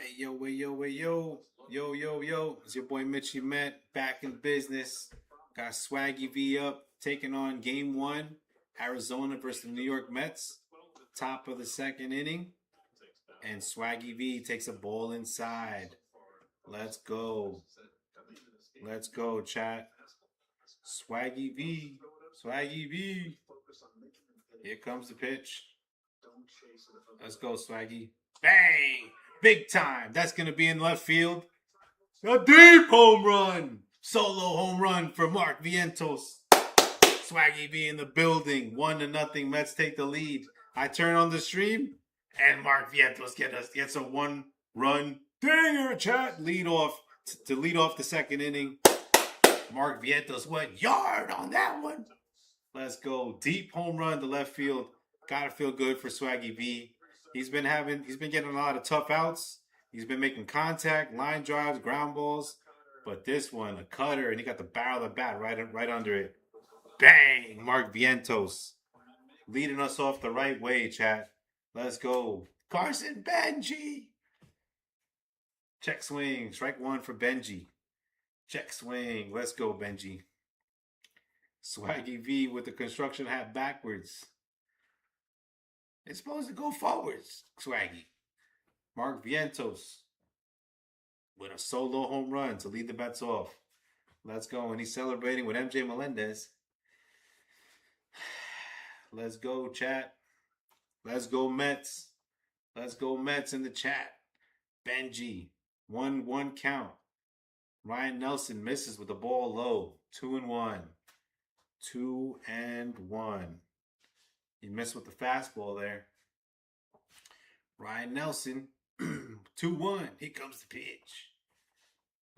Hey yo, hey yo, hey yo, yo. It's your boy Mitchie Met back in business. Got Swaggy V up, taking on game one, Arizona versus the New York Mets. Top of the second inning. And Swaggy V takes a ball inside. Let's go. Let's go, chat. Swaggy V. Swaggy V. Here comes the pitch. Let's go, Swaggy. Bang! Big time. That's going to be in left field. A deep home run. Solo home run for Mark Vientos. Swaggy V in the building. 1-0. Mets take the lead. I turn on the stream, and Mark Vientos gets a one-run dinger, chat. Lead off to lead off the second inning. Mark Vientos went yard on that one. Let's go. Deep home run to left field. Gotta feel good for Swaggy V. He's been getting a lot of tough outs. He's been making contact, line drives, ground balls. But this one, a cutter, and he got the barrel of the bat right under it. Bang! Mark Vientos. Leading us off the right way, chat. Let's go. Carson Benji. Check swing. Strike one for Benji. Check swing. Let's go, Benji. Swaggy V with the construction hat backwards. It's supposed to go forwards, Swaggy. Mark Vientos with a solo home run to lead the Mets off. Let's go. And he's celebrating with MJ Melendez. Let's go, chat. Let's go, Mets. Let's go, Mets in the chat. Benji. 1-1 count. Ryan Nelson misses with the ball low. 2-1. 2-1. He missed with the fastball there. Ryan Nelson. 2-1. Here comes the pitch.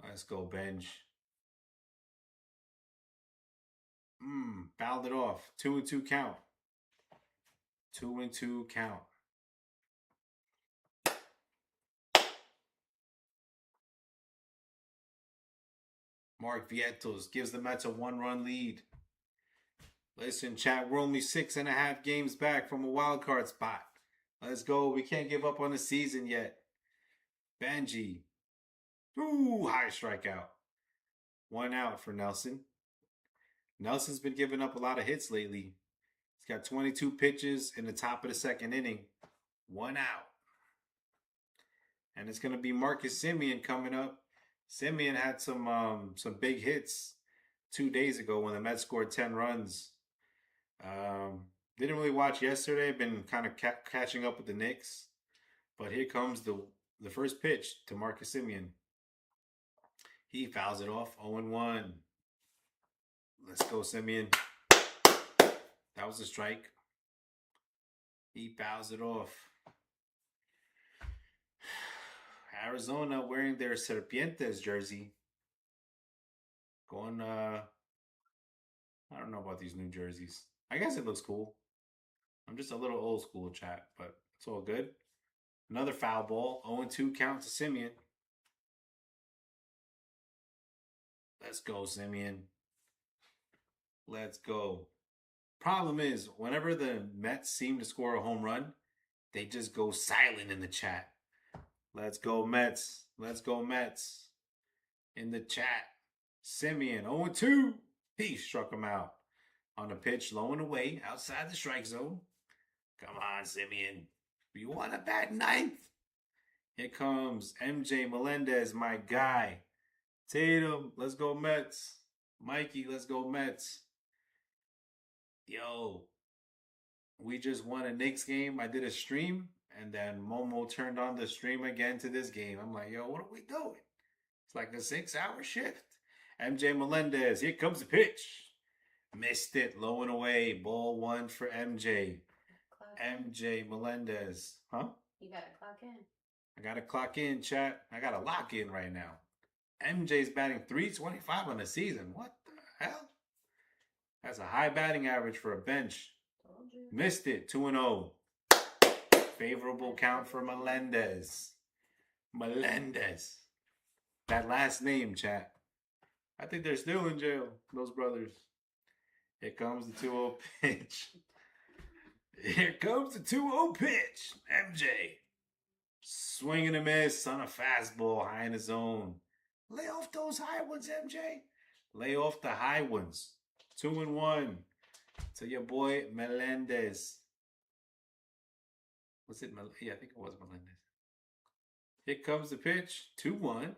Let's go, Benj. Fouled it off. 2-2 count. 2-2 count. Mark Vientos gives the Mets a 1-run lead. Listen, chat, we're only 6.5 games back from a wild card spot. Let's go. We can't give up on the season yet. Benji. Ooh, high strikeout. 1 out for Nelson. Nelson's been giving up a lot of hits lately. He's got 22 pitches in the top of the second inning. 1 out. And it's going to be Marcus Semien coming up. Semien had some big hits 2 days ago when the Mets scored 10 runs. Didn't really watch yesterday. Been kind of catching up with the Knicks. But here comes the first pitch to Marcus Semien. He fouls it off. 0-1. Let's go, Semien. That was a strike. He fouls it off. Arizona wearing their Serpientes jersey. Going, I don't know about these new jerseys. I guess it looks cool. I'm just a little old school, chat, but it's all good. Another foul ball. 0-2 count to Semien. Let's go, Semien. Let's go. Problem is, whenever the Mets seem to score a home run, they just go silent in the chat. Let's go, Mets. Let's go, Mets. In the chat. Semien, 0-2. He struck him out. On the pitch, low and away, outside the strike zone. Come on, Semien. You want to bat ninth? Here comes MJ Melendez, my guy. Tatum, let's go Mets. Mikey, let's go Mets. Yo, we just won a Knicks game. I did a stream, and then Momo turned on the stream again to this game. I'm like, yo, what are we doing? It's like a 6-hour shift. MJ Melendez, here comes the pitch. Missed it, low and away. Ball 1 for MJ. MJ Melendez. Huh? You gotta clock in. I gotta clock in, chat. I gotta lock in right now. MJ's batting .325 on the season. What the hell? That's a high batting average for a bench. Told you. Missed it. 2-0. Favorable count for Melendez. Melendez. That last name, chat. I think they're still in jail, those brothers. Here comes the 2-0 pitch. Here comes the 2-0 pitch. MJ. Swing and a miss on a fastball high in the zone. Lay off those high ones, MJ. Lay off the high ones. 2-1 to your boy Melendez. Was it? Yeah, I think it was Melendez. Here comes the pitch. 2-1.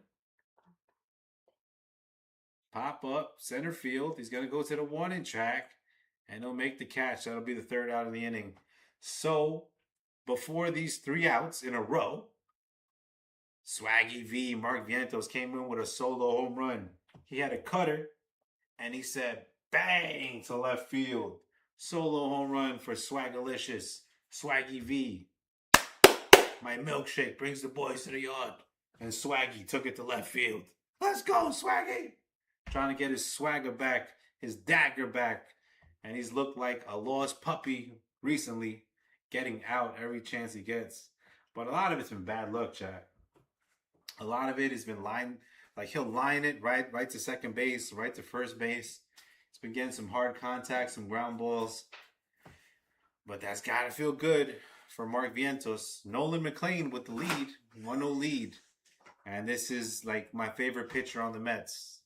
Pop up, center field. He's going to go to the warning track, and he'll make the catch. That'll be the third out of the inning. So, before these 3 outs in a row, Swaggy V, Mark Vientos, came in with a solo home run. He had a cutter, and he said, bang, to left field. Solo home run for Swagalicious, Swaggy V. My milkshake brings the boys to the yard. And Swaggy took it to left field. Let's go, Swaggy! Trying to get his swagger back, his dagger back. And he's looked like a lost puppy recently, getting out every chance he gets. But a lot of it's been bad luck, chat. A lot of it has been line, like he'll line it right to second base, right to first base. He's been getting some hard contacts, some ground balls. But that's got to feel good for Mark Vientos. Nolan McLean with the lead, 1-0 lead. And this is like my favorite pitcher on the Mets.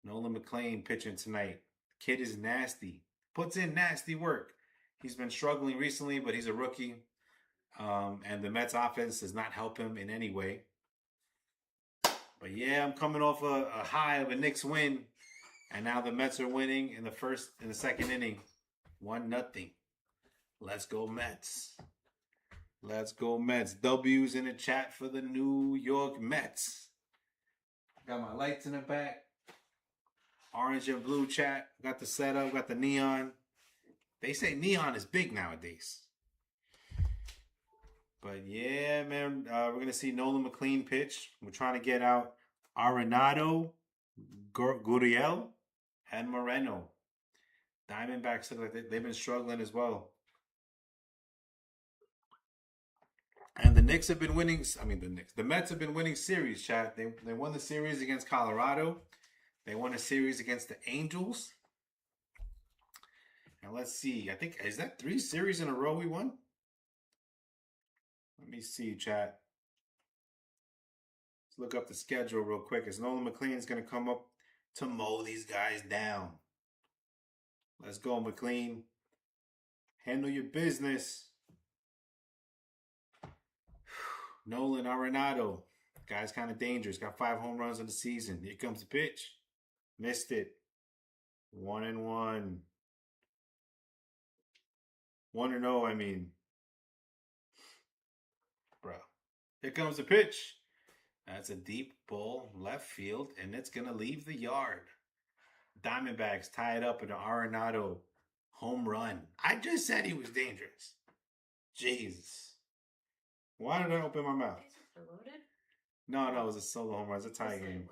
Nolan McLean pitching tonight. Kid is nasty. Puts in nasty work. He's been struggling recently, but he's a rookie. And the Mets offense does not help him in any way. But yeah, I'm coming off a high of a Knicks win. And now the Mets are winning in the second inning. 1-0. Let's go Mets. Let's go Mets. W's in the chat for the New York Mets. Got my lights in the back. Orange and blue chat. Got the setup. Got the neon. They say neon is big nowadays. But yeah, man. We're going to see Nolan McLean pitch. We're trying to get out Arenado, Gurriel, and Moreno. Diamondbacks look like they've been struggling as well. And the Knicks have been winning. The Mets have been winning series, chat. They won the series against Colorado. They won a series against the Angels. And let's see. I think, is that 3 series in a row we won? Let me see, chat. Let's look up the schedule real quick. As Nolan McLean's going to come up to mow these guys down. Let's go, McLean. Handle your business. Nolan Arenado. Guy's kind of dangerous. Got 5 home runs in the season. Here comes the pitch. Missed it. 1-1. 1-0, I mean. Bro. Here comes the pitch. That's a deep ball left field, and it's going to leave the yard. Diamondbacks tie it up in an Arenado home run. I just said he was dangerous. Jesus. Why did I open my mouth? No, it was a solo home run. It's a tie game.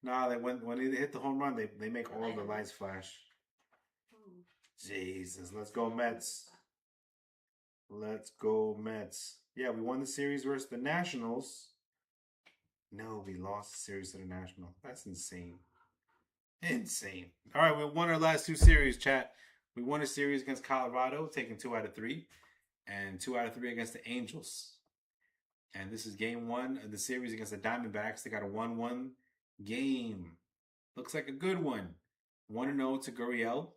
No, when they hit the home run, they make all the lights flash. Jesus. Let's go Mets. Let's go Mets. Yeah, we won the series versus the Nationals. No, we lost the series to the Nationals. That's insane. Insane. All right, we won our last 2 series, chat. We won a series against Colorado, taking 2 out of 3. And 2 out of 3 against the Angels. And this is game 1 of the series against the Diamondbacks. They got a 1-1 game. Looks like a good one. 1-0 to Gurriel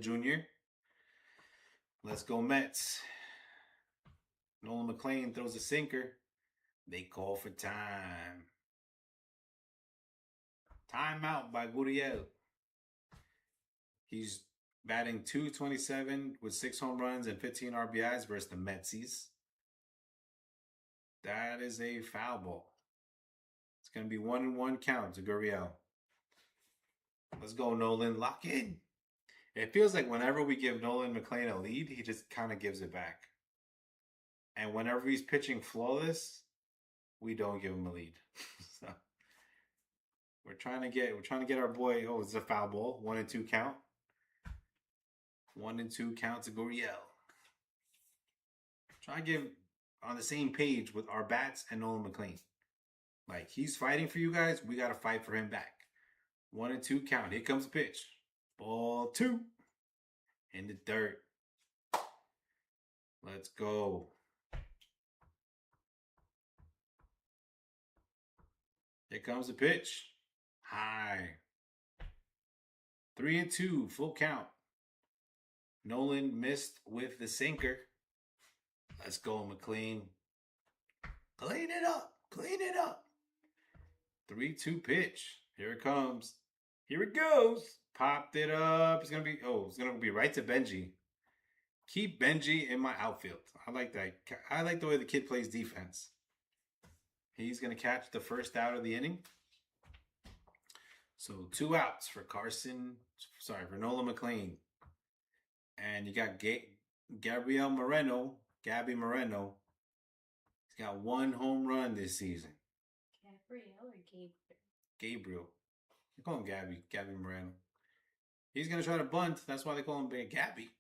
Jr. Let's go Mets. Nolan McLean throws a sinker. They call for time. Timeout by Gurriel. He's batting .227 with 6 home runs and 15 RBIs versus the Metsies. That is a foul ball. It's going to be 1-1 count to Gurriel. Let's go, Nolan. Lock in. It feels like whenever we give Nolan McLean a lead, he just kind of gives it back. And whenever he's pitching flawless, we don't give him a lead. So we're trying to get our boy. Oh, it's a foul ball. 1-2 count. 1-2 count to Gurriel. Try to get on the same page with our bats and Nolan McLean. Like, he's fighting for you guys. We got to fight for him back. 1-2 count. Here comes the pitch. Ball 2. In the dirt. Let's go. Here comes the pitch. High. 3-2, full count. Nolan missed with the sinker. Let's go, McLean. Clean it up. Clean it up. 3-2 pitch. Here it comes. Here it goes. Popped it up. It's gonna be right to Benji. Keep Benji in my outfield. I like that. I like the way the kid plays defense. He's gonna catch the first out of the inning. So 2 outs for Nolan McLean. And you got Gabby Moreno. He's got 1 home run this season. Gabriel or Gabriel? Gabriel. They call him Gabby Moreno. He's going to try to bunt. That's why they call him Big Gabby.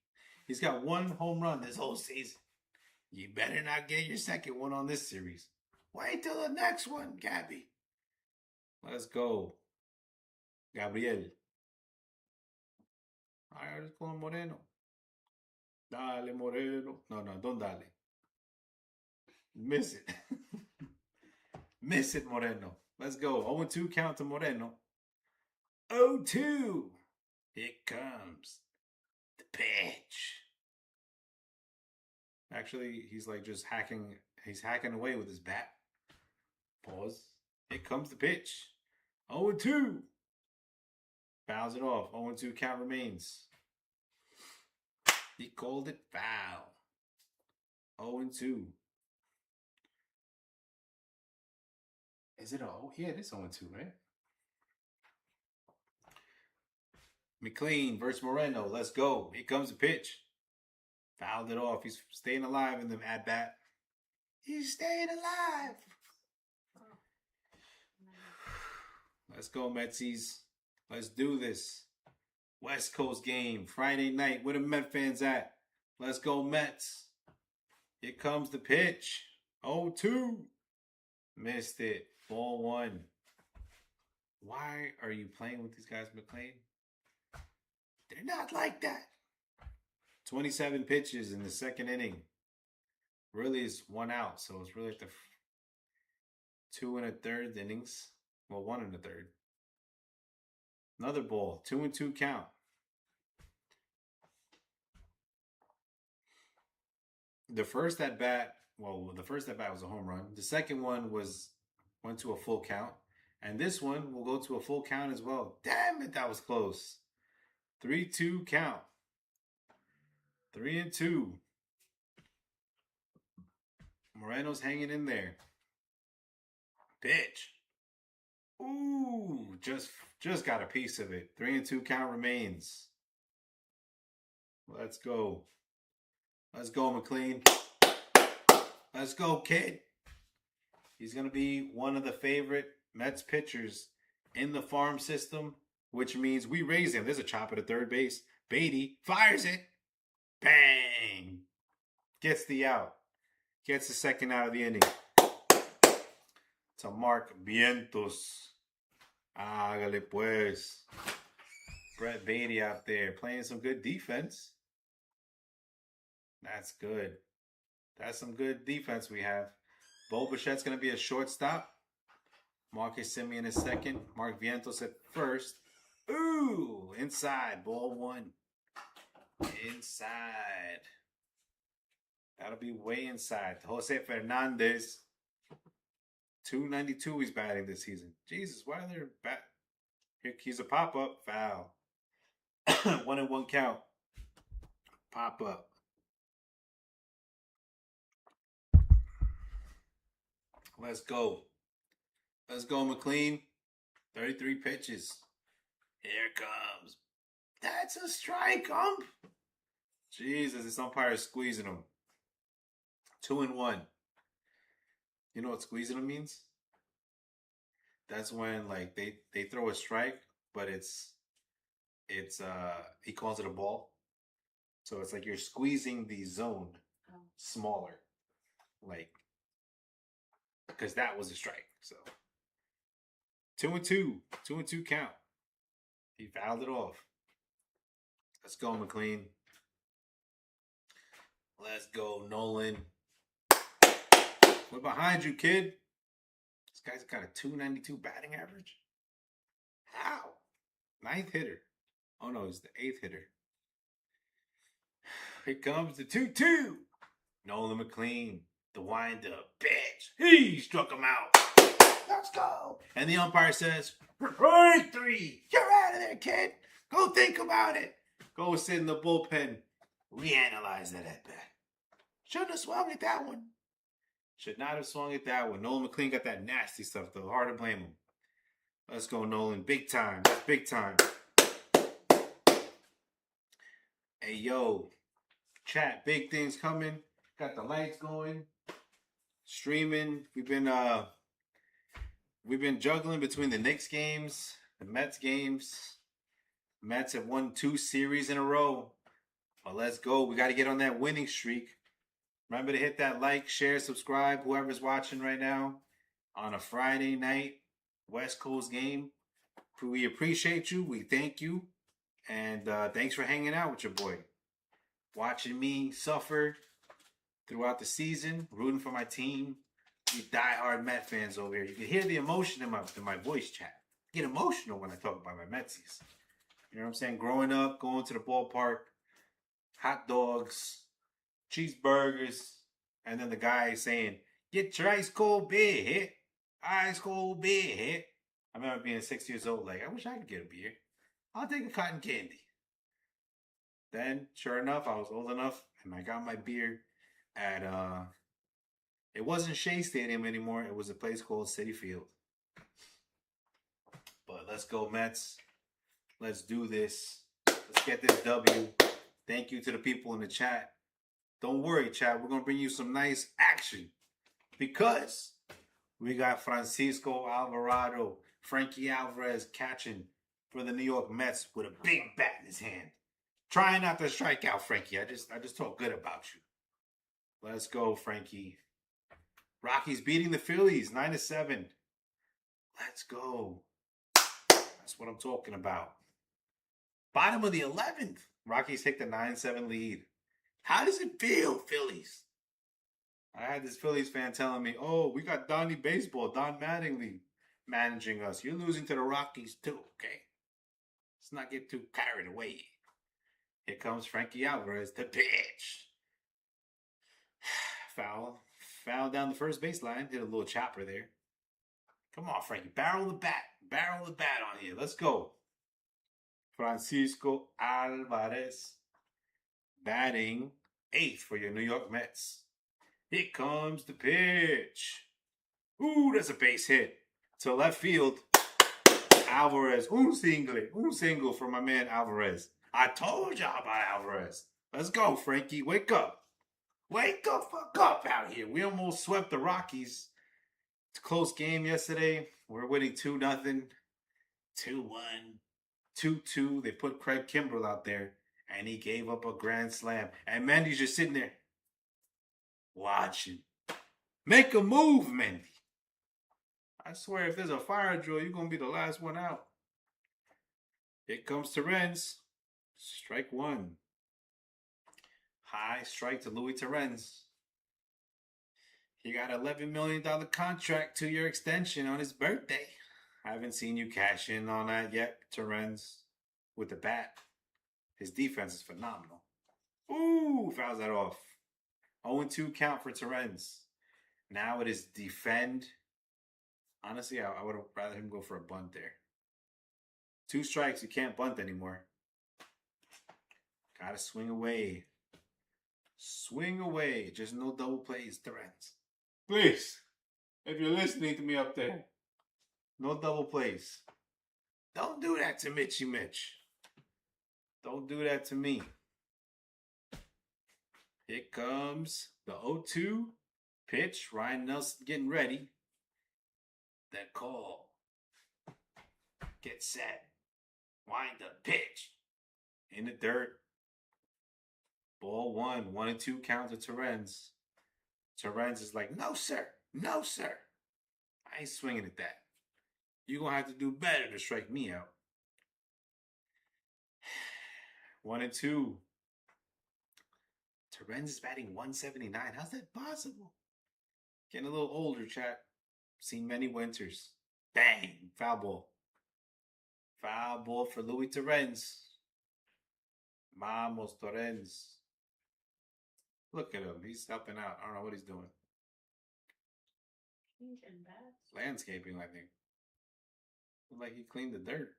He's got 1 home run this whole season. You better not get your second one on this series. Wait till the next one, Gabby. Let's go. Gabriel. I just call him Moreno. Dale, Moreno. No, don't dale. Miss it. Miss it, Moreno. Let's go. 0-2 count to Moreno. 0-2. Here comes the pitch. Actually, he's like just hacking. He's hacking away with his bat. Pause. Here comes the pitch. 0-2. Fouls it off. 0-2 count remains. He called it foul. 0-2. Is it yeah, it is 0-2, right? McLean versus Moreno. Let's go. Here comes the pitch. Fouled it off. He's staying alive in the at-bat. He's staying alive. Let's go, Metsies. Let's do this. West Coast game. Friday night. Where the Met fans at? Let's go, Mets. Here comes the pitch. 0-2. Missed it. Ball 1. Why are you playing with these guys, McLean? They're not like that. 27 pitches in the second inning. Really is 1 out, so it's really like the 2 1/3 innings. Well, 1 1/3. Another ball. 2-2 count. The first at bat was a home run. The second one went to a full count. And this one will go to a full count as well. Damn it, that was close. 3-2 count. 3-2. Moreno's hanging in there. Pitch. Ooh, just got a piece of it. 3-2 count remains. Let's go. Let's go, McLean. Let's go, kid. He's going to be one of the favorite Mets pitchers in the farm system, which means we raise him. There's a chop at third base. Beatty fires it. Bang. Gets the out. Gets the second out of the inning. To Mark Vientos. Hágale pues. Brett Beatty out there playing some good defense. That's good. That's some good defense we have. Bo Bichette's going to be a shortstop. Marcus Semien is second. Mark Vientos at first. Ooh, inside. Ball 1. Inside. That'll be way inside. Jose Fernandez. 292 he's batting this season. Jesus, why are there he's a pop-up. Foul. 1-1 count. Pop-up. Let's go. Let's go, McLean. 33 pitches. Here it comes. That's a strike, ump. Jesus, this umpire is squeezing him. 2-1. You know what squeezing him means? That's when like they throw a strike, but it's he calls it a ball. So it's like you're squeezing the zone smaller. Like, because that was a strike. So 2-2. 2-2 count. He fouled it off. Let's go, McLean. Let's go, Nolan. We're behind you, kid. Let's Guy's got a 292 batting average. How? Ninth hitter. Oh no, he's the eighth hitter. Here comes the 2-2. Nolan McLean, the wind-up bitch. He struck him out. Let's go. And the umpire says, right 3. You're out of there, kid. Go think about it. Go sit in the bullpen. Reanalyze that at bat. Shouldn't have swung at that one. Should not have swung at that one. Nolan McLean got that nasty stuff, though. Hard to blame him. Let's go, Nolan. Big time. That's big time. Hey, yo. Chat. Big things coming. Got the lights going. Streaming. We've been juggling between the Knicks games, the Mets games. Mets have won 2 series in a row. But let's go. We got to get on that winning streak. Remember to hit that like, share, subscribe, whoever's watching right now on a Friday night West Coast game. We appreciate you. We thank you. And thanks for hanging out with your boy. Watching me suffer throughout the season, rooting for my team. You diehard Met fans over here. You can hear the emotion in my voice chat. I get emotional when I talk about my Metsies. You know what I'm saying? Growing up, going to the ballpark, hot dogs, cheeseburgers, and then the guy saying, get your ice cold beer here. Ice cold beer here. I remember being 6 years old, like, I wish I could get a beer. I'll take a cotton candy. Then, sure enough, I was old enough, and I got my beer at, it wasn't Shea Stadium anymore. It was a place called Citi Field. But let's go, Mets. Let's do this. Let's get this W. Thank you to the people in the chat. Don't worry, chat. We're going to bring you some nice action. Because we got Francisco Alvarado, Frankie Alvarez catching for the New York Mets with a big bat in his hand. Trying not to strike out, Frankie. I just talk good about you. Let's go, Frankie. Rockies beating the Phillies 9-7. Let's go. That's what I'm talking about. Bottom of the 11th. Rockies take the 9-7 lead. How does it feel, Phillies? I had this Phillies fan telling me, oh, we got Donnie Baseball, Don Mattingly managing us. You're losing to the Rockies too, okay? Let's not get too carried away. Here comes Frankie Alvarez, the pitch. Foul down the first baseline. Did a little chopper there. Come on, Frankie. Barrel the bat. Barrel the bat on here. Let's go. Francisco Alvarez batting 8th for your New York Mets. Here comes the pitch. Ooh, that's a base hit. To left field. Alvarez. Un single for my man Alvarez. I told y'all about Alvarez. Let's go, Frankie. Wake up. Wake the fuck up out here. We almost swept the Rockies. It's a close game yesterday. We're winning 2-0. 2-1. 2-2. They put Craig Kimbrell out there, and he gave up a grand slam. And Mendy's just sitting there watching. Make a move, Mendy. I swear, if there's a fire drill, you're going to be the last one out. Here comes Terrence. Strike 1. High strike to Luis Terrence. He got an $11 million contract, 2-year extension on his birthday. I haven't seen you cash in on that yet, Terrence, with the bat. His defense is phenomenal. Ooh, fouls that off. 0-2 count for Terrence. Now it is defend. Honestly, I would have rather him go for a bunt there. 2 strikes, you can't bunt anymore. Gotta swing away. Swing away. Just no double plays, Terrence. Please, if you're listening to me up there, no double plays. Don't do that to Mitchy Mitch. Don't do that to me. Here comes the 0-2 pitch. Ryan Nelson getting ready. That call. Get set. Wind up pitch. In the dirt. Ball 1. 1-2 count to Terrence. Terrence is like, no, sir. No, sir. I ain't swinging at that. You're going to have to do better to strike me out. 1-2. Terrence is batting 179. How's that possible? Getting a little older, chat. Seen many winters. Bang! Foul ball. Foul ball for Louis Torrens. Vamos, Torrens. Look at him. He's helping out. I don't know what he's doing. Changing bats. Landscaping, I think. Look like he cleaned the dirt.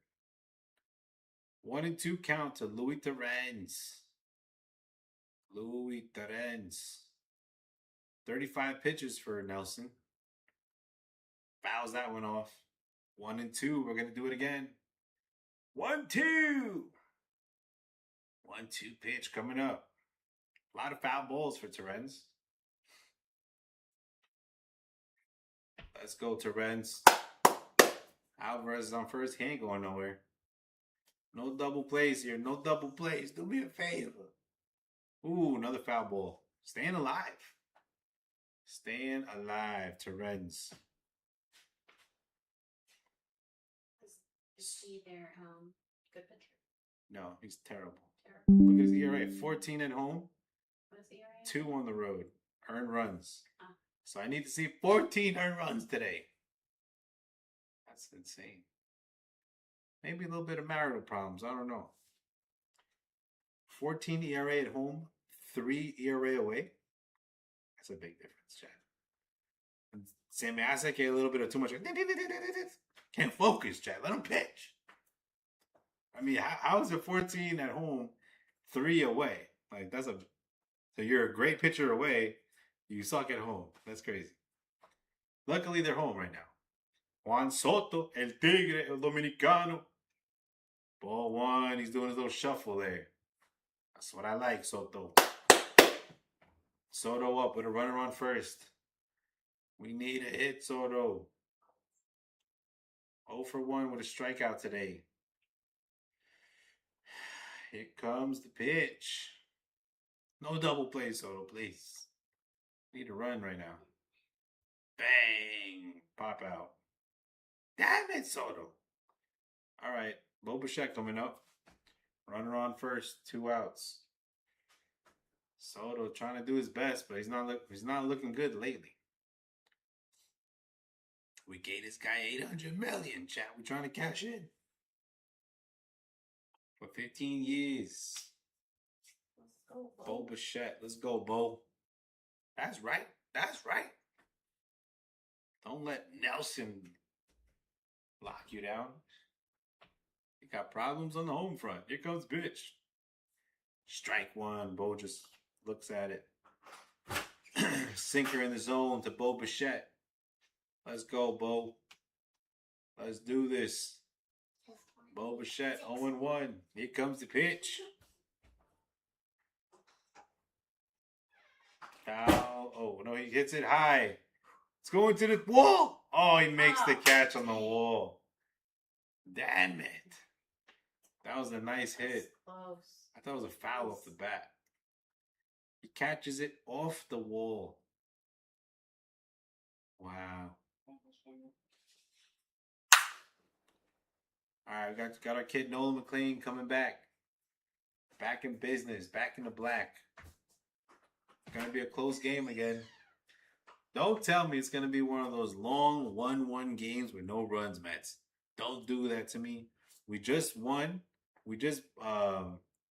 1-2 count to Louis Torrens. Louis Torrens. 35 pitches for Nelson. Fouls that one off. 1-2. We're going to do it again. 1-2. 1-2 pitch coming up. A lot of foul balls for Torrens. Let's go, Torrens. Alvarez is on first. He ain't going nowhere. No double plays here. No double plays. Do me a favor. Ooh, another foul ball. Staying alive. Staying alive, Torrens. Is he their good pitcher? No, he's terrible. Terrible. Look at his ERA. 14 at home. What is the ERA? 2 on the road. Earned runs. Ah. So I need to see 14 earned runs today. That's insane. Maybe a little bit of marital problems. I don't know. 14 ERA at home, 3 ERA away. That's a big difference, Chad. And Sammy Isaac get a little bit of too much. Can't focus, Chad. Let him pitch. I mean, how is it 14 at home, 3 away? Like, that's a... So you're a great pitcher away. You suck at home. That's crazy. Luckily, they're home right now. Juan Soto, El Tigre, El Dominicano. Ball 1. He's doing his little shuffle there. That's what I like, Soto. Soto up with a runner on first. We need a hit, Soto. 0 for 1 with a strikeout today. Here comes the pitch. No double play, Soto, please. Need a run right now. Bang! Pop out. Damn it, Soto. All right. Bo Bichette coming up. Runner on first. 2 outs. Soto trying to do his best, but he's not looking good lately. We gave this guy $800 million, chat. We're trying to cash in. For 15 years. Let's go, Bo Bichette. Let's go, Bo. That's right. That's right. Don't let Nelson lock you down. You got problems on the home front. Here comes bitch. Strike 1. Bo just looks at it. Sinker in the zone to Bo Bichette. Let's go, Bo. Let's do this. Bo Bichette 0-1. Here comes the pitch. Foul. Oh, no, he hits it high. It's going to the wall. Oh, he makes the catch on the wall. Damn it. That was a nice hit. Close. I thought it was a foul off the bat. He catches it off the wall. Wow. All right, we got our kid Nolan McLean coming back. Back in business. Back in the black. It's going to be a close game again. Don't tell me it's going to be one of those long 1-1 games with no runs, Mets. Don't do that to me. We just won. We just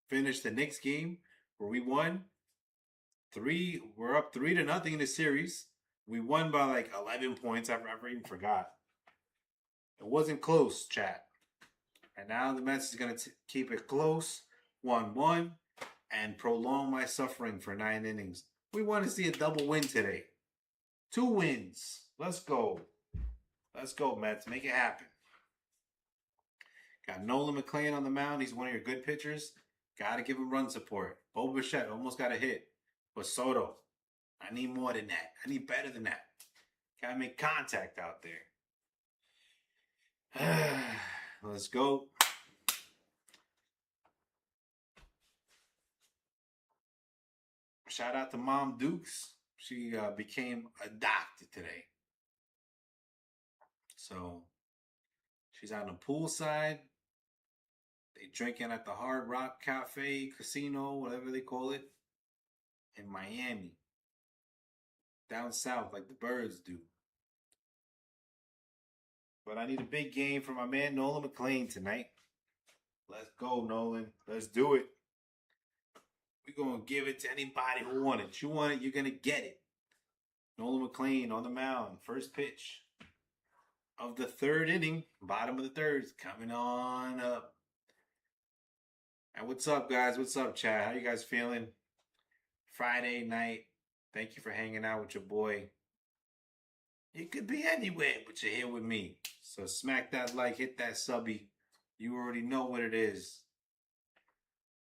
finished the Knicks game where we won 3. We're up 3-0 in the series. We won by like 11 points. I even forgot. It wasn't close, chat. And now the Mets is going to keep it close, 1-1, and prolong my suffering for 9 innings. We want to see a double win today. 2 wins. Let's go. Let's go, Mets. Make it happen. Got Nolan McLean on the mound. He's one of your good pitchers. Got to give him run support. Bo Bichette almost got a hit. But Soto, I need more than that. I need better than that. Got to make contact out there. Let's go. Shout out to Mom Dukes. She became adopted today. So she's on the poolside. They drinking at the Hard Rock Cafe, Casino, whatever they call it, in Miami. Down south like the birds do. But I need a big game for my man Nolan McLean tonight. Let's go, Nolan. Let's do it. We're going to give it to anybody who want it. You want it, you're going to get it. Nolan McLean on the mound. First pitch of the third inning. Bottom of the third is coming on up. And what's up, guys? What's up, chat? How you guys feeling? Friday night. Thank you for hanging out with your boy. You could be anywhere, but you're here with me. So smack that like, hit that subby. You already know what it is.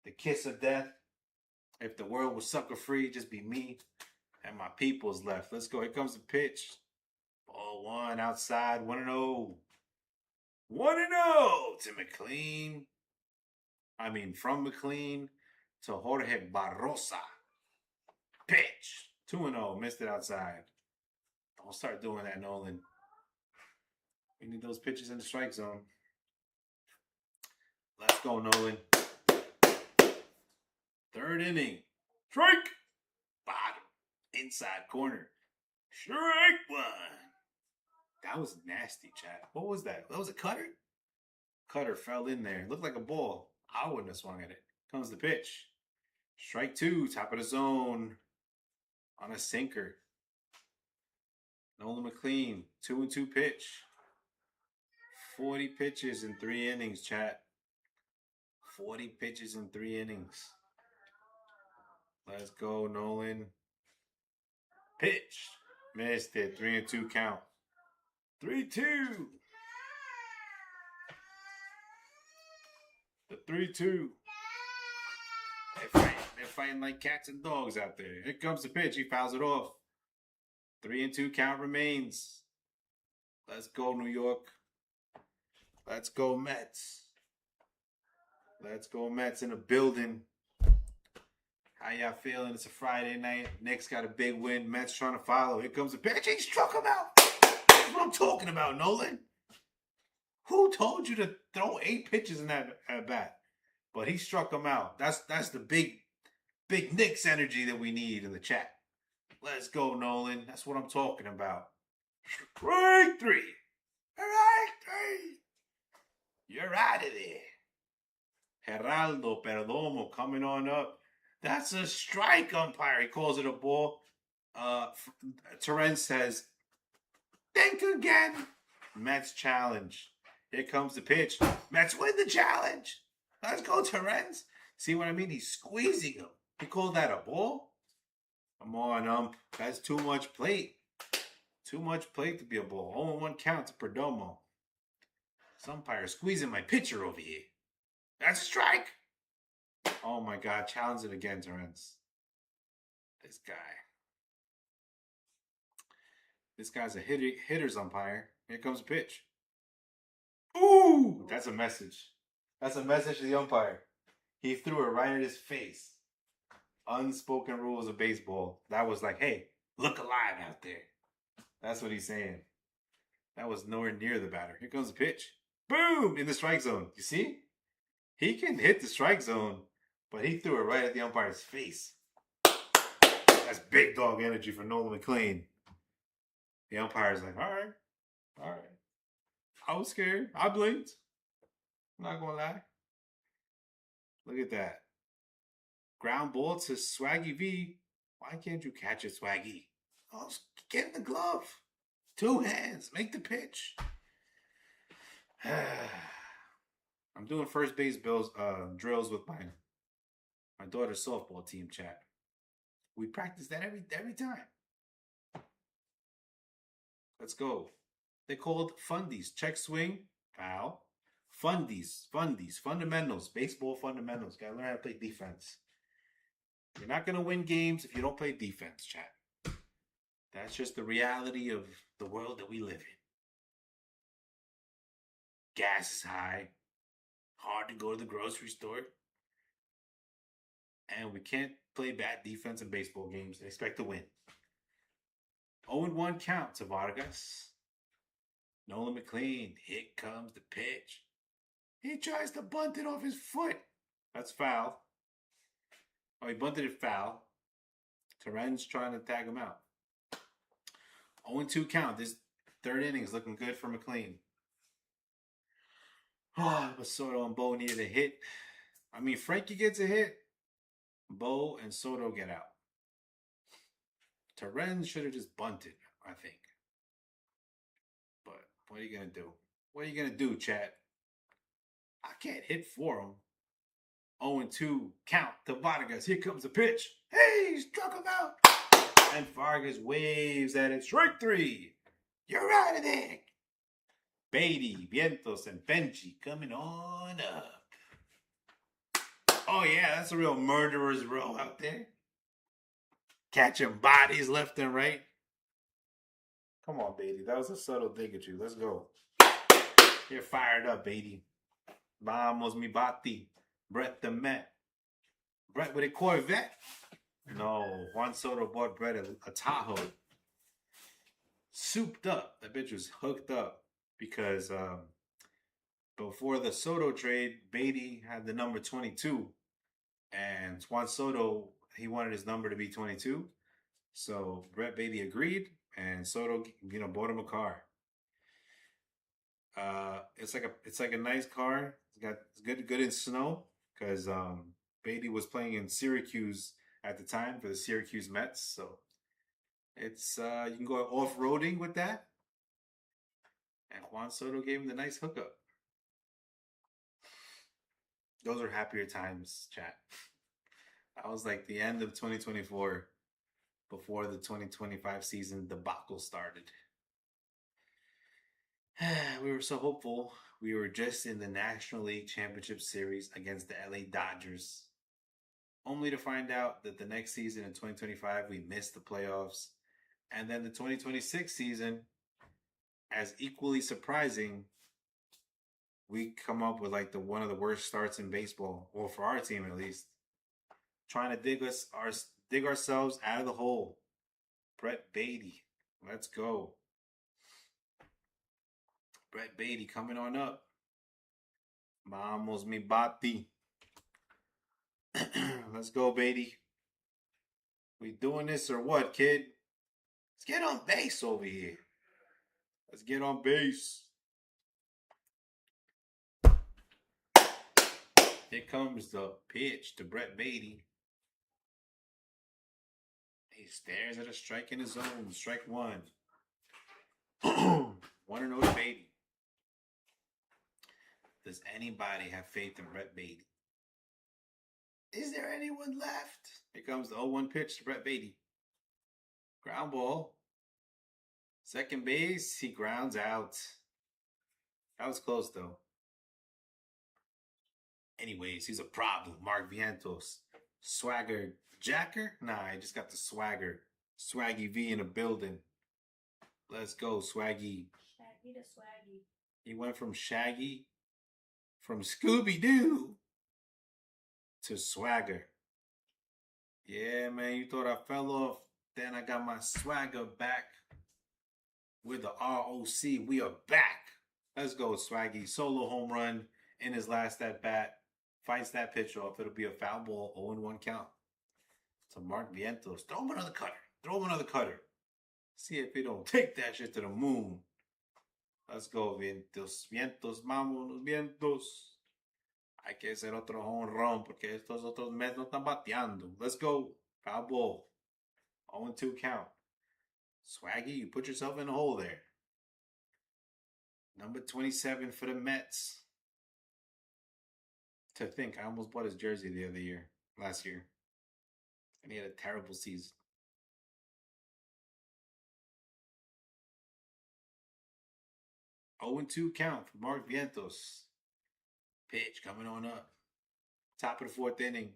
The kiss of death. If the world was sucker free, just be me and my people's left. Let's go. Here comes the pitch. Ball one outside. 1-0. 1-0 to McLean. From McLean to Jorge Barrosa. Pitch. 2-0. Missed it outside. Don't start doing that, Nolan. We need those pitches in the strike zone. Let's go, Nolan. Third inning. Strike. Bottom. Inside corner. Strike one. That was nasty, Chad. What was that? That was a cutter? Cutter fell in there. Looked like a ball. I wouldn't have swung at it. Comes the pitch. Strike two. Top of the zone. On a sinker. Nolan McLean. 2-2 pitch. 40 pitches in 3 innings, chat. 40 pitches in 3 innings. Let's go, Nolan. Pitch. Missed it. 3-2 count. 3-2. The 3-2. They're fighting like cats and dogs out there. Here comes the pitch. He fouls it off. 3-2 count remains. Let's go, New York. Let's go, Mets. Let's go, Mets in the building. How y'all feeling? It's a Friday night. Knicks got a big win. Mets trying to follow. Here comes the pitch. He struck him out. That's what I'm talking about, Nolan. Who told you to throw 8 pitches in that at bat? But he struck him out. That's the big Knicks energy that we need in the chat. Let's go, Nolan. That's what I'm talking about. Strike 3. Strike 3. You're out of there. Geraldo Perdomo coming on up. That's a strike, umpire. He calls it a ball. Terrence says, think again. Mets challenge. Here comes the pitch. Mets win the challenge. Let's go, Terrence. See what I mean? He's squeezing him. He called that a ball? Come on, ump. That's too much plate. Too much plate to be a ball. Only 1 count to Perdomo. This umpire squeezing my pitcher over here. That's a strike. Oh my God, challenge it again, Terrence. This guy. This guy's a hitter's umpire. Here comes a pitch. Ooh, that's a message. That's a message to the umpire. He threw it right at his face. Unspoken rules of baseball. That was like, hey, look alive out there. That's what he's saying. That was nowhere near the batter. Here comes the pitch. Boom! In the strike zone. You see? He can hit the strike zone, but he threw it right at the umpire's face. That's big dog energy for Nolan McLean. The umpire's like, all right. I was scared. I blinked. I'm not going to lie. Look at that. Ground ball to Swaggy V. Why can't you catch it, Swaggy? Oh, get in the glove. 2 hands. Make the pitch. I'm doing first base drills with my daughter's softball team, chat. We practice that every time. Let's go. They're called fundies. Check swing, foul. Fundies, fundamentals, baseball fundamentals. Gotta learn how to play defense. You're not gonna win games if you don't play defense, chat. That's just the reality of the world that we live in. Gas is high. Hard to go to the grocery store. And we can't play bad defense in baseball games and expect to win. 0-1 count to Vargas. Nolan McLean. Here comes the pitch. He tries to bunt it off his foot. That's foul. Oh, he bunted it foul. Terrence trying to tag him out. 0-2 count. This third inning is looking good for McLean. Oh, but Soto and Bo needed a hit. I mean, Frankie gets a hit. Bo and Soto get out. Terren should have just bunted, I think. But what are you going to do? What are you going to do, chat? I can't hit for him. 0-2, count to Vargas. Here comes the pitch. Hey, he struck him out. And Vargas waves at it. Strike 3. You're out of there. Beatty, Vientos, and Benji coming on up. Oh, yeah, that's a real murderer's row out there. Catching bodies left and right. Come on, Beatty. That was a subtle dig at you. Let's go. You're fired up, Beatty. Vamos, mi bati. Brett the Met. Brett with a Corvette. No, Juan Soto bought Brett a Tahoe. Souped up. That bitch was hooked up because before the Soto trade, Beatty had the number 22. And Juan Soto, he wanted his number to be 22. So Brett Beatty agreed, and Soto, bought him a car. It's like a nice car. It's good in snow because Beatty was playing in Syracuse at the time for the Syracuse Mets. So it's you can go off-roading with that. And Juan Soto gave him the nice hookup. Those are happier times, chat. That was like the end of 2024 before the 2025 season debacle started. We were so hopeful. We were just in the National League Championship Series against the LA Dodgers, only to find out that the next season in 2025 we missed the playoffs, and then the 2026 season, as equally surprising, we come up with like one of the worst starts in baseball, or for our team at least, trying to dig ourselves out of the hole. Brett Beatty, let's go. Brett Beatty coming on up. Vamos, mi bati. Let's go, Beatty. We doing this or what, kid? Let's get on base over here. Let's get on base. Here comes the pitch to Brett Beatty. He stares at a strike in his zone. Strike 1. 1-0 to Beatty. Does anybody have faith in Brett Beatty? Is there anyone left? Here comes the 0-1 pitch to Brett Beatty. Ground ball. Second base, he grounds out. That was close, though. Anyways, he's a problem. Mark Vientos. Swagger Jacker? Nah, he just got the swagger. Swaggy V in the building. Let's go, Swaggy. Shaggy to Swaggy. He went from Shaggy, from Scooby-Doo, to Swagger. Yeah, man, you thought I fell off. Then I got my swagger back. With the ROC, we are back. Let's go, Swaggy. Solo home run in his last at-bat. Fights that pitch off. It'll be a foul ball, 0-1 count. To Mark Vientos. Throw him another cutter. Throw him another cutter. See if he don't take that shit to the moon. Let's go, Vientos. Vientos, vámonos, Vientos. Hay que hacer otro home run porque estos otros Mets no están bateando. Let's go. Foul ball. 0-2 count. Swaggy, you put yourself in a hole there. Number 27 for the Mets. To think, I almost bought his jersey last year. And he had a terrible season. Oh, 0-2 count for Mark Vientos. Pitch coming on up. Top of the 4th inning.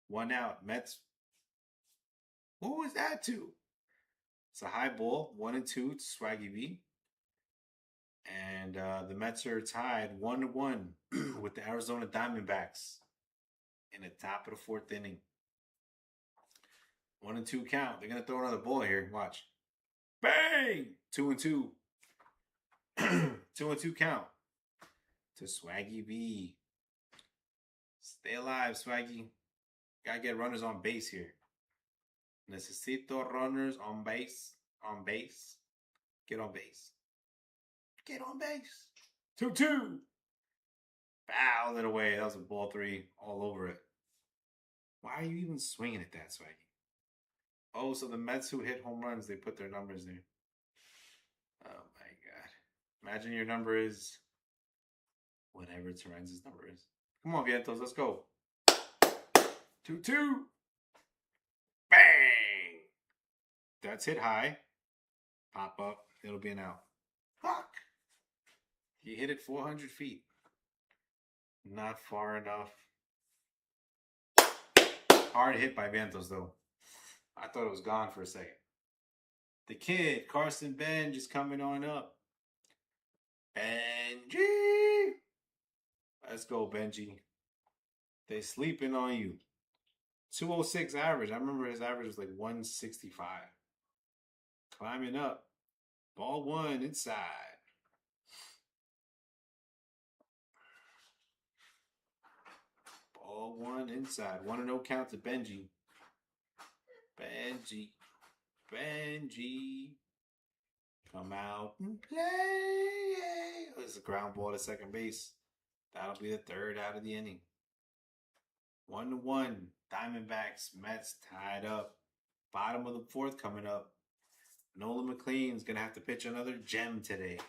1 out. Mets. What was that to? It's a high ball. 1-2 to Swaggy V. And the Mets are tied 1-1 with the Arizona Diamondbacks in the top of the 4th inning. 1-2 count. They're going to throw another ball here. Watch. Bang! 2-2. 2-2 count to Swaggy V. Stay alive, Swaggy. Gotta get runners on base here. Necesito runners on base. On base. Get on base. Get on base. 2-2. Fouled it away. That was a ball three all over it. Why are you even swinging at that, Swaggy? Oh, so the Mets who hit home runs, they put their numbers there. Oh my god. Imagine your number is whatever Terenz's number is. Come on, Vientos, let's go. 2-2. Bang! That's hit high. Pop up. It'll be an out. Fuck! He hit it 400 feet. Not far enough. Hard hit by Vientos, though. I thought it was gone for a second. The kid, Carson Benj, is coming on up. Benji! Let's go, Benji. They sleeping on you. 206 average. I remember his average was like 165. Climbing up. Ball one inside. Ball one inside. 1-0 count to Benji. Benji. Benji. Come out and play. Oh, it's a ground ball to second base. That'll be the third out of the inning. 1-1. Diamondbacks, Mets tied up. Bottom of the fourth coming up. Nolan McLean's going to have to pitch another gem today.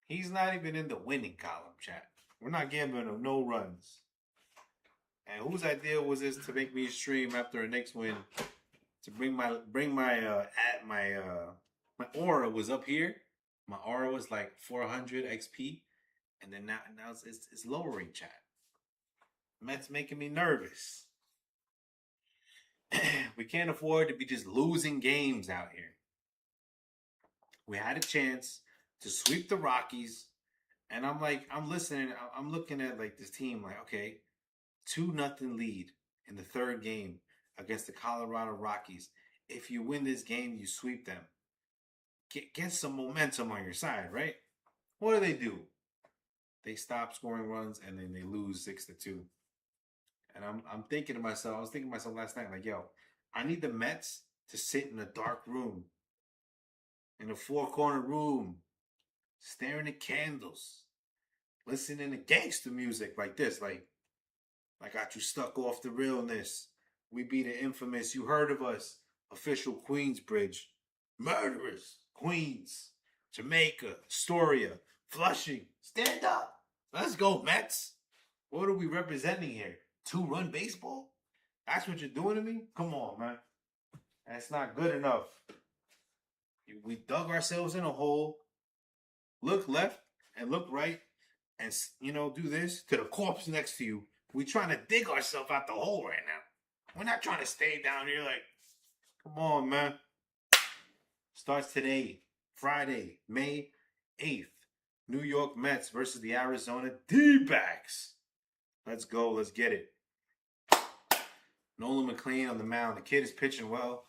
He's not even in the winning column, chat. We're not giving him no runs. And whose idea was this to make me stream after a Knicks win? To bring my aura was up here. My aura was like 400 XP, and then now it's lowering, chat. Mets making me nervous. We can't afford to be just losing games out here. We had a chance to sweep the Rockies, and I'm listening. I'm looking at like this team, like, okay, 2-0 lead in the third game against the Colorado Rockies. If you win this game, you sweep them. Get some momentum on your side, right? What do? They stop scoring runs, and then they lose 6-2. And I'm thinking to myself, I was thinking to myself last night, like, yo, I need the Mets to sit in a dark room, in a four-corner room, staring at candles, listening to gangster music like this, like, I got you stuck off the realness. We be the infamous, you heard of us, official Queensbridge, murderers, Queens, Jamaica, Astoria, Flushing. Stand up. Let's go, Mets. What are we representing here? 2-run baseball? That's what you're doing to me? Come on, man. That's not good enough. We dug ourselves in a hole. Look left and look right and, do this to the corpse next to you. We trying to dig ourselves out the hole right now. We're not trying to stay down here like, come on, man. Starts today, Friday, May 8th. New York Mets versus the Arizona D-backs. Let's go. Let's get it. Nolan McLean on the mound. The kid is pitching well.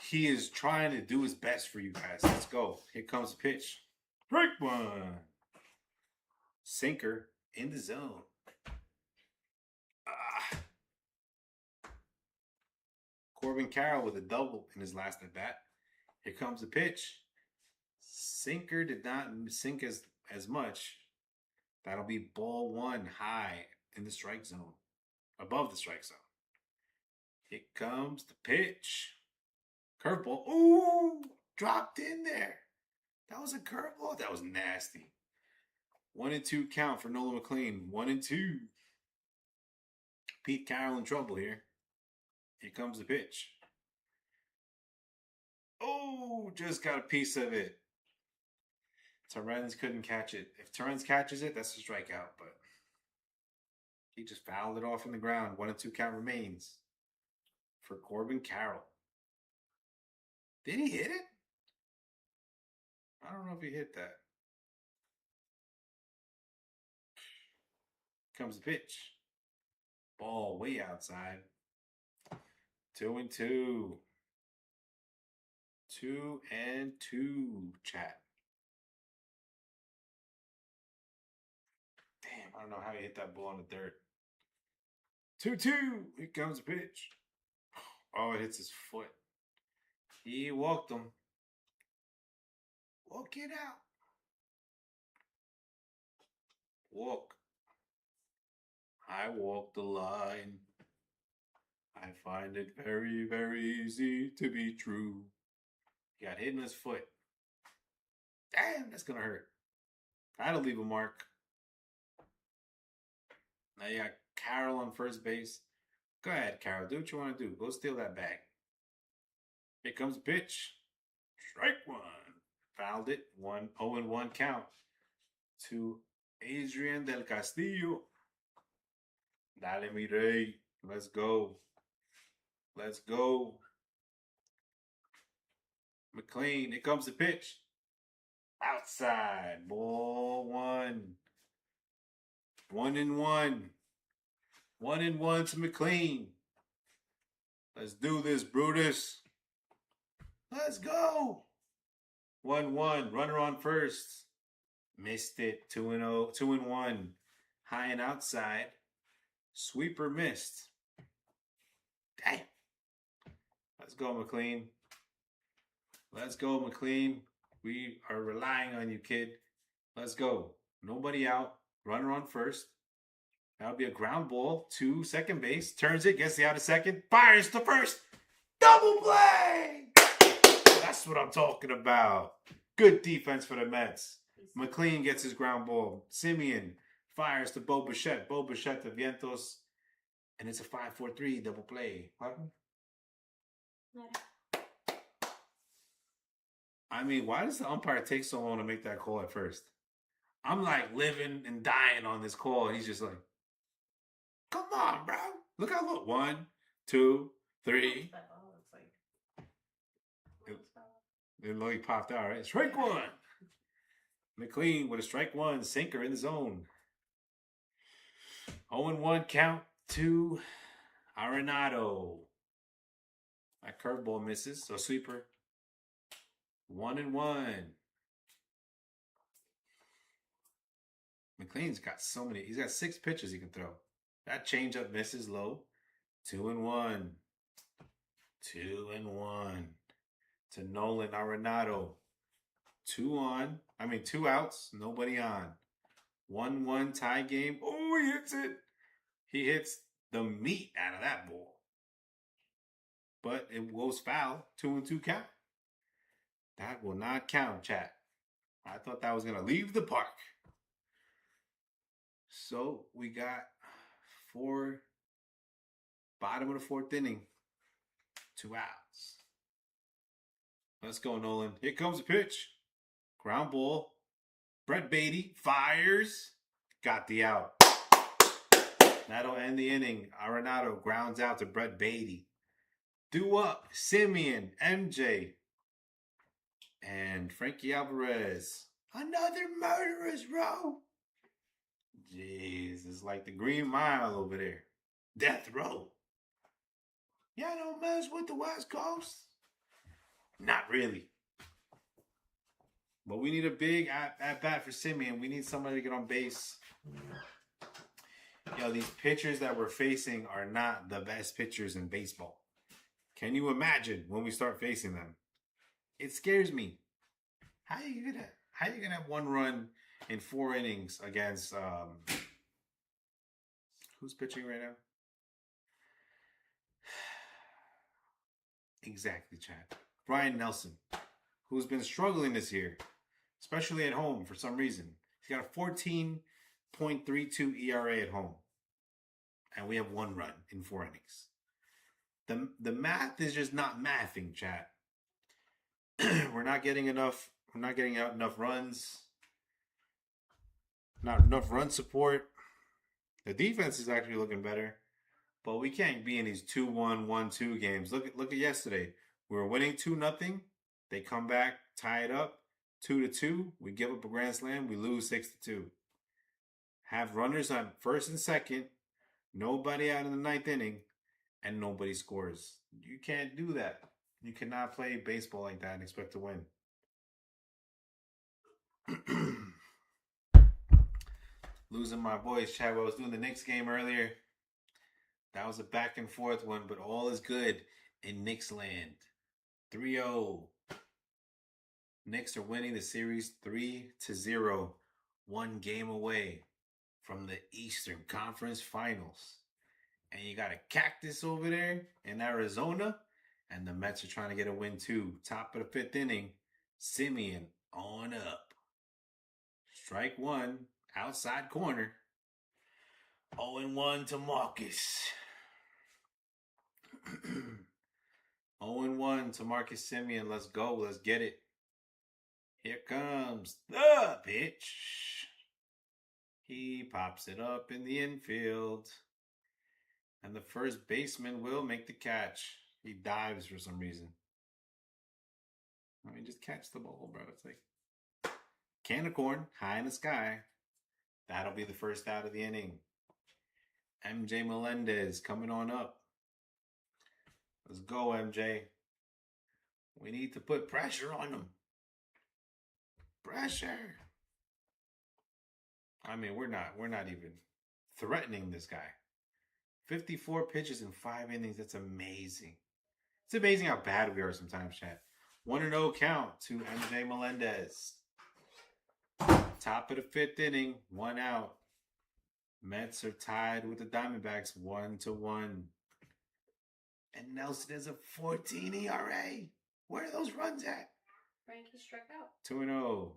He is trying to do his best for you guys. Let's go. Here comes the pitch. Break one. Sinker in the zone. Corbin Carroll with a double in his last at bat. Here comes the pitch. Sinker did not sink as much. That'll be ball one high in the strike zone. Above the strike zone. Here comes the pitch. Curveball. Ooh! Dropped in there. That was a curveball. That was nasty. 1-2 count for Nolan McLean. 1-2. Pete Carroll in trouble here. Here comes the pitch. Oh, just got a piece of it. Terens couldn't catch it. If Terens catches it, that's a strikeout, but he just fouled it off on the ground. 1-2 count remains for Corbin Carroll. Did he hit it? I don't know if he hit that. Comes the pitch. Ball way outside. 2-2. 2-2, chat. Damn, I don't know how he hit that ball in the third. 2-2. Here comes the pitch. Oh, it hits his foot. He walked him. Walk it out. Walk. I walk the line. I find it very, very easy to be true. He got hit in his foot. Damn, that's gonna hurt. That'll leave a mark. Now you got Carroll on first base. Go ahead, Carroll. Do what you want to do. Go steal that bag. Here comes the pitch. Strike one. Fouled it. 0-1 count to Adrian del Castillo. Dale, mi rey. Let's go. Let's go. McLean. Here comes the pitch. Outside. Ball one. 1-1. 1-1 to McLean. Let's do this, Brutus. Let's go. 1-1. Runner on first. Missed it. 2-0. 2-1. High and outside. Sweeper missed. Damn. Let's go, McLean. Let's go, McLean. We are relying on you, kid. Let's go. Nobody out. Runner on first. That'll be a ground ball to second base. Turns it, gets the out of second. Fires to first. Double play! That's what I'm talking about. Good defense for the Mets. McLean gets his ground ball. Simeon fires to Bo Bichette. Bo Bichette to Vientos. And it's a 5-4-3 double play. What? I mean, why does the umpire take so long to make that call at first? I'm like living and dying on this call. And he's just like, come on, bro. Look how look. 1, 2, 3. It looked like he popped out, right? Strike one. McLean with a strike one. Sinker in the zone. 0-1 count to Arenado. That curveball misses. So sweeper. 1-1. McLean's got so many. He's got 6 pitches he can throw. That changeup misses low. 2-1. 2-1 to Nolan Arenado. 2 outs. Nobody on. 1-1 tie game. Oh, he hits it. He hits the meat out of that ball. But it goes foul. 2-2 count. That will not count, chat. I thought that was going to leave the park. So we got 4, bottom of the 4th inning. 2 outs. Let's go, Nolan. Here comes the pitch. Ground ball. Brett Beatty fires. Got the out. That'll end the inning. Arenado grounds out to Brett Beatty. Due up. Simeon, MJ, and Frankie Alvarez. Another murderous row. Jeez, it's like the Green Mile over there. Death row. Y'all don't mess with the West Coast? Not really. But we need a big at-bat for Simeon. We need somebody to get on base. Yo, these pitchers that we're facing are not the best pitchers in baseball. Can you imagine when we start facing them? It scares me. How you gonna have 1 run in 4 innings against who's pitching right now? Exactly, Chad. Brian Nelson, who's been struggling this year, especially at home for some reason. He's got a 14.32 ERA at home. And we have 1 run in 4 innings. The math is just not mathing, chat. We're not getting out enough runs. Not enough run support. The defense is actually looking better. But we can't be in these 2-1, 1-2 games. Look at yesterday. We were winning 2-0. They come back, tie it up, 2-2. We give up a grand slam. We lose 6-2. Have runners on first and second. Nobody out in the 9th inning. And nobody scores. You can't do that. You cannot play baseball like that and expect to win. Losing my voice, Chad. I was doing the Knicks game earlier. That was a back and forth one, but all is good in Knicks land. 3-0. Knicks are winning the series 3-0. 1 game away. from the Eastern Conference Finals. And you got a cactus over there in Arizona. And the Mets are trying to get a win too. Top of the fifth inning, Simeon on up. Strike one, outside corner. 0-1 to Marcus. 0-1 to Marcus Simeon. Let's go. Let's get it. Here comes the pitch. He pops it up in the infield. And the first baseman will make the catch. He dives for some reason. I mean, just catch the ball, bro. It's like can of corn, high in the sky. That'll be the first out of the inning. MJ Melendez coming on up. Let's go, MJ. We need to put pressure on him. Pressure. I mean, we're not even threatening this guy. 54 pitches in 5 innings. That's amazing. It's amazing how bad we are sometimes, chat. 1-0 count to MJ Melendez. Top of the fifth inning, 1 out. Mets are tied with the Diamondbacks 1-1. And Nelson has a 14 ERA. Where are those runs at? Frankie struck out. 2-0.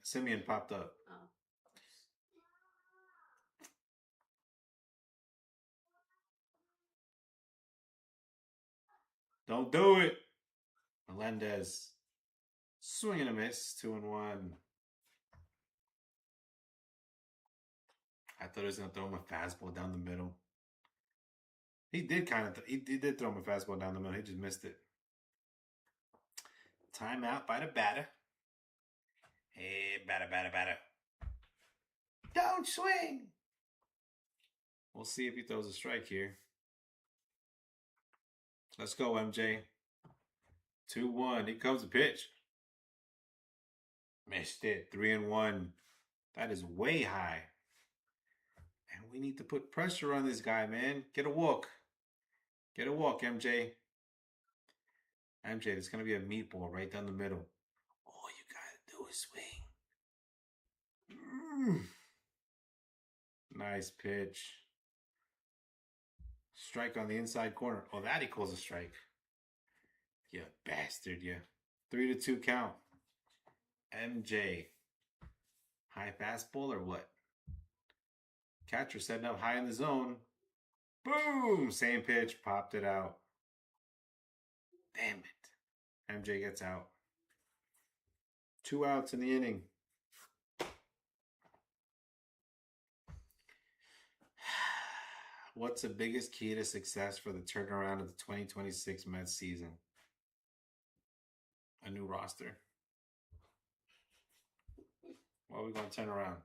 Simeon popped up. Oh. Don't do it. Melendez. Swing and a miss. 2-1. I thought he was going to throw him a fastball down the middle. He did he did throw him a fastball down the middle. He just missed it. Timeout by the batter. Hey, batter. Don't swing. We'll see if he throws a strike here. Let's go, MJ. 2-1. Here comes the pitch. Missed it. 3-1. That is way high. And we need to put pressure on this guy, man. Get a walk. Get a walk, MJ. MJ, there's going to be a meatball right down the middle. All you got to do is swing. Nice pitch. Strike on the inside corner. Oh, that he calls a strike. You bastard, you. 3-2 count. MJ. High fastball or what? Catcher setting up high in the zone. Boom! Same pitch. Popped it out. Damn it. MJ gets out. 2 outs in the inning. What's the biggest key to success for the turnaround of the 2026 Mets season? A new roster. What are we going to turn around?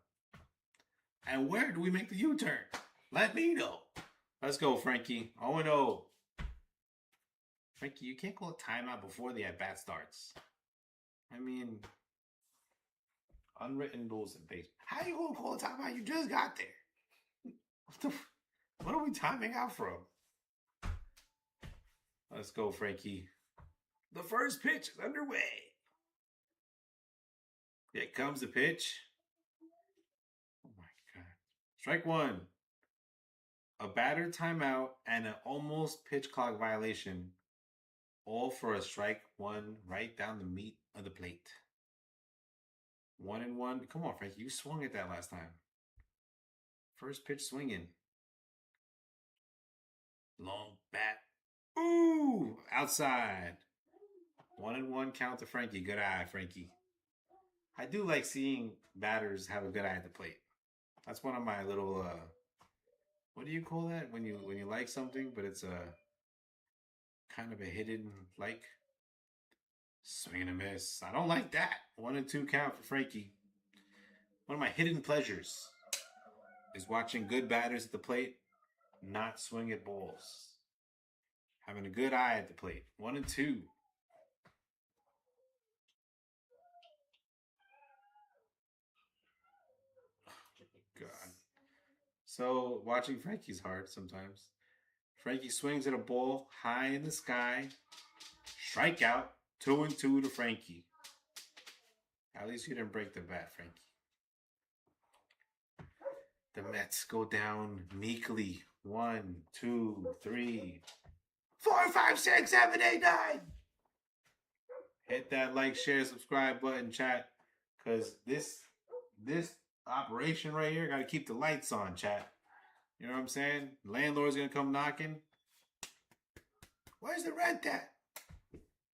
And where do we make the U-turn? Let me know. Let's go, Frankie. 0-0. Frankie, you can't call a timeout before the at-bat starts. I mean, unwritten rules in baseball. How you going to call a timeout? You just got there. What are we timing out from? Let's go, Frankie. The first pitch is underway. Here comes the pitch. Oh, my God. Strike one. A batter timeout and an almost pitch clock violation. All for a strike one right down the meat of the plate. 1-1. Come on, Frankie. You swung at that last time. First pitch swinging. Long bat. Ooh! Outside. 1-1 count to Frankie. Good eye, Frankie. I do like seeing batters have a good eye at the plate. That's one of my little, what do you call that? When you like something, but it's a kind of a hidden like. Swing and a miss. I don't like that. 1-2 count for Frankie. One of my hidden pleasures is watching good batters at the plate not swing at balls. Having a good eye at the plate. 1-2. God. So watching Frankie's hard sometimes. Frankie swings at a ball high in the sky. Strikeout. 2-2 to Frankie. At least you didn't break the bat, Frankie. The Mets go down meekly. 1, 2, 3, 4, 5, 6, 7, 8, 9. Hit that like, share, subscribe button, chat. Cause this operation right here gotta keep the lights on, chat. You know what I'm saying? Landlord's gonna come knocking. Where's the rent at?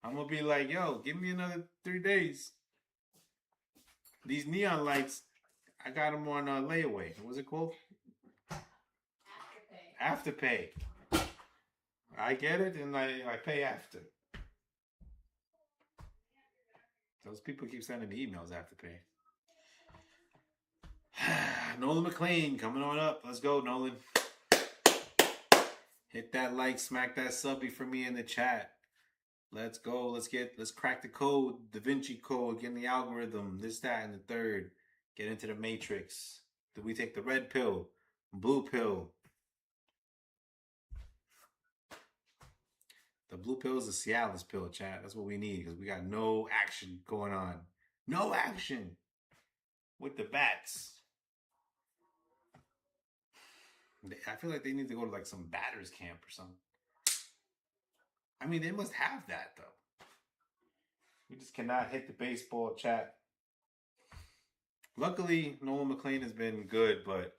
I'm gonna be like, yo, give me another 3 days. These neon lights, I got them on layaway. What's it called? Afterpay. Afterpay. I get it, and I pay after. Those people keep sending me emails Afterpay. Nolan McLean coming on up. Let's go, Nolan. Hit that like, smack that subby for me in the chat. Let's go. Let's crack the code, Da Vinci Code, get in the algorithm, this, that, and the third. Get into the matrix. Do we take the red pill, blue pill? The blue pill is the Cialis pill, chat. That's what we need because we got no action going on. No action with the bats. I feel like they need to go to like some batters camp or something. I mean, they must have that though. We just cannot hit the baseball, chat. Luckily, Nolan McLean has been good, but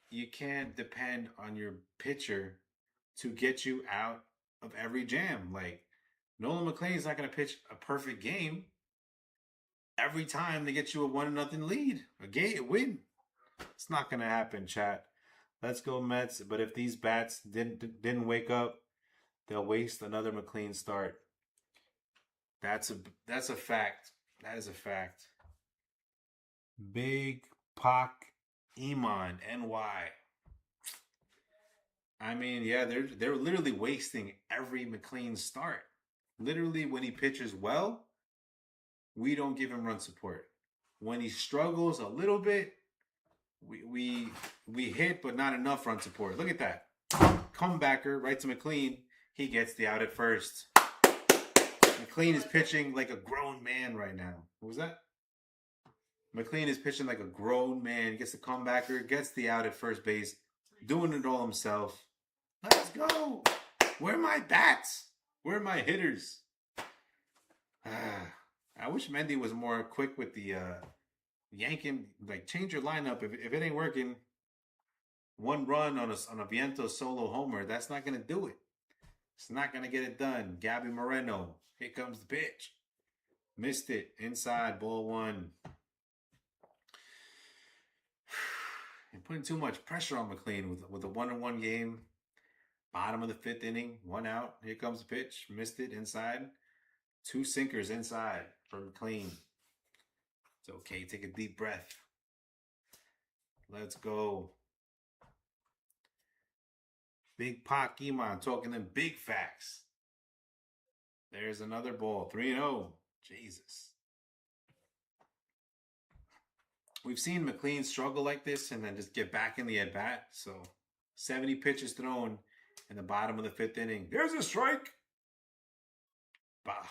you can't depend on your pitcher to get you out of every jam. Like, Nolan McLean's not going to pitch a perfect game every time to get you a 1-0 lead, a win. It's not going to happen, chat. Let's go Mets. But if these bats didn't wake up, they'll waste another McLean start. That's a fact. That is a fact. Big Pac Iman NY. I mean, yeah, they're literally wasting every McLean start. Literally, when he pitches well, we don't give him run support. When he struggles a little bit, we hit, but not enough run support. Look at that. Comebacker right to McLean. He gets the out at first. McLean is pitching like a grown man right now. What was that? McLean is pitching like a grown man. Gets the comebacker, gets the out at first base, doing it all himself. Let's go. Where are my bats? Where are my hitters? I wish Mendy was more quick with the yanking. Like, change your lineup. If it ain't working, 1 run on a Viento solo homer, that's not going to do it. It's not going to get it done. Gabby Moreno. Here comes the pitch. Missed it. Inside, ball 1. You're putting too much pressure on McLean with a 1-1 game. Bottom of the 5th inning. 1 out. Here comes the pitch. Missed it. Inside. 2 sinkers inside for McLean. It's okay. Take a deep breath. Let's go. Big Pac Iman talking them big facts. There's another ball. 3-0. Jesus. We've seen McLean struggle like this and then just get back in the at-bat. So 70 pitches thrown in the bottom of the 5th inning. There's a strike. Wow.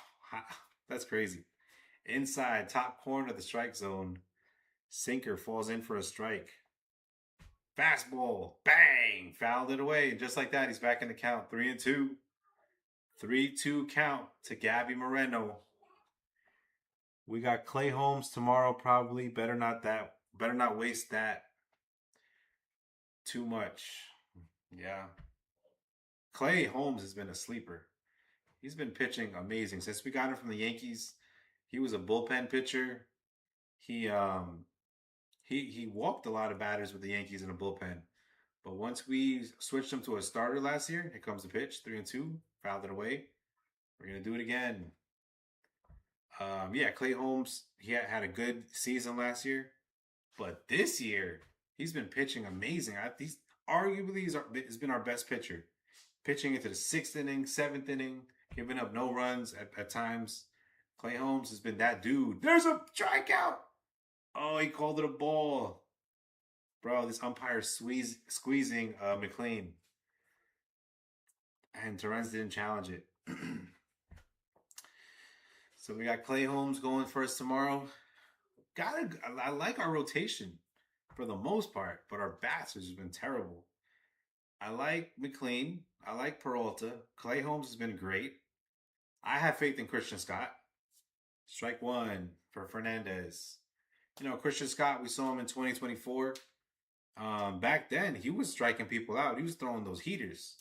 That's crazy. Inside, top corner of the strike zone. Sinker falls in for a strike. Fastball. Bang. Fouled it away. And just like that, he's back in the count. 3-2. 3-2 count to Gabby Moreno. We got Clay Holmes tomorrow probably. Better not waste that too much. Yeah. Clay Holmes has been a sleeper. He's been pitching amazing. Since we got him from the Yankees, he was a bullpen pitcher. He walked a lot of batters with the Yankees in a bullpen. But once we switched him to a starter last year, here comes the pitch. 3-2. Fouled it away. We're going to do it again. Yeah, Clay Holmes, he had a good season last year. But this year, he's been pitching amazing. He's arguably has been our best pitcher. Pitching into the 6th inning, 7th inning, giving up no runs at times. Clay Holmes has been that dude. There's a strikeout. Oh, he called it a ball. Bro, this umpire squeezing McLean. And Torrens didn't challenge it. So we got Clay Holmes going for us tomorrow. I like our rotation for the most part, but our bats have just been terrible. I like McLean. I like Peralta. Clay Holmes has been great. I have faith in Christian Scott. Strike one for Fernandez. Christian Scott, we saw him in 2024. Back then, he was striking people out. He was throwing those heaters,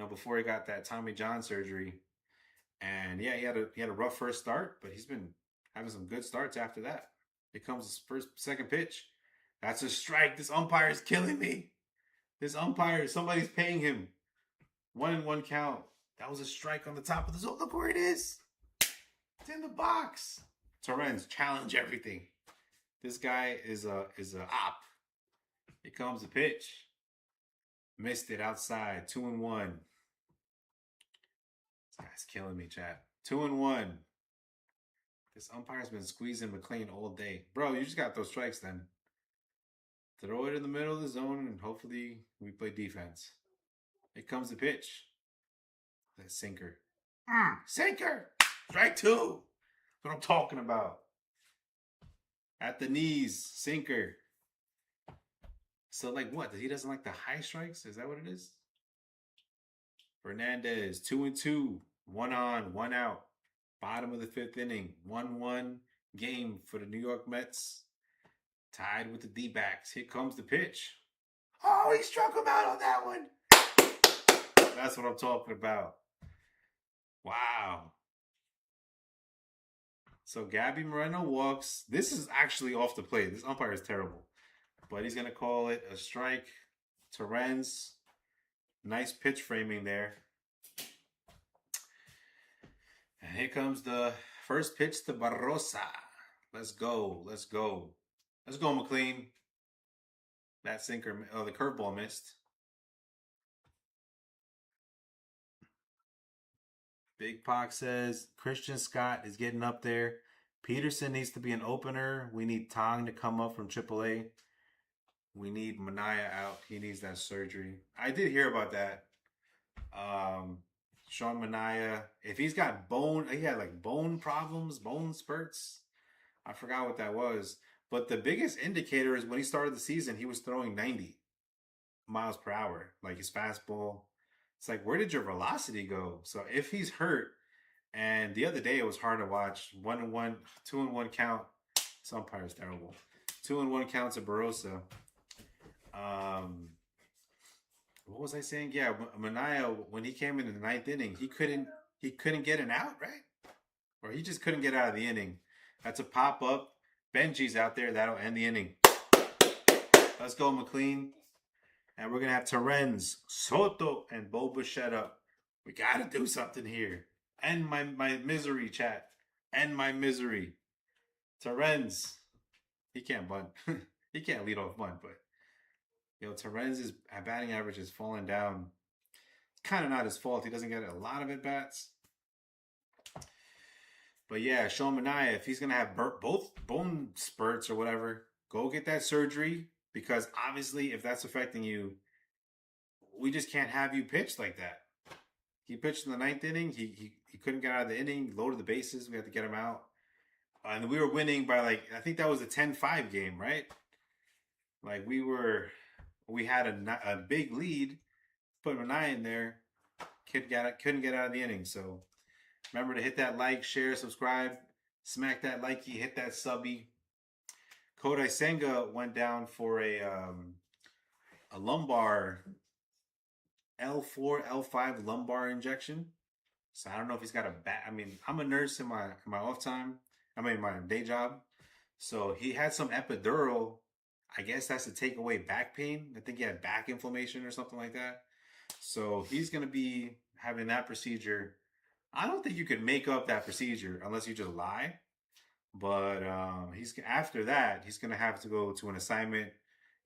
before he got that Tommy John surgery. And yeah, he had a rough first start, but he's been having some good starts after that. Here comes his second pitch. That's a strike. This umpire is killing me. This umpire, somebody's paying him. 1-1 count. That was a strike on the top of the zone. Look where it is. It's in the box. Torrens, challenge everything. This guy is a op. Here comes the pitch. Missed it outside. 2-1. This guy's killing me, chat. 2-1. This umpire's been squeezing McLean all day. Bro, you just got those strikes then. Throw it in the middle of the zone and hopefully we play defense. Here comes the pitch. That sinker. Sinker! Strike two! That's what I'm talking about. At the knees. Sinker. So like what? He doesn't like the high strikes? Is that what it is? Fernandez, 2-2. 1 on, 1 out. Bottom of the 5th inning. 1-1 game for the New York Mets. Tied with the D-backs. Here comes the pitch. Oh, he struck him out on that one. That's what I'm talking about. Wow. So Gabby Moreno walks. This is actually off the plate. This umpire is terrible. But he's going to call it a strike. Torrens. Nice pitch framing there. And here comes the first pitch to Barrosa. Let's go. Let's go. Let's go, McLean. That sinker, the curveball missed. Big Pock says Christian Scott is getting up there. Peterson needs to be an opener. We need Tong to come up from AAA. We need Manaea out. He needs that surgery. I did hear about that. Sean Manaea, if he's got he had like bone problems, bone spurts. I forgot what that was. But the biggest indicator is when he started the season, he was throwing 90 miles per hour, like his fastball. It's like, where did your velocity go? So if he's hurt, and the other day it was hard to watch, 1-1, 2-1 count. This umpire is terrible. 2-1 counts of Barrosa. What was I saying? Yeah, Manaea, when he came into the 9th inning, he couldn't get an out, right? Or he just couldn't get out of the inning. That's a pop up. Benji's out there. That'll end the inning. Let's go, McLean. And we're going to have Torrens, Soto, and Bo Bichette up. We got to do something here. End my misery, chat. End my misery. Torrens. He can't bunt. He can't lead off bunt, but Torrens' batting average is falling down. It's kind of not his fault. He doesn't get a lot of at-bats. But yeah, Sean Manaea, if he's going to have both bone spurts or whatever, go get that surgery. Because obviously, if that's affecting you, we just can't have you pitch like that. He pitched in the 9th inning. He couldn't get out of the inning, loaded the bases. We had to get him out. And we were winning by I think that was a 10-5 game, right? Like we had a big lead. Put Manaea in there. Kid couldn't get out of the inning. So remember to hit that like, share, subscribe. Smack that likey, hit that subby. Kodai Senga went down for a lumbar L4, L5 lumbar injection. So I don't know if he's got a back. I mean, I'm a nurse in my off time. My day job. So he had some epidural. I guess that's to take away back pain. I think he had back inflammation or something like that. So he's going to be having that procedure. I don't think you could make up that procedure unless you just lie. But after that, he's going to have to go to an assignment,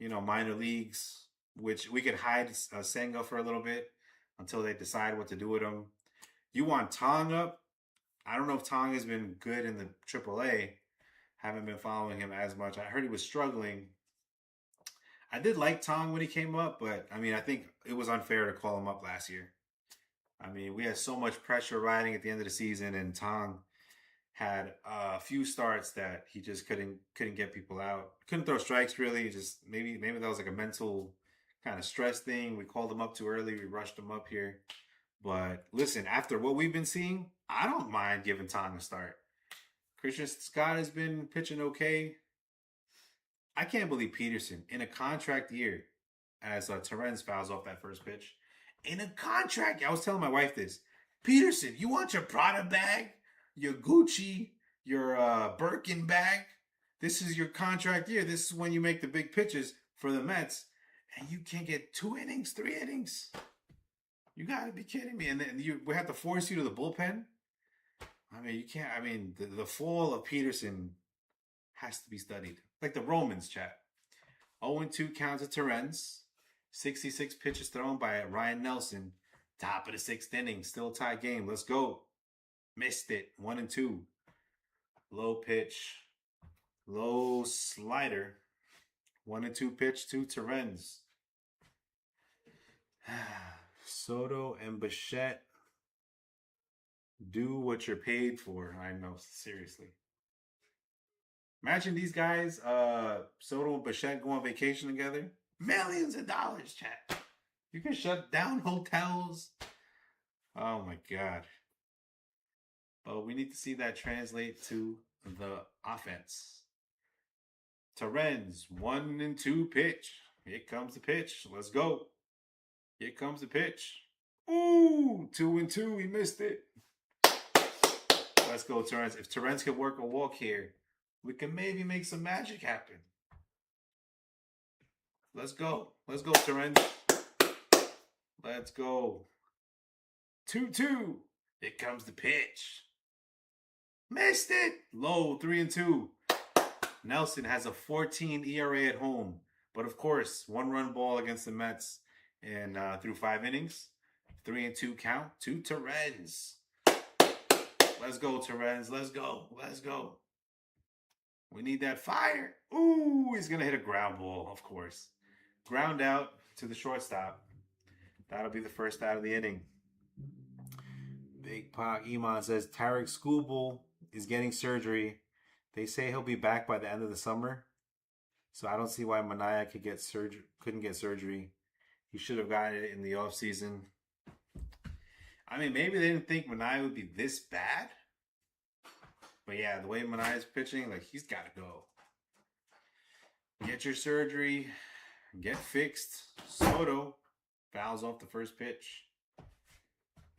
minor leagues, which we could hide Senga for a little bit until they decide what to do with him. You want Tong up? I don't know if Tong has been good in the AAA. Haven't been following him as much. I heard he was struggling. I did like Tong when he came up, but I think it was unfair to call him up last year. We had so much pressure riding at the end of the season, and Tong, had a few starts that he just couldn't get people out. Couldn't throw strikes really. Just maybe that was like a mental kind of stress thing. We called him up too early. We rushed him up here. But listen, after what we've been seeing, I don't mind giving Tong a start. Christian Scott has been pitching okay. I can't believe Peterson in a contract year, as Terrence fouls off that first pitch. In a contract, I was telling my wife this. Peterson, you want your Prada bag, your Gucci, your Birkin bag? This is your contract year. This is when you make the big pitches for the Mets, and you can't get 2 innings, 3 innings. You got to be kidding me! And then we have to force you to the bullpen. I mean, you can't. I mean, the fall of Peterson has to be studied, like the Romans, chat. 0-2 count to Terrence. 66 pitches thrown by Ryan Nelson. Top of the 6th inning. Still tie game. Let's go. Missed it. 1-2. Low pitch. Low slider. 1-2 pitch to Terrence. Soto and Bichette. Do what you're paid for. I know. Seriously. Imagine these guys, Soto and Bichette, go on vacation together. Millions of dollars, chat. You can shut down hotels. Oh my God. But we need to see that translate to the offense. Terrence, 1-2 pitch. Here comes the pitch. Let's go. Here comes the pitch. Ooh, 2-2. He missed it. Let's go, Terrence. If Terrence could work a walk here, we can maybe make some magic happen. Let's go. Let's go, Terrence. Let's go. 2-2. Here comes the pitch. Missed it. Low, 3-2. Nelson has a 14 ERA at home. But of course, 1-run ball against the Mets and through 5 innings. 3-2 count to Terrence. Let's go, Terrence. Let's go. Let's go. We need that fire. Ooh, he's going to hit a ground ball, of course. Ground out to the shortstop. That'll be the first out of the inning. Big Pac Iman says Tarek Skubal is getting surgery. They say he'll be back by the end of the summer. So I don't see why Manaea couldn't get surgery. He should have gotten it in the offseason. I mean, maybe they didn't think Manaea would be this bad. But yeah, the way Manaea's pitching, like, he's got to go. Get your surgery. Get fixed. Soto fouls off the first pitch.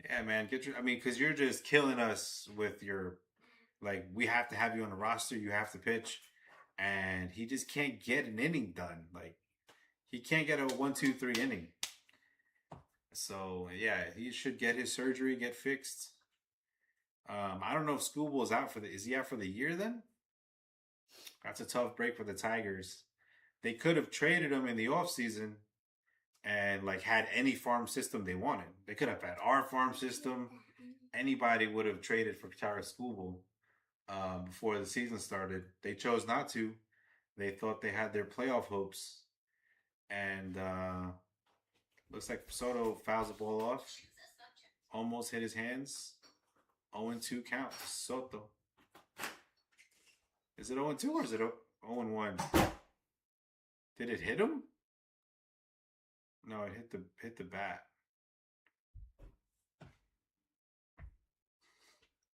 Yeah, man. Because you're just killing us with your, like, we have to have you on the roster. You have to pitch. And he just can't get an inning done. Like, he can't get a 1-2-3 inning. So, yeah, he should get his surgery, get fixed. I don't know if Skubal is he out for the year then? That's a tough break for the Tigers. They could have traded him in the offseason and like had any farm system they wanted. They could have had our farm system. Anybody would have traded for Tarek Skubal before the season started. They chose not to. They thought they had their playoff hopes. And looks like Soto fouls the ball off. Almost hit his hands. 0-2 count. Soto. Is it 0-2 or is it 0-1? Did it hit him? No, it hit the bat.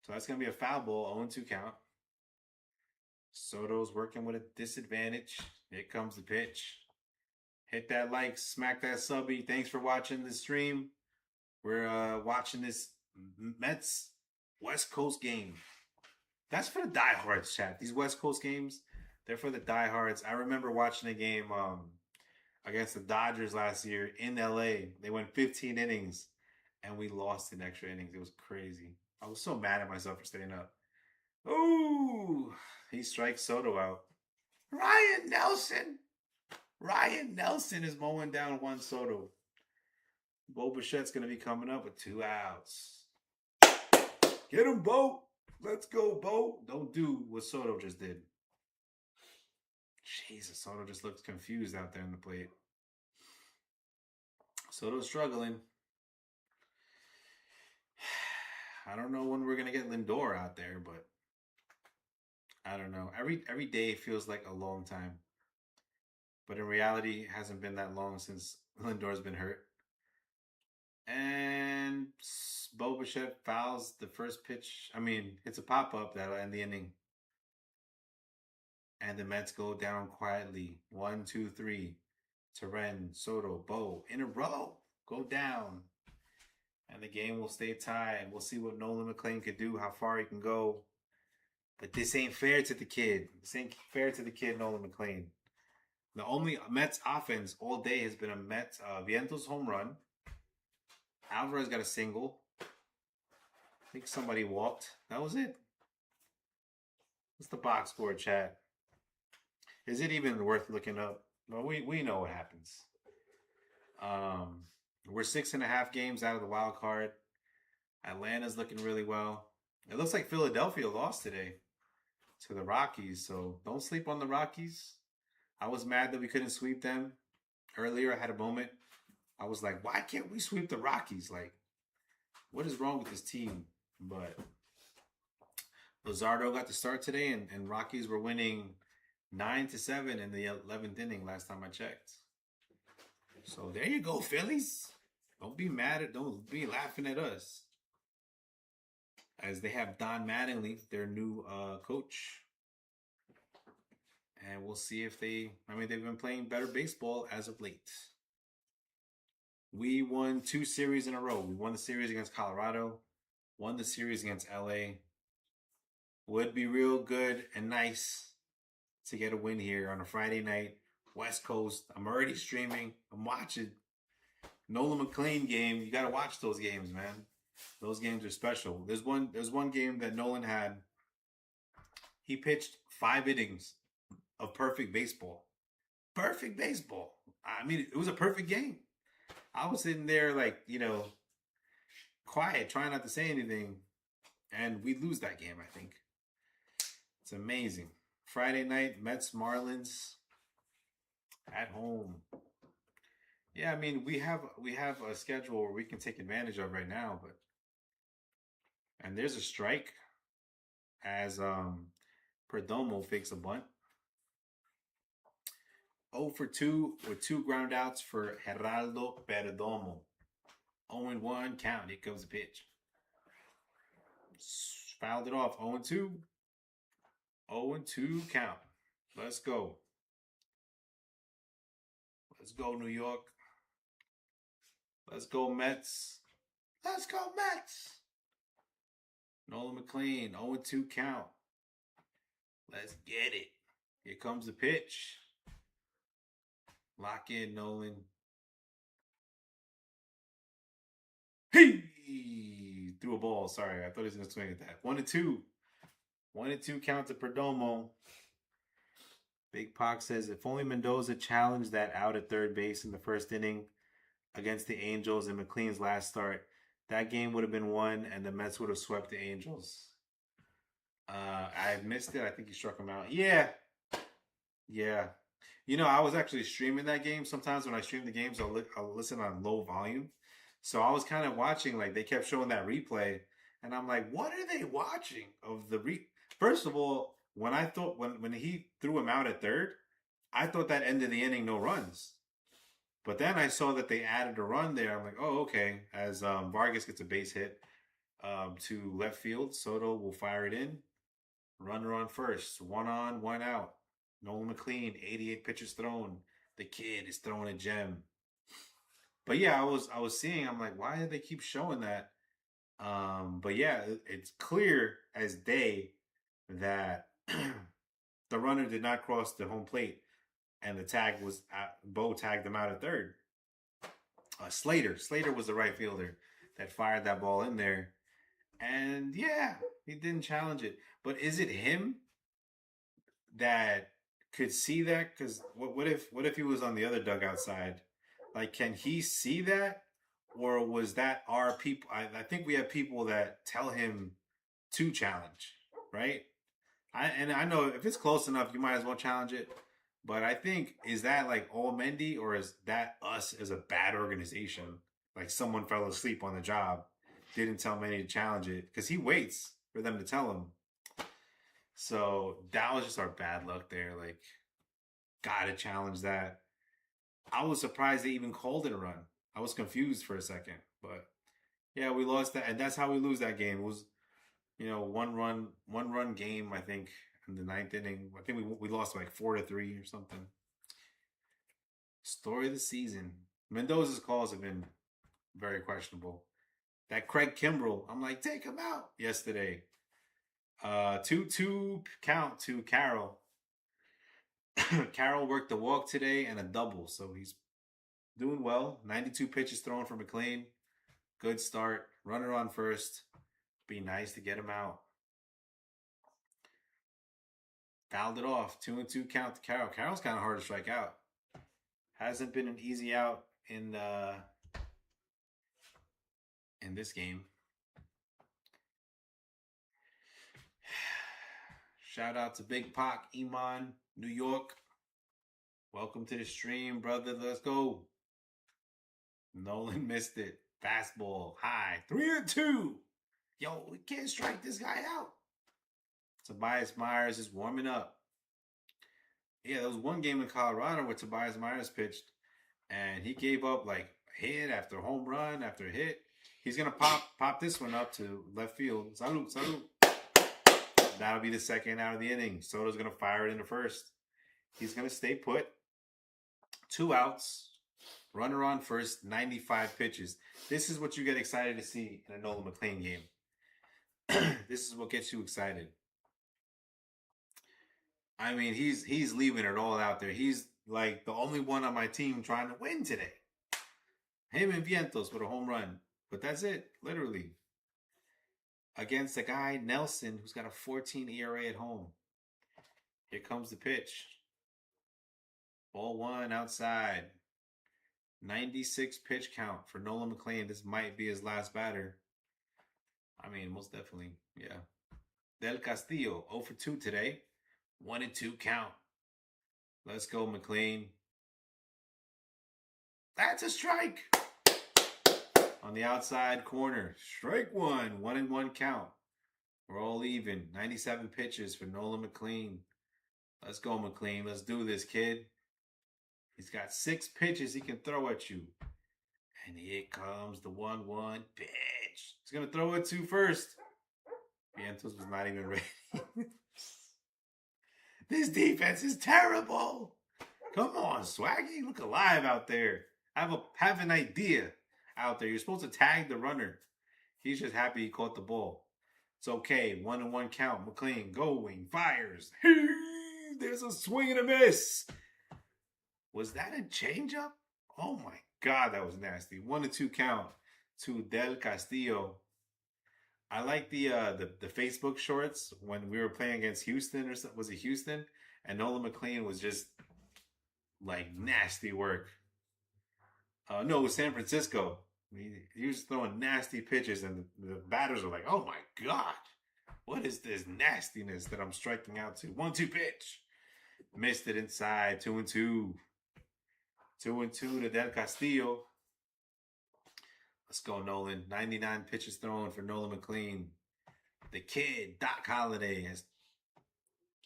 So that's gonna be a foul ball. 0-2 count. Soto's working with a disadvantage. Here comes the pitch. Hit that like, smack that subby. Thanks for watching the stream. We're watching this Mets West Coast game. That's for the diehards, chat. These West Coast games, they're for the diehards. I remember watching a game against the Dodgers last year in LA. They went 15 innings, and we lost in extra innings. It was crazy. I was so mad at myself for staying up. Ooh, he strikes Soto out. Ryan Nelson is mowing down Juan Soto. Bo Bichette's going to be coming up with 2 outs. Get him, Bo. Let's go, Bo. Don't do what Soto just did. Jesus, Soto just looks confused out there in the plate. Soto's struggling. I don't know when we're going to get Lindor out there, but I don't know. Every day feels like a long time, but in reality, it hasn't been that long since Lindor's been hurt. And Bo Bichette fouls the first pitch. I mean, it's a pop up that'll end the inning. And the Mets go down quietly. 1, 2, 3. Teren, Soto, Bo in a row go down. And the game will stay tied. We'll see what Nolan McLean could do, how far he can go. But this ain't fair to the kid. This ain't fair to the kid, Nolan McLean. The only Mets offense all day has been a Mets Vientos home run. Alvarez got a single. I think somebody walked. That was it. What's the box score, chat? Is it even worth looking up? Well, we know what happens. We're 6.5 games out of the wild card. Atlanta's looking really well. It looks like Philadelphia lost today to the Rockies, so don't sleep on the Rockies. I was mad that we couldn't sweep them. Earlier, I had a moment. I was like, why can't we sweep the Rockies? Like, what is wrong with this team? But Luzardo got the start today, and Rockies were winning 9-7 in the 11th inning last time I checked. So there you go, Phillies. Don't be don't be laughing at us. As they have Don Mattingly, their new coach. And we'll see if they've been playing better baseball as of late. We won 2 series in a row. We won the series against Colorado, won the series against LA. Would be real good and nice to get a win here on a Friday night, West Coast. I'm already streaming. I'm watching. Nolan McLean game. You got to watch those games, man. Those games are special. There's one game that Nolan had. He pitched 5 innings of perfect baseball. Perfect baseball. I mean, it was a perfect game. I was sitting there like, quiet, trying not to say anything. And we lose that game, I think. It's amazing. Friday night, Mets, Marlins at home. Yeah, I mean, we have a schedule where we can take advantage of right now, and there's a strike as Perdomo fakes a bunt. 0 for 2 with 2 ground outs for Geraldo Perdomo. 0-1 count. Here comes the pitch. Fouled it off. 0-2. 0-2 count. Let's go. Let's go, New York. Let's go, Mets. Let's go, Mets. Nolan McLean, 0-2 count. Let's get it. Here comes the pitch. Lock in, Nolan. Hey! Threw a ball. Sorry, I thought he was going to swing at that. 1-2. 1-2 count to Perdomo. Big Pox says, if only Mendoza challenged that out at third base in the first inning against the Angels in McLean's last start, that game would have been won and the Mets would have swept the Angels. I missed it. I think he struck him out. Yeah. I was actually streaming that game. Sometimes when I stream the games, I'll listen on low volume. So I was kind of watching, like, they kept showing that replay. And I'm like, what are they watching of the First of all, when he threw him out at third, I thought that ended the inning, no runs. But then I saw that they added a run there. I'm like, oh, okay. As Vargas gets a base hit to left field, Soto will fire it in. Runner on first. 1 on, 1 out. Nolan McLean, 88 pitches thrown. The kid is throwing a gem. But yeah, I was seeing, I'm like, why do they keep showing that? But yeah, it's clear as day that the runner did not cross the home plate, and the tag was Bo tagged him out at third. Slater was the right fielder that fired that ball in there, and yeah, he didn't challenge it. But is it him that could see that? Because what if he was on the other dugout side? Like, can he see that? Or was that our people? I think we have people that tell him to challenge, right? I know if it's close enough, you might as well challenge it. But I think, is that like all Mendy, or is that us as a bad organization? Like someone fell asleep on the job, didn't tell Mendy to challenge it, because he waits for them to tell him. So that was just our bad luck there. Like, gotta challenge that. I was surprised they even called it a run. I was confused for a second, but yeah, we lost that, and that's how we lose that game. It was, one run game. I think in the ninth inning. I think we lost like 4-3 or something. Story of the season. Mendoza's calls have been very questionable. That Craig Kimbrell, I'm like, take him out yesterday. 2-2 count to Carroll. Carroll worked the walk today and a double, so he's doing well. 92 pitches thrown for McLean. Good start. Runner on first. Be nice to get him out. Fouled it off. 2-2 count to Carroll. Carroll's kind of hard to strike out. Hasn't been an easy out in this game. Shout out to Big Pac, Iman, New York. Welcome to the stream, brother. Let's go. Nolan missed it. Fastball, high. 3-2. Yo, we can't strike this guy out. Tobias Myers is warming up. Yeah, there was one game in Colorado where Tobias Myers pitched, and he gave up like hit after home run after hit. He's gonna pop this one up to left field. Salud, salud. That'll be the second out of the inning. Soto's gonna fire it into first. He's gonna stay put. 2 outs. Runner on first. 95 pitches. This is what you get excited to see in a Nolan McLean game. This is what gets you excited. I mean, he's leaving it all out there. He's like the only one on my team trying to win today. Him and Vientos with a home run. But that's it, literally. Against a guy, Nelson, who's got a 14 ERA at home. Here comes the pitch. Ball 1 outside. 96 pitch count for Nolan McLean. This might be his last batter. I mean, most definitely, yeah. Del Castillo, 0 for 2 today. 1-2 count. Let's go, McLean. That's a strike. On the outside corner. Strike 1. 1-1 count. We're all even. 97 pitches for Nolan McLean. Let's go, McLean. Let's do this, kid. He's got 6 pitches he can throw at you. And here comes the 1-1 pitch. He's going to throw it to first. Vientos was not even ready. This defense is terrible. Come on, Swaggy. Look alive out there. Have an idea out there. You're supposed to tag the runner. He's just happy he caught the ball. It's okay. 1-1 count. McLean going. Fires. There's a swing and a miss. Was that a changeup? Oh my God, that was nasty. 1-2 count to Del Castillo. I like the Facebook shorts when we were playing against Houston, or was it Houston? And Nolan McLean was just like nasty work. No, it was San Francisco. He was throwing nasty pitches, and the batters were like, "Oh my God, what is this nastiness that I'm striking out to?" 1-2 pitch, missed it inside. 2-2. 2-2 to Del Castillo. Let's go, Nolan. 99 pitches thrown for Nolan McLean. The kid, Doc Holliday, has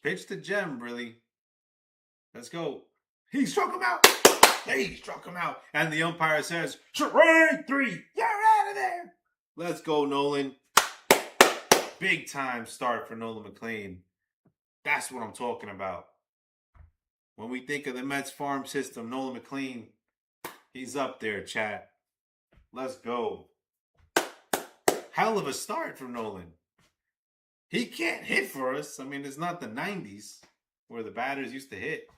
pitched a gem, really. Let's go. He struck him out. He struck him out. And the umpire says, strike 3. You're out of there. Let's go, Nolan. Big time start for Nolan McLean. That's what I'm talking about. When we think of the Mets farm system, Nolan McLean, he's up there, chat. Let's go. Hell of a start from Nolan. He can't hit for us. I mean, it's not the 90s where the batters used to hit.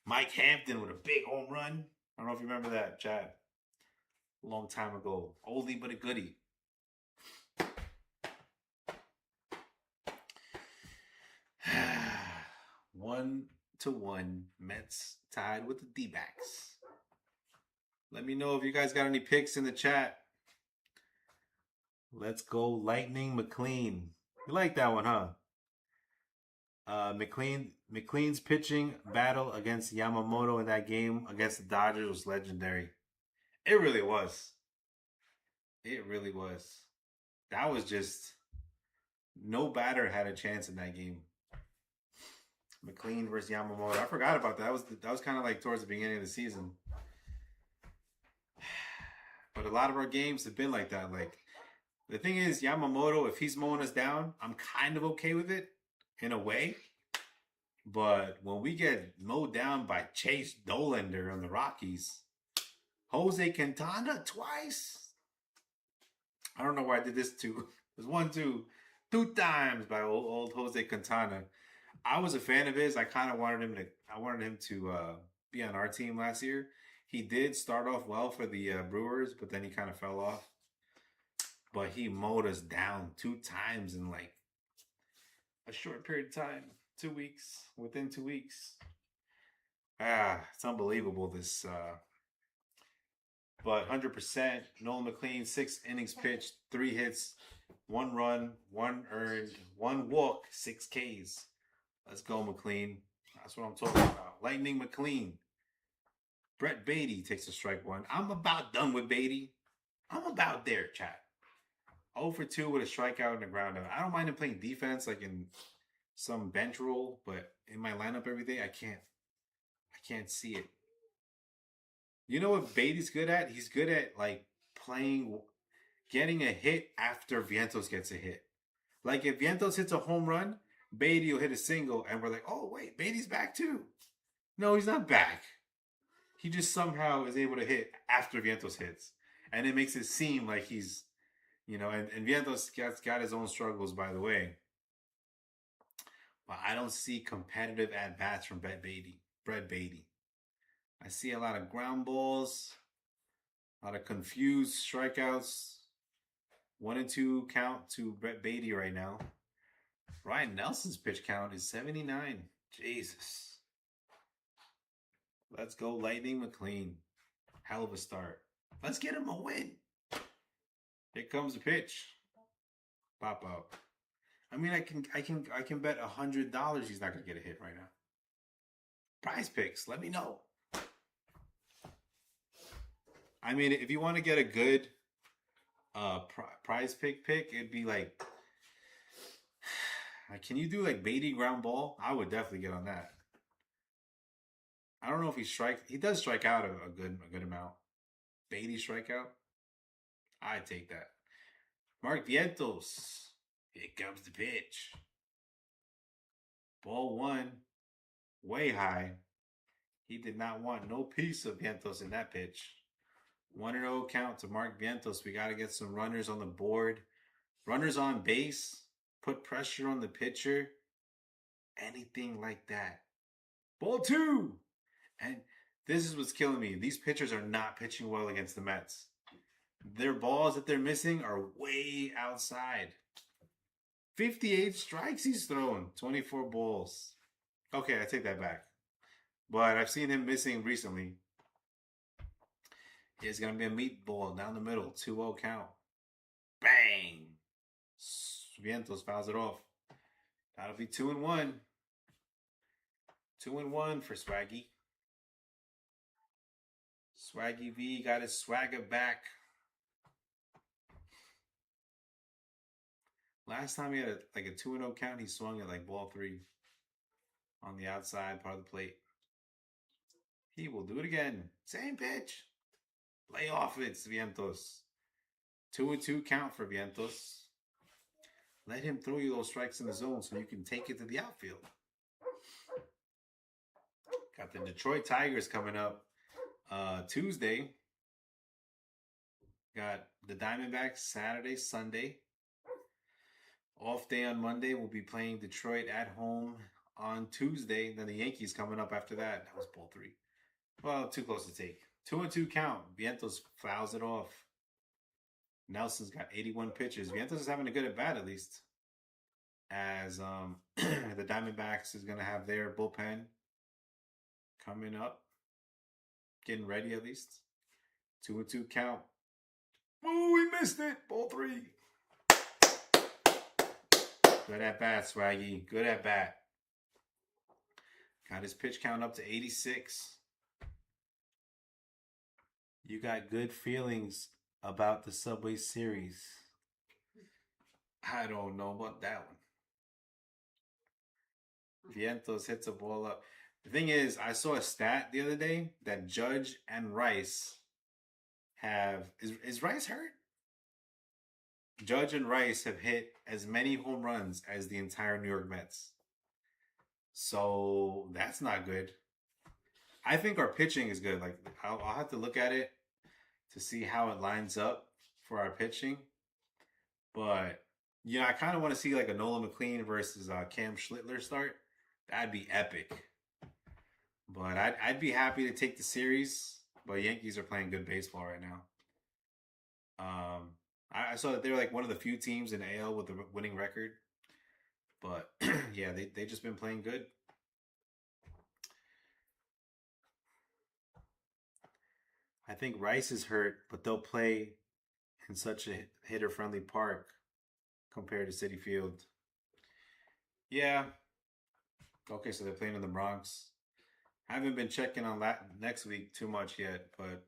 Mike Hampton with a big home run. I don't know if you remember that, chat. A long time ago. Oldie but a goodie. One to one, Mets tied with the D-backs. Let me know if you guys got any picks in the chat. Let's go Lightning McLean. You like that one, huh? McLean's pitching battle against Yamamoto in that game against the Dodgers was legendary. It really was. It really was. That was just... No batter had a chance in that game. McLean versus Yamamoto. I forgot about that. That was kind of like towards the beginning of the season. But a lot of our games have been like that. Like the thing is, Yamamoto, if he's mowing us down, I'm kind of okay with it in a way. But when we get mowed down by Chase Dollander on the Rockies, Jose Quintana twice. I don't know why I did this too. There's 1, 2, 2 times by old Jose Quintana. I was a fan of his. I kind of wanted him to. I wanted him to be on our team last year. He did start off well for the Brewers, but then he kind of fell off. But he mowed us down 2 times in like a short period of time. 2 weeks. Within 2 weeks. It's unbelievable. This. But 100%. Nolan McLean, 6 innings pitched, 3 hits, 1 run, 1 earned, 1 walk, 6 Ks. Let's go, McLean. That's what I'm talking about. Lightning McLean. Brett Beatty takes a strike 1. I'm about done with Beatty. I'm about there, chat. 0 for 2 with a strikeout and a ground out. I don't mind him playing defense like in some bench role, but in my lineup every day, I can't see it. You know what Beatty's good at? He's good at like getting a hit after Vientos gets a hit. Like if Vientos hits a home run, Beatty will hit a single, and we're like, oh wait, Beatty's back too. No, he's not back. He just somehow is able to hit after Vientos hits, and it makes it seem like he's, and Vientos got his own struggles, by the way. But I don't see competitive at bats from Brett Beatty. I see a lot of ground balls, a lot of confused strikeouts. 1 and 2 count to Brett Beatty right now. Ryan Nelson's pitch count is 79. Jesus. Let's go, Lightning McLean. Hell of a start. Let's get him a win. Here comes the pitch. Pop out. I mean, I can bet $100 he's not gonna get a hit right now. Prize picks, let me know. I mean, if you want to get a good prize pick, it'd be like, can you do like Beatty ground ball? I would definitely get on that. I don't know if he does strike out a good amount. Beatty strikeout, I'd take that. Mark Vientos, here comes the pitch. Ball 1, way high. He did not want no piece of Vientos in that pitch. 1-0 count to Mark Vientos. We got to get some runners on the board. Runners on base. Put pressure on the pitcher. Anything like that. Ball 2. And this is what's killing me. These pitchers are not pitching well against the Mets. Their balls that they're missing are way outside. 58 strikes he's thrown. 24 balls. Okay, I take that back. But I've seen him missing recently. It's going to be a meatball down the middle. 2-0 count. Bang! Vientos fouls it off. That'll be 2-1. 2-1 for Swaggy. Swaggy V got his swagger back. Last time he had a 2-0 count, he swung at like ball 3 on the outside part of the plate. He will do it again. Same pitch. Lay off it, Vientos. 2-2 count for Vientos. Let him throw you those strikes in the zone so you can take it to the outfield. Got the Detroit Tigers coming up Tuesday. Got the Diamondbacks Saturday, Sunday. Off day on Monday. We'll be playing Detroit at home on Tuesday. Then the Yankees coming up after that. That was ball 3. Well, too close to take. 2-2 count. Vientos fouls it off. Nelson's got 81 pitches. Vientos is having a good at bat at least. As the Diamondbacks is going to have their bullpen coming up. Getting ready at least. 2-2 count. Oh, we missed it. Ball 3. Good at bat, Swaggy. Good at bat. Got his pitch count up to 86. You got good feelings about the Subway Series. I don't know about that one. Vientos hits a ball up. The thing is, I saw a stat the other day that Judge and Rice have is Rice hurt? Judge and Rice have hit as many home runs as the entire New York Mets. So that's not good. I think our pitching is good. Like I'll have to look at it to see how it lines up for our pitching. But I kind of want to see like a Nolan McLean versus Cam Schlittler start. That'd be epic. But I'd be happy to take the series. But Yankees are playing good baseball right now. I saw that they're like one of the few teams in AL with a winning record. But yeah, they just been playing good. I think Rice is hurt, but they'll play in such a hitter-friendly park compared to Citi Field. Yeah. Okay, so they're playing in the Bronx. I haven't been checking on that next week too much yet, but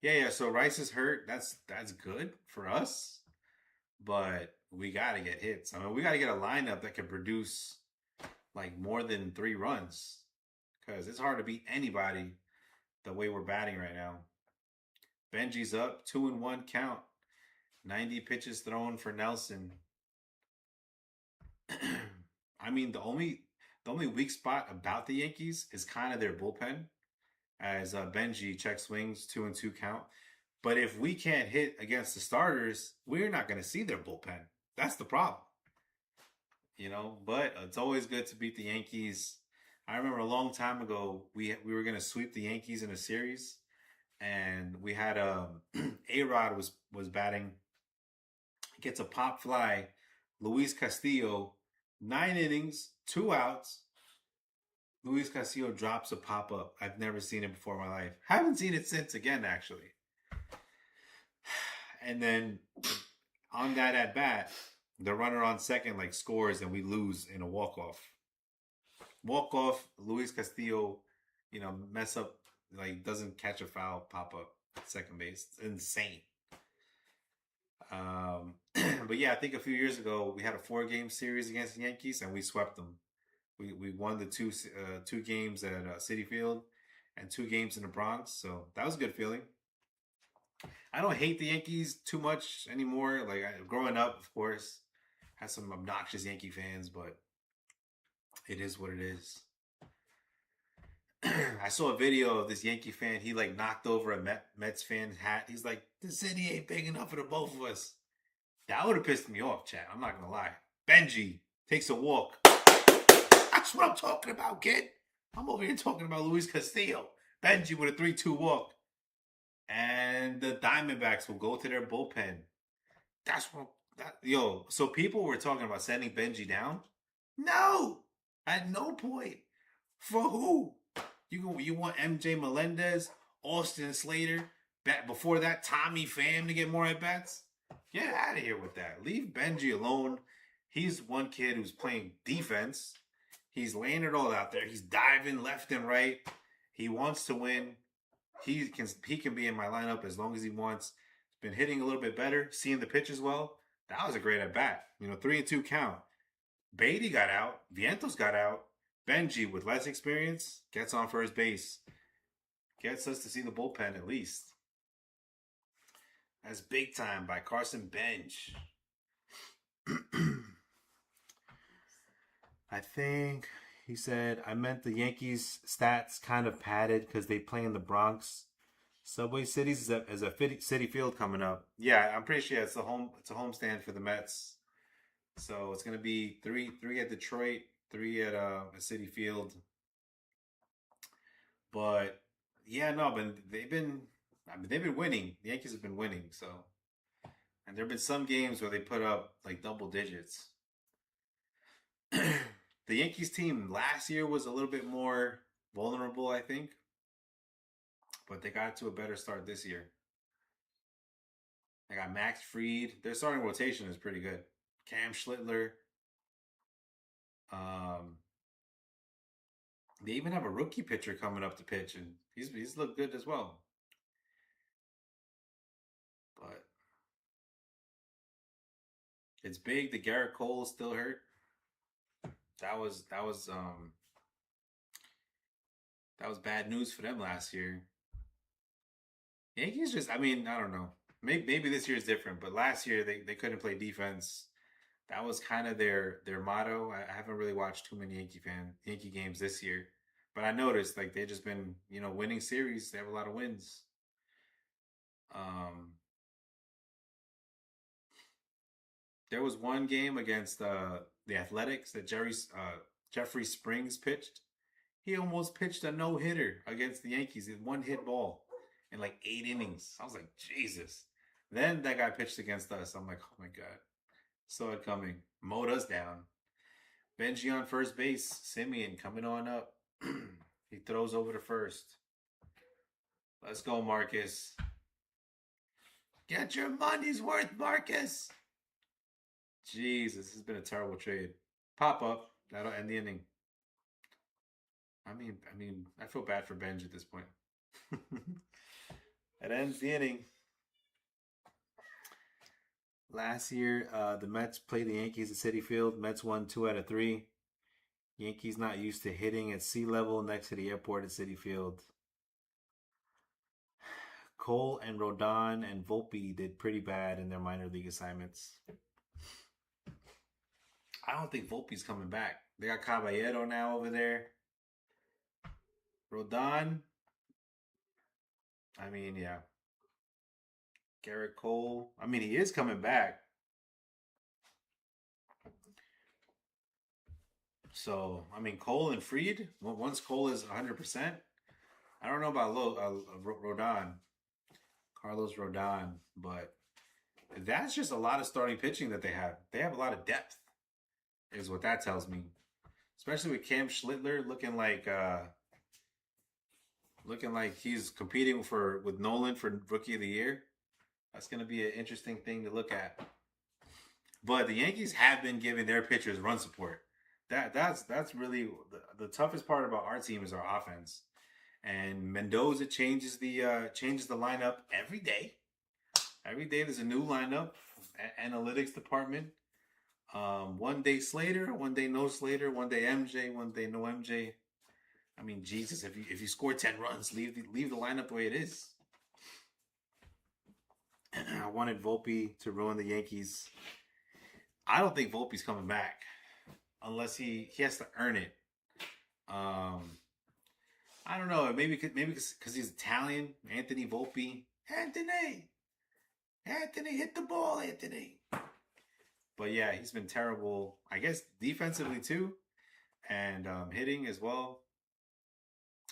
yeah. So Rice is hurt. That's good for us, but we gotta get hits. I mean, we gotta get a lineup that can produce like more than 3 runs, because it's hard to beat anybody the way we're batting right now. Benji's up, 2-1 count, 90 pitches thrown for Nelson. I mean, the only weak spot about the Yankees is kind of their bullpen, as Benji check swings, 2-2 count. But if we can't hit against the starters, we're not going to see their bullpen. That's the problem. But it's always good to beat the Yankees. I remember a long time ago, we were going to sweep the Yankees in a series, and we had A-Rod was batting, gets a pop fly. Luis Castillo, 9 innings, 2 outs. Luis Castillo drops a pop up. I've never seen it before in my life. Haven't seen it since again, actually. And then on that at bat, the runner on second scores, and we lose in a walk off. Luis Castillo, mess up, doesn't catch a foul, pop up at second base. It's insane. But yeah, I think a few years ago we had a 4-game series against the Yankees and we swept them. We won the two games at Citi Field and 2 games in the Bronx, so that was a good feeling. I don't hate the Yankees too much anymore. Growing up, of course, had some obnoxious Yankee fans, but it is what it is. I saw a video of this Yankee fan. He knocked over a Mets fan's hat. He's like, "The city ain't big enough for the both of us." That would have pissed me off, chat. I'm not gonna lie. Benji takes a walk. That's what I'm talking about, kid. I'm over here talking about Luis Castillo. Benji with a 3-2 walk. And the Diamondbacks will go to their bullpen. So people were talking about sending Benji down? No! At no point. For who? You want MJ Melendez, Austin Slater, before that Tommy Pham to get more at bats? Get out of here with that. Leave Benji alone. He's one kid who's playing defense. He's laying it all out there. He's diving left and right. He wants to win. He can be in my lineup as long as he wants. He's been hitting a little bit better, seeing the pitch as well. That was a great at bat. 3-2 count. Beatty got out. Vientos got out. Benji, with less experience, gets on first base. Gets us to see the bullpen at least. That's Big Time by Carson Bench. I think he said, I meant the Yankees stats kind of padded because they play in the Bronx. Subway Cities is a Citi Field coming up. Yeah, I'm pretty sure it's a homestand for the Mets. So it's gonna be three at Detroit, 3 at Citi Field. But yeah, no, but they've been winning. The Yankees have been winning, so, and there have been some games where they put up double digits. The Yankees team last year was a little bit more vulnerable, I think, but they got to a better start this year. They got Max Fried. Their starting rotation is pretty good. Cam Schlittler. They even have a rookie pitcher coming up to pitch, and he's looked good as well. But it's big that Garrett Cole is still hurt. that was bad news for them last year. Yankees just, I mean, I don't know. Maybe this year is different, but last year they couldn't play defense. That was kind of their motto. I haven't really watched too many Yankee games this year, but I noticed like they've just been winning series. They have a lot of wins. Um, there was one game against the Athletics that Jeffrey Springs pitched. He almost pitched a no hitter against the Yankees in one hit ball in like 8 innings. I was like, Jesus. Then that guy pitched against us. I'm like, oh my God. Saw it coming. Mowed us down. Benji on first base. Simeon coming on up. He throws over to first. Let's go, Marcus. Get your money's worth, Marcus. Jesus, this has been a terrible trade. Pop up. That'll end the inning. I mean, I feel bad for Benji at this point. It ends the inning. Last year, the Mets played the Yankees at Citi Field. Mets won 2 out of 3. Yankees not used to hitting at sea level next to the airport at Citi Field. Cole and Rodon and Volpe did pretty bad in their minor league assignments. I don't think Volpe's coming back. They got Caballero now over there. Rodon, I mean, yeah. Garrett Cole, I mean, he is coming back. So, I mean, Cole and Fried, once Cole is 100%, I don't know about Rodon, Carlos Rodon, but that's just a lot of starting pitching that they have. They have a lot of depth, is what that tells me. Especially with Cam Schlittler looking like he's competing with Nolan for Rookie of the Year. That's going to be an interesting thing to look at. But the Yankees have been giving their pitchers run support. That's really the toughest part about our team is our offense. And Mendoza changes the lineup every day. Every day there's a new lineup. Analytics department. One day Slater, one day no Slater, one day MJ, one day no MJ. I mean, Jesus, if you score 10 runs, leave the lineup the way it is. I wanted Volpe to ruin the Yankees. I don't think Volpe's coming back unless he has to earn it. I don't know. Maybe because he's Italian. Anthony Volpe. Anthony, hit the ball, Anthony. But yeah, he's been terrible. I guess defensively too, and hitting as well.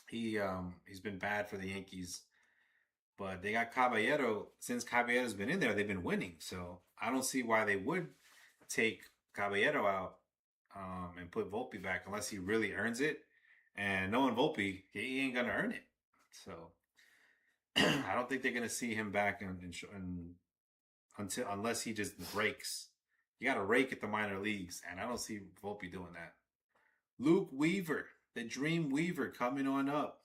He's been bad for the Yankees. But they got Caballero. Since Caballero's been in there, they've been winning. So I don't see why they would take Caballero out and put Volpe back unless he really earns it. And knowing Volpe, he ain't gonna earn it. So I don't think they're gonna see him back unless he just breaks. You got to rake at the minor leagues, and I don't see Volpe doing that. Luke Weaver, the Dream Weaver, coming on up.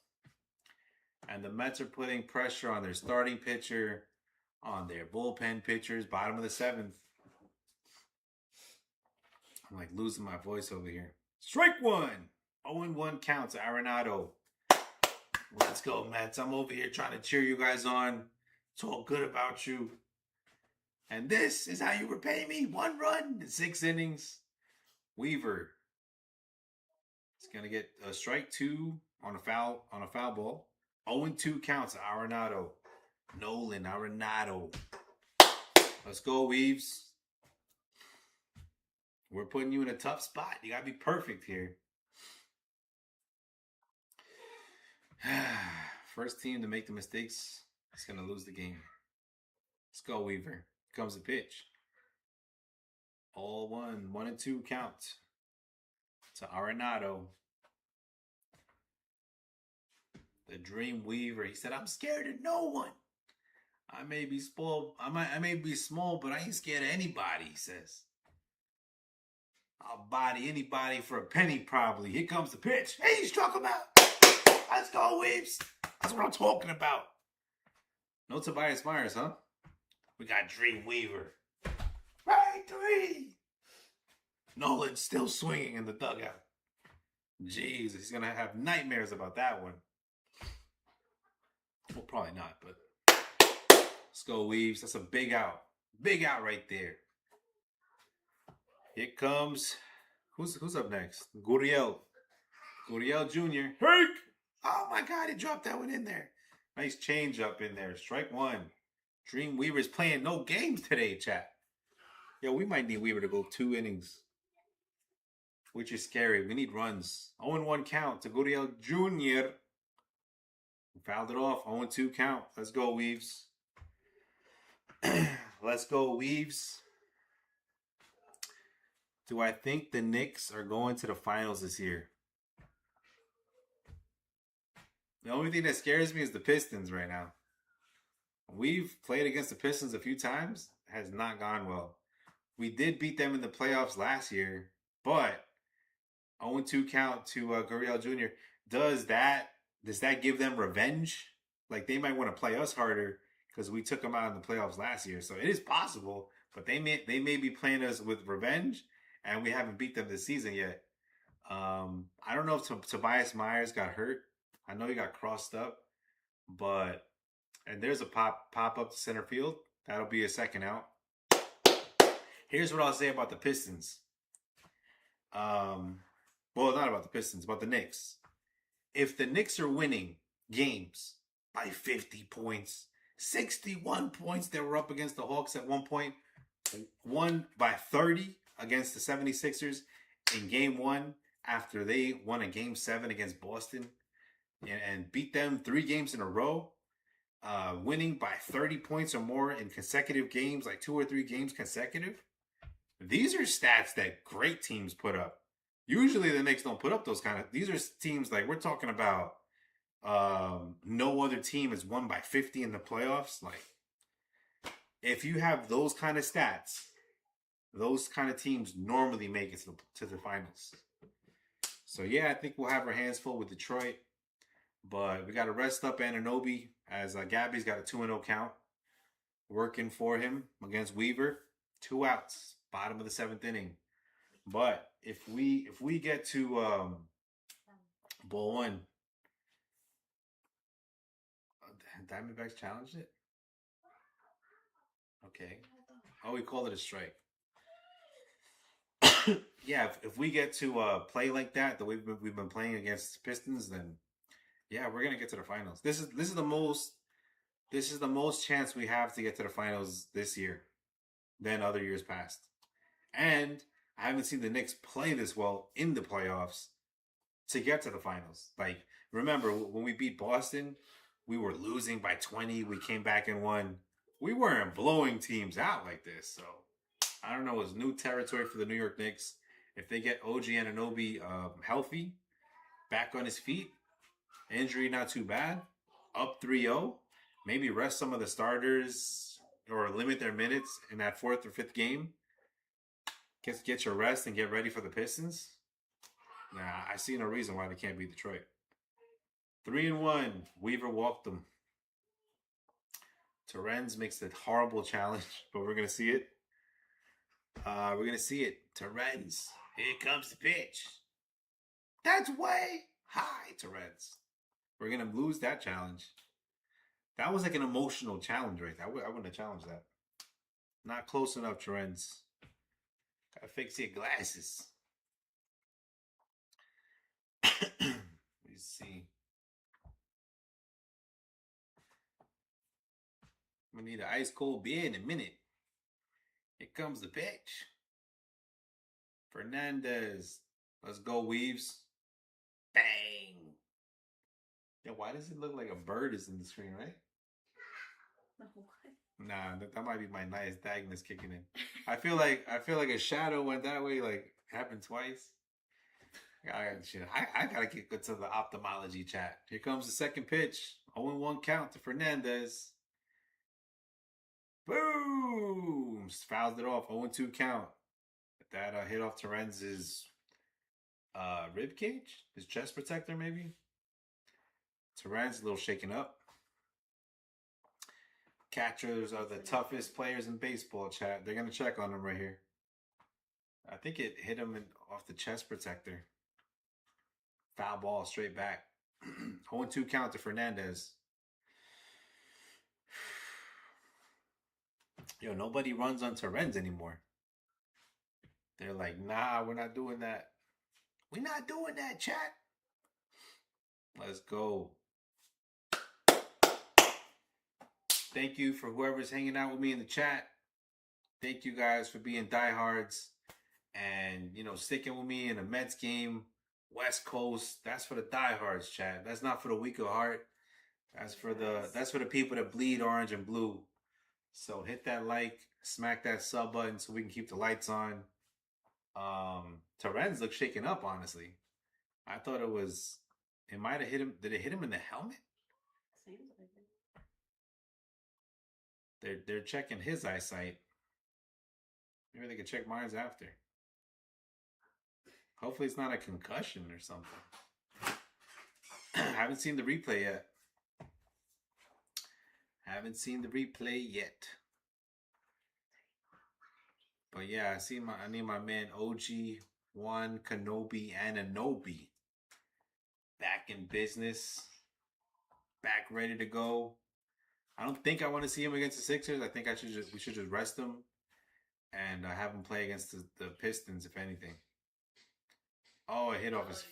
And the Mets are putting pressure on their starting pitcher, on their bullpen pitchers, bottom of the 7th. I'm like losing my voice over here. Strike one. 0-1 count to Arenado. Let's go, Mets. I'm over here trying to cheer you guys on. Talk good about you. And this is how you repay me. 1 run in 6 innings. Weaver is going to get a strike 2 on a foul ball. 0-2 counts to Arenado. Nolan Arenado. Let's go, Weaves. We're putting you in a tough spot. You got to be perfect here. First team to make the mistakes is going to lose the game. Let's go, Weaver. Here comes the pitch. 1-2 count to Arenado. The Dream Weaver. He said, I'm scared of no one. I may be spoiled. I may be small, but I ain't scared of anybody, he says. I'll body anybody for a penny, probably. Here comes the pitch. Hey, he struck him out. Let's go, Weaves. That's what I'm talking about. No Tobias Myers, huh? We got Dream Weaver. Right, 3. Nolan's still swinging in the dugout. Jeez, he's going to have nightmares about that one. Well, probably not, but let's go, Weaves. That's a big out. Big out right there. Here comes, who's up next? Gurriel Jr. Hey! Oh my God, he dropped that one in there. Nice change up in there. Strike one. Dreamweaver's playing no games today, chat. Yo, we might need Weaver to go 2 innings, which is scary. We need runs. 0-1 count to Gurriel Jr. Fouled it off. 0-2 count. Let's go, Weaves. Let's go, Weaves. Do I think the Knicks are going to the finals this year? The only thing that scares me is the Pistons right now. We've played against the Pistons a few times. It has not gone well. We did beat them in the playoffs last year, but 0-2 count to Gurriel Jr. Does that give them revenge? Like, they might want to play us harder because we took them out in the playoffs last year. So it is possible, but they may be playing us with revenge, and we haven't beat them this season yet. I don't know if Tobias Myers got hurt. I know he got crossed up, but and there's a pop up to center field. That'll be a second out. Here's what I'll say about the Pistons. Well, not about the Pistons, about the Knicks. If the Knicks are winning games by 50 points, 61 points, they were up against the Hawks at one point, won by 30 against the 76ers in game 1 after they won a game 7 against Boston and beat them 3 games in a row, winning by 30 points or more in consecutive games, like 2 or 3 games consecutive. These are stats that great teams put up. Usually the Knicks don't put up those kind of. These are teams like we're talking about. No other team has won by 50 in the playoffs. Like, if you have those kind of stats, those kind of teams normally make it to the finals. So yeah, I think we'll have our hands full with Detroit, but we got to rest up Anunoby as Gabby's got a 2-0 count working for him against Weaver. 2 outs, bottom of the 7th inning. But if we get to ball 1, Diamondbacks challenged it. Okay. Oh, we called it a strike. Yeah, if we get to play like that, the way we've been playing against Pistons, then yeah, we're gonna get to the finals. This is the most chance we have to get to the finals this year than other years past. And I haven't seen the Knicks play this well in the playoffs to get to the finals. Like, remember when we beat Boston, we were losing by 20. We came back and won. We weren't blowing teams out like this. So I don't know. It's new territory for the New York Knicks. If they get OG Anunoby healthy, back on his feet, injury not too bad, up 3-0, maybe rest some of the starters or limit their minutes in that 4th or 5th game. Get your rest and get ready for the Pistons. Nah, I see no reason why they can't beat Detroit. 3-1. Weaver walked them. Terrence makes a horrible challenge, but we're gonna see it. We're gonna see it. Terrence, here comes the pitch. That's way high, Terrence. We're gonna lose that challenge. That was like an emotional challenge right there. I wouldn't have challenged that. Not close enough, Terrence. Gotta fix your glasses. Let's see. I'm gonna need an ice cold beer in a minute. Here comes the pitch. Fernandez. Let's go, Weaves. Bang. Yeah, why does it look like a bird is in the screen, right? Nah, that might be my nice diagnosis kicking in. I feel like a shadow went that way, like happened twice. I gotta get good to the ophthalmology chat. Here comes the second pitch. 0-1 count to Fernandez. Boom! Fouls it off. 0-2 count. That hit off Terenz's rib cage, his chest protector, maybe. Terenz a little shaken up. Catchers are the toughest players in baseball, chat. They're gonna check on him right here. I think it hit him off the chest protector. Foul ball straight back. 0-2 count to Fernandez. Yo, nobody runs on Terens anymore. They're like, nah, we're not doing that. We're not doing that, chat. Let's go. Thank you for whoever's hanging out with me in the chat. Thank you guys for being diehards and, you know, sticking with me in a Mets game. West Coast, that's for the diehards, chat. That's not for the weak of heart. That's for the people that bleed orange and blue. So hit that like, smack that sub button so we can keep the lights on. Terens looks shaken up, honestly. I thought it might have hit him. Did it hit him in the helmet? Seems like it. They're checking his eyesight. Maybe they could check mine after. Hopefully it's not a concussion or something. Haven't seen the replay yet. But yeah, I need my man OG, Juan, Kenobi, and Anobi back in business. Back ready to go. I don't think I want to see him against the Sixers. I think we should just rest him and have him play against the Pistons, if anything. Oh, it hit off his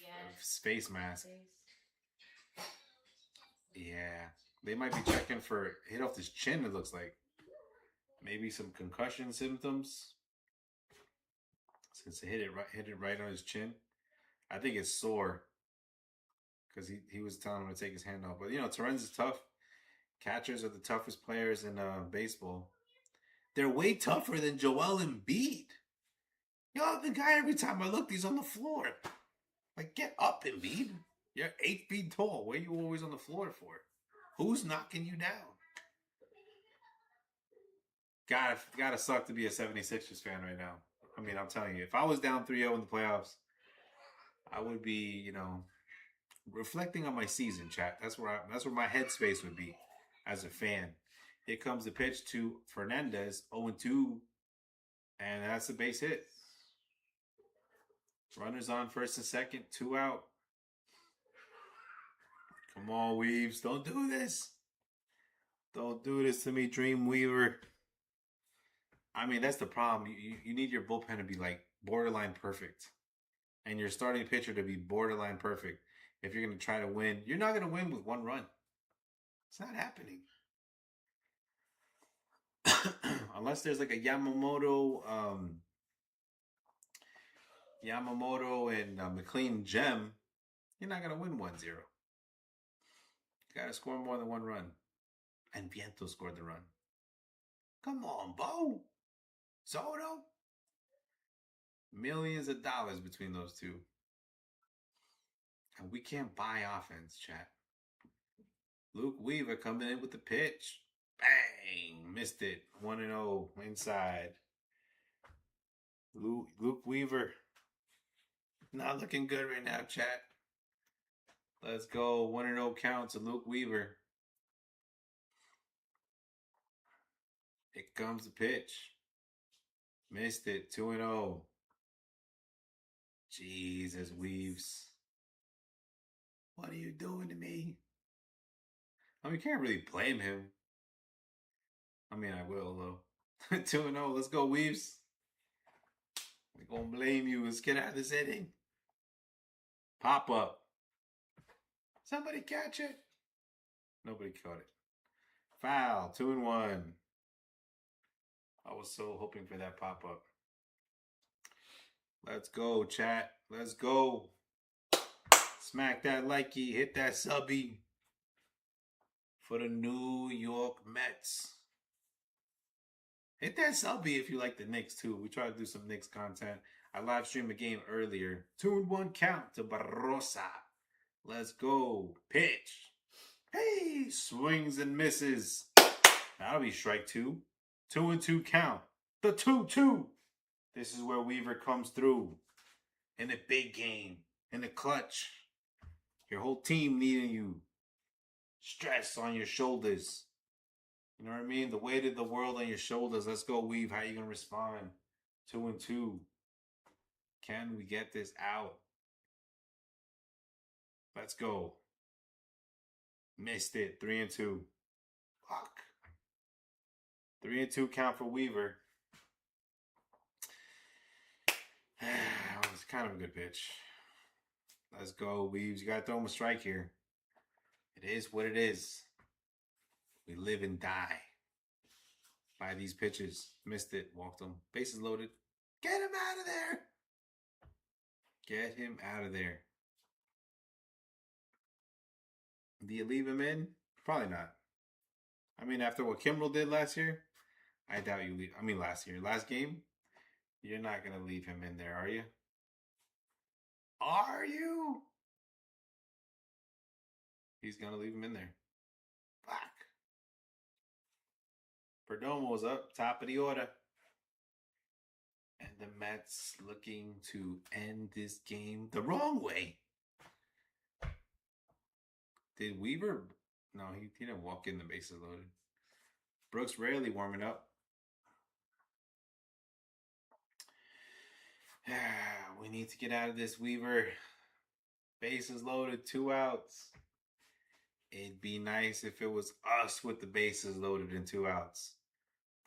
face mask. Yeah. They might be checking for hit off his chin, it looks like. Maybe some concussion symptoms. Since it hit it right on his chin. I think it's sore. Because he was telling him to take his hand off. But, you know, Terens is tough. Catchers are the toughest players in baseball. They're way tougher than Joel Embiid. Yo, the guy, every time I look, he's on the floor. Like, get up, Embiid. You're 8 feet tall. What are you always on the floor for? Who's knocking you down? Gotta suck to be a 76ers fan right now. I mean, I'm telling you, if I was down 3-0 in the playoffs, I would be, you know, reflecting on my season, chat. That's where my headspace would be as a fan. Here comes the pitch to Fernandez, 0-2, and that's a base hit. Runners on first and second, 2 out. Come on, Weaves. Don't do this. Don't do this to me, Dreamweaver. I mean, that's the problem. You need your bullpen to be like borderline perfect. And your starting pitcher to be borderline perfect. If you're going to try to win, you're not going to win with 1 run. It's not happening. Unless there's like a Yamamoto and McLean gem, you're not going to win 1-0. You got to score more than 1 run. And Viento scored the run. Come on, Bo. Soto. Millions of dollars between those two. And we can't buy offense, chat. Luke Weaver coming in with the pitch. Bang! Missed it. 1-0 inside. Luke Weaver. Not looking good right now, chat. Let's go. 1-0 count to Luke Weaver. Here comes the pitch. Missed it. 2-0. Jesus, Weaves. What are you doing to me? I mean, you can't really blame him. I mean, I will, though. 2-0. Let's go, Weaves. We're going to blame you. Let's get out of this inning. Pop up. Somebody catch it. Nobody caught it. Foul. 2-1. I was so hoping for that pop up. Let's go, chat. Let's go. Smack that likey. Hit that subby. For the New York Mets. Hit that subby if you like the Knicks, too. We try to do some Knicks content. I live streamed a game earlier. 2-1 count to Barrosa. Let's go. Pitch. Hey, swings and misses. That'll be strike 2. 2-2 count. The 2-2. This is where Weaver comes through. In the big game. In the clutch. Your whole team needing you. Stress on your shoulders. You know what I mean? The weight of the world on your shoulders. Let's go, Weave. How you going to respond? 2-2. Can we get this out? Let's go. Missed it. 3-2. Fuck. 3-2 count for Weaver. It's kind of a good pitch. Let's go, Weaves. You got to throw him a strike here. It is what it is. We live and die by these pitches. Missed it. Walked him. Bases loaded. Get him out of there. Get him out of there. Do you leave him in? Probably not. I mean, after what Kimbrel did last year, I doubt you leave. I mean, last game, you're not going to leave him in there, are you? Are you? He's going to leave him in there. Fuck. Perdomo's up, top of the order. And the Mets looking to end this game the wrong way. Did Weaver? No, he didn't walk in, the bases loaded. Brooks rarely warming up. We need to get out of this, Weaver. Bases loaded, 2 outs. It'd be nice if it was us with the bases loaded and 2 outs.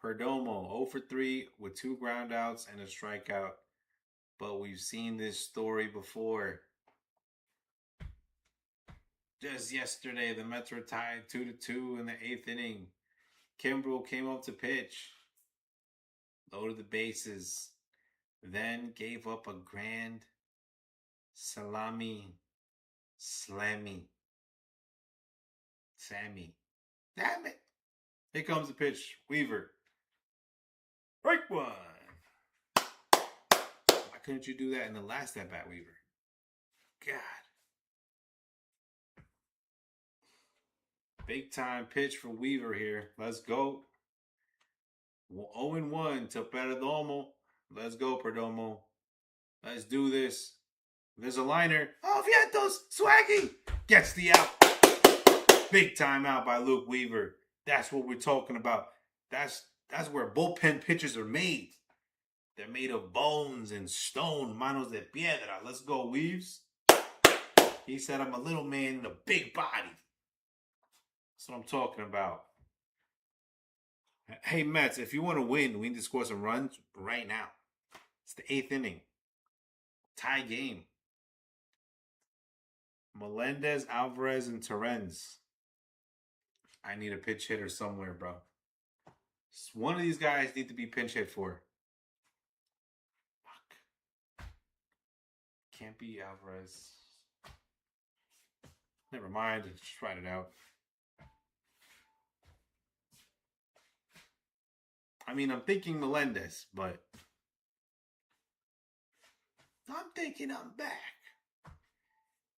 Perdomo, 0 for 3 with 2 ground outs and a strikeout. But we've seen this story before. Just yesterday, the Mets were tied 2-2 in the 8th inning. Kimbrel came up to pitch, loaded the bases, then gave up a grand slammy. Sammy. Damn it. Here comes the pitch. Weaver. Break one. Why couldn't you do that in the last at-bat, Weaver? God. Big time pitch for Weaver here. Let's go. 0-1 to Perdomo. Let's go, Perdomo. Let's do this. There's a liner. Oh, Vientos. Swaggy. Gets the out. Big time out by Luke Weaver. That's what we're talking about. That's where bullpen pitchers are made. They're made of bones and stone. Manos de piedra. Let's go, Weaves. He said I'm a little man in a big body. That's what I'm talking about. Hey, Mets, if you want to win, we need to score some runs right now. It's the 8th inning. Tie game. Melendez, Alvarez, and Terrence. I need a pinch hitter somewhere, bro. One of these guys need to be pinch hit for. Fuck. Can't be Alvarez. Never mind. Just write it out. I mean, I'm thinking Melendez, but I'm thinking I'm back.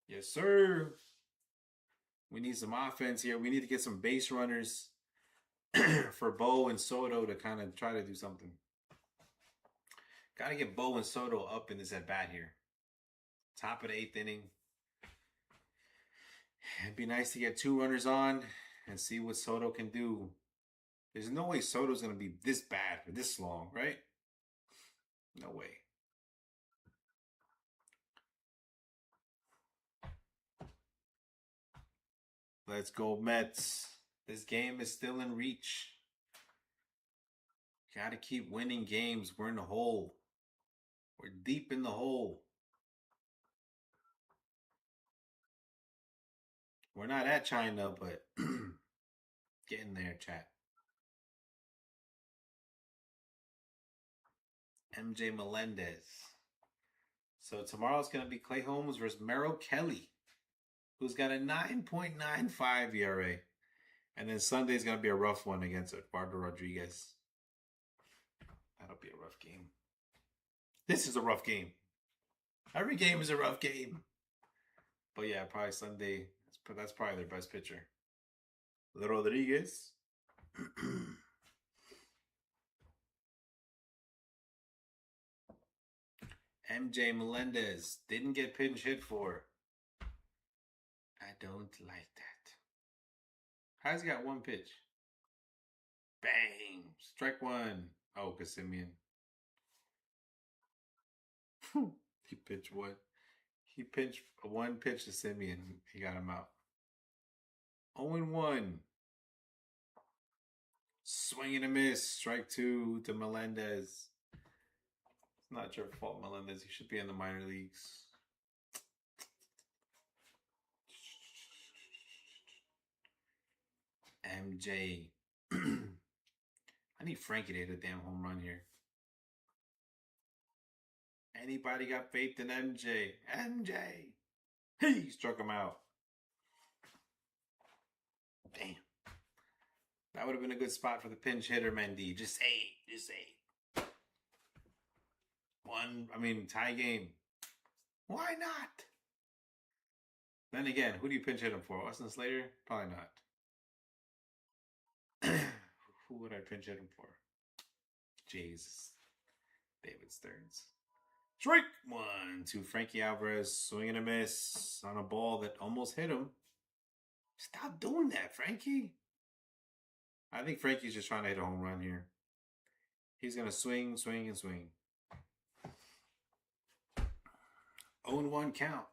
Yes, sir. We need some offense here. We need to get some base runners for Bo and Soto to kind of try to do something. Got to get Bo and Soto up in this at-bat here. Top of the 8th inning. It'd be nice to get 2 runners on and see what Soto can do. There's no way Soto's going to be this bad for this long, right? No way. Let's go, Mets. This game is still in reach. Got to keep winning games. We're in the hole. We're deep in the hole. We're not at China, but getting there, chat. MJ Melendez. So tomorrow's going to be Clay Holmes versus Merrill Kelly, who's got a 9.95 ERA. And then Sunday's going to be a rough one against Eduardo Rodriguez. That'll be a rough game. This is a rough game. Every game is a rough game. But yeah, probably Sunday. That's probably their best pitcher. Rodriguez. MJ Melendez didn't get pinch hit for. I don't like that. How's he got 1 pitch? Bang! Strike 1. Oh, Kasimian. He pitched one. He pitched one pitch to Simeon. He got him out. 0-1. Swing and a miss. Strike 2 to Melendez. It's not your fault, Melendez. You should be in the minor leagues. MJ. I need Frankie to hit a damn home run here. Anybody got faith in MJ? MJ. He struck him out. Damn. That would have been a good spot for the pinch hitter, Mendy. Just say it. Just say it. Tie game. Why not? Then again, who do you pinch hit him for? Austin Slater? Probably not. Who would I pinch hit him for? Jesus. David Stearns. Strike 1 to Frankie Alvarez. Swing and a miss on a ball that almost hit him. Stop doing that, Frankie. I think Frankie's just trying to hit a home run here. He's going to swing, swing, and swing. 0-1 count.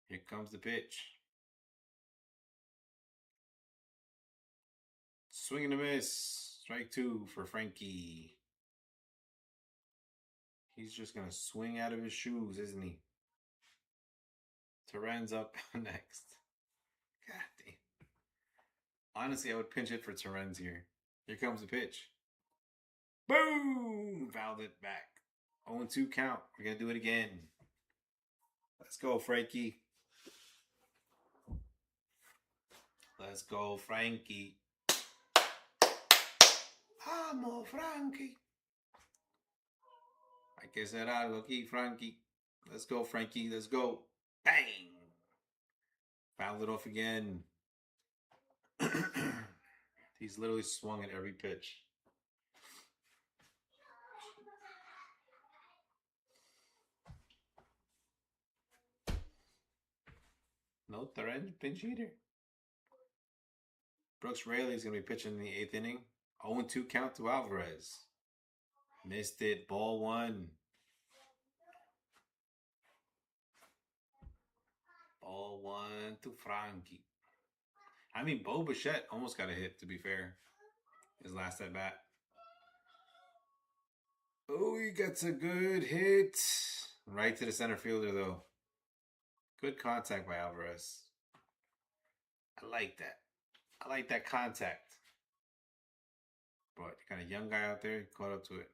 Here comes the pitch. Swing and a miss. Strike 2 for Frankie. He's just going to swing out of his shoes, isn't he? Terren's up next. God damn. Honestly, I would pinch it for Terren's here. Here comes the pitch. Boom! Fouled it back. 0-2 count. We're going to do it again. Let's go, Frankie. Let's go, Frankie. Amo, Frankie. Hay que hacer algo aquí, Frankie. Let's go, Frankie. Let's go. Bang! Fouled it off again. He's literally swung at every pitch. No Terren, pinch hitter. Brooks Raley is going to be pitching in the 8th inning. 0-2 count to Alvarez. Missed it. Ball 1. Ball 1 to Frankie. Bo Bichette almost got a hit, to be fair. His last at bat. Oh, he gets a good hit. Right to the center fielder, though. Good contact by Alvarez. I like that. I like that contact. But you got a young guy out there, caught up to it.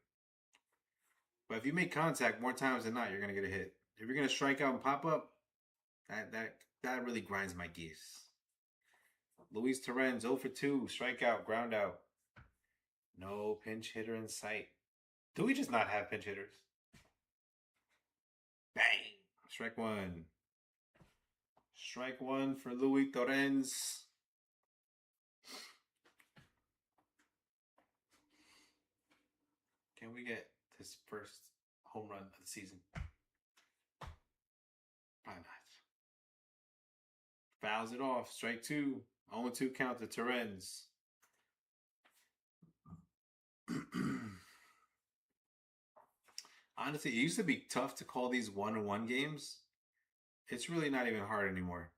But if you make contact more times than not, you're going to get a hit. If you're going to strike out and pop up, that really grinds my gears. Luis Terren's 0 for 2. Strikeout, ground out. No pinch hitter in sight. Do we just not have pinch hitters? Bang! Strike 1. Strike 1 for Luis Torrens. Can we get his first home run of the season? Why not? Fouls it off. Strike 2. 0-2 count to Torrens. Honestly, it used to be tough to call these 1-1 games. It's really not even hard anymore.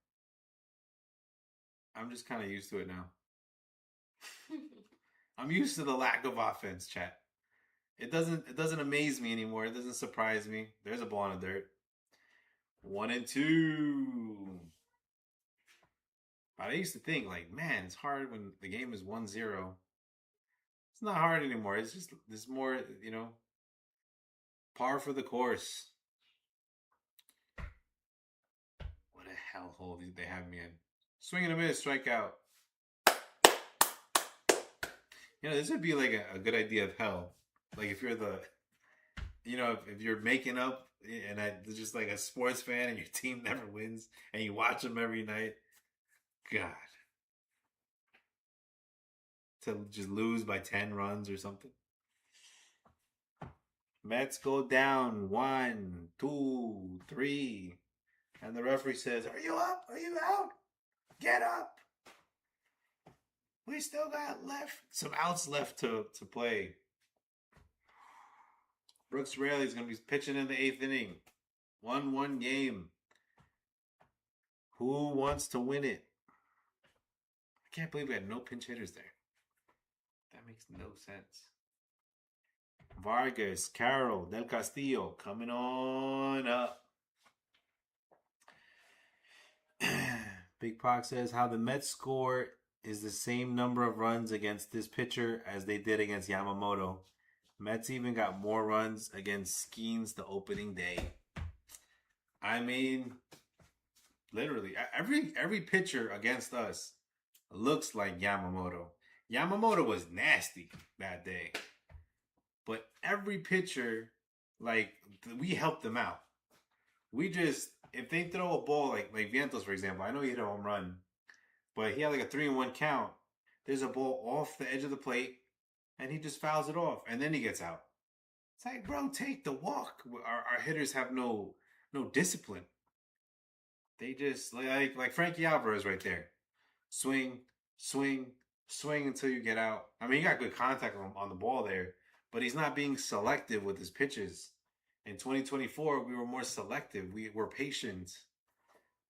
I'm just kind of used to it now. I'm used to the lack of offense, chat. It doesn't amaze me anymore. It doesn't surprise me. There's a ball in the dirt. 1-2. But I used to think, man, it's hard when the game is 1-0. It's not hard anymore. It's just, there's more, par for the course. What a hellhole they have me in. Swing and a miss, strikeout. This would be like a good idea of hell. Like if you're if you're making up and just like a sports fan and your team never wins and you watch them every night. God. To just lose by 10 runs or something. Mets go down 1, 2, 3. And the referee says, "Are you up? Are you out? Get up." We still got some outs left to play. Brooks Raley's going to be pitching in the 8th inning. 1-1 game. Who wants to win it? I can't believe we had no pinch hitters there. That makes no sense. Vargas, Carroll, Del Castillo coming on up. Big Pock says how the Mets score is the same number of runs against this pitcher as they did against Yamamoto. Mets even got more runs against Skeens the opening day. I mean, literally, every pitcher against us looks like Yamamoto. Yamamoto was nasty that day. But every pitcher, like, we helped them out. We just, if they throw a ball, like Vientos, for example, I know he hit a home run, but he had like a 3-1 count. There's a ball off the edge of the plate, and he just fouls it off, and then he gets out. It's like, bro, take the walk. Our hitters have no discipline. They just, like Frankie Alvarez right there. Swing, swing, swing until you get out. I mean, he got good contact on the ball there, but he's not being selective with his pitches. In 2024, we were more selective. We were patient.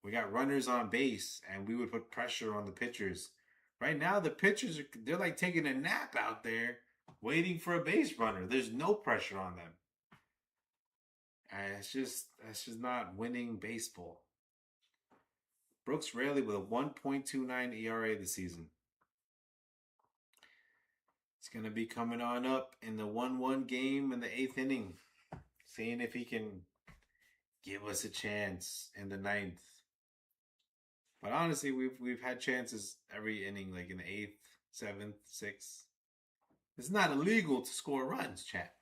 We got runners on base, and we would put pressure on the pitchers. Right now, the pitchers, they're like taking a nap out there, waiting for a base runner. There's no pressure on them. And that's just not winning baseball. Brooks Raley with a 1.29 ERA this season. It's going to be coming on up in the 1-1 game in the 8th inning. Seeing if he can give us a chance in the 9th. But honestly, we've had chances every inning, like in the 8th, 7th, 6th. It's not illegal to score runs, chat.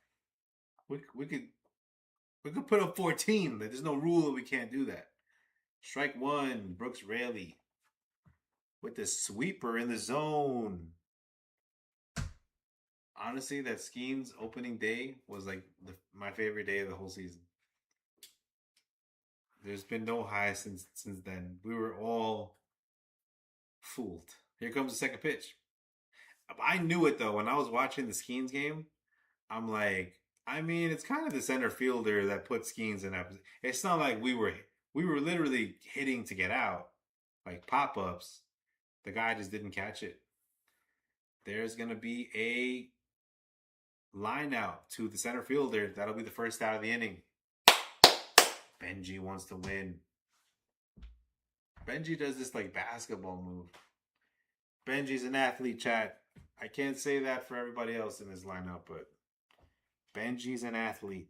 We could put up 14. There's no rule that we can't do that. Strike one, Brooks Raley with the sweeper in the zone. Honestly, that Skeens opening day was like my favorite day of the whole season. There's been no high since then. We were all fooled. Here comes the second pitch. I knew it though when I was watching the Skeens game. I'm like, I mean, it's kind of the center fielder that put Skeens in that position. It's not like we were literally hitting to get out, like pop-ups. The guy just didn't catch it. There's going to be a line out to the center fielder. That'll be the first out of the inning. Benji wants to win. Benji does this like basketball move. Benji's an athlete, chat. I can't say that for everybody else in this lineup, but Benji's an athlete.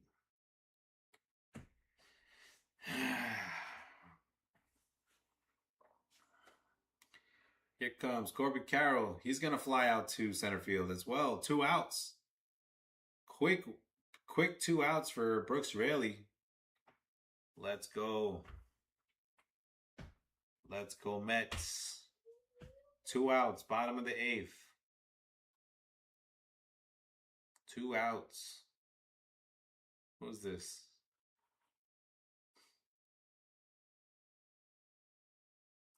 Here comes Corbin Carroll. He's going to fly out to center field as well. 2 outs. Quick 2 outs for Brooks Raley. Let's go. Let's go Mets. 2 outs, bottom of the 8th. 2 outs. What was this?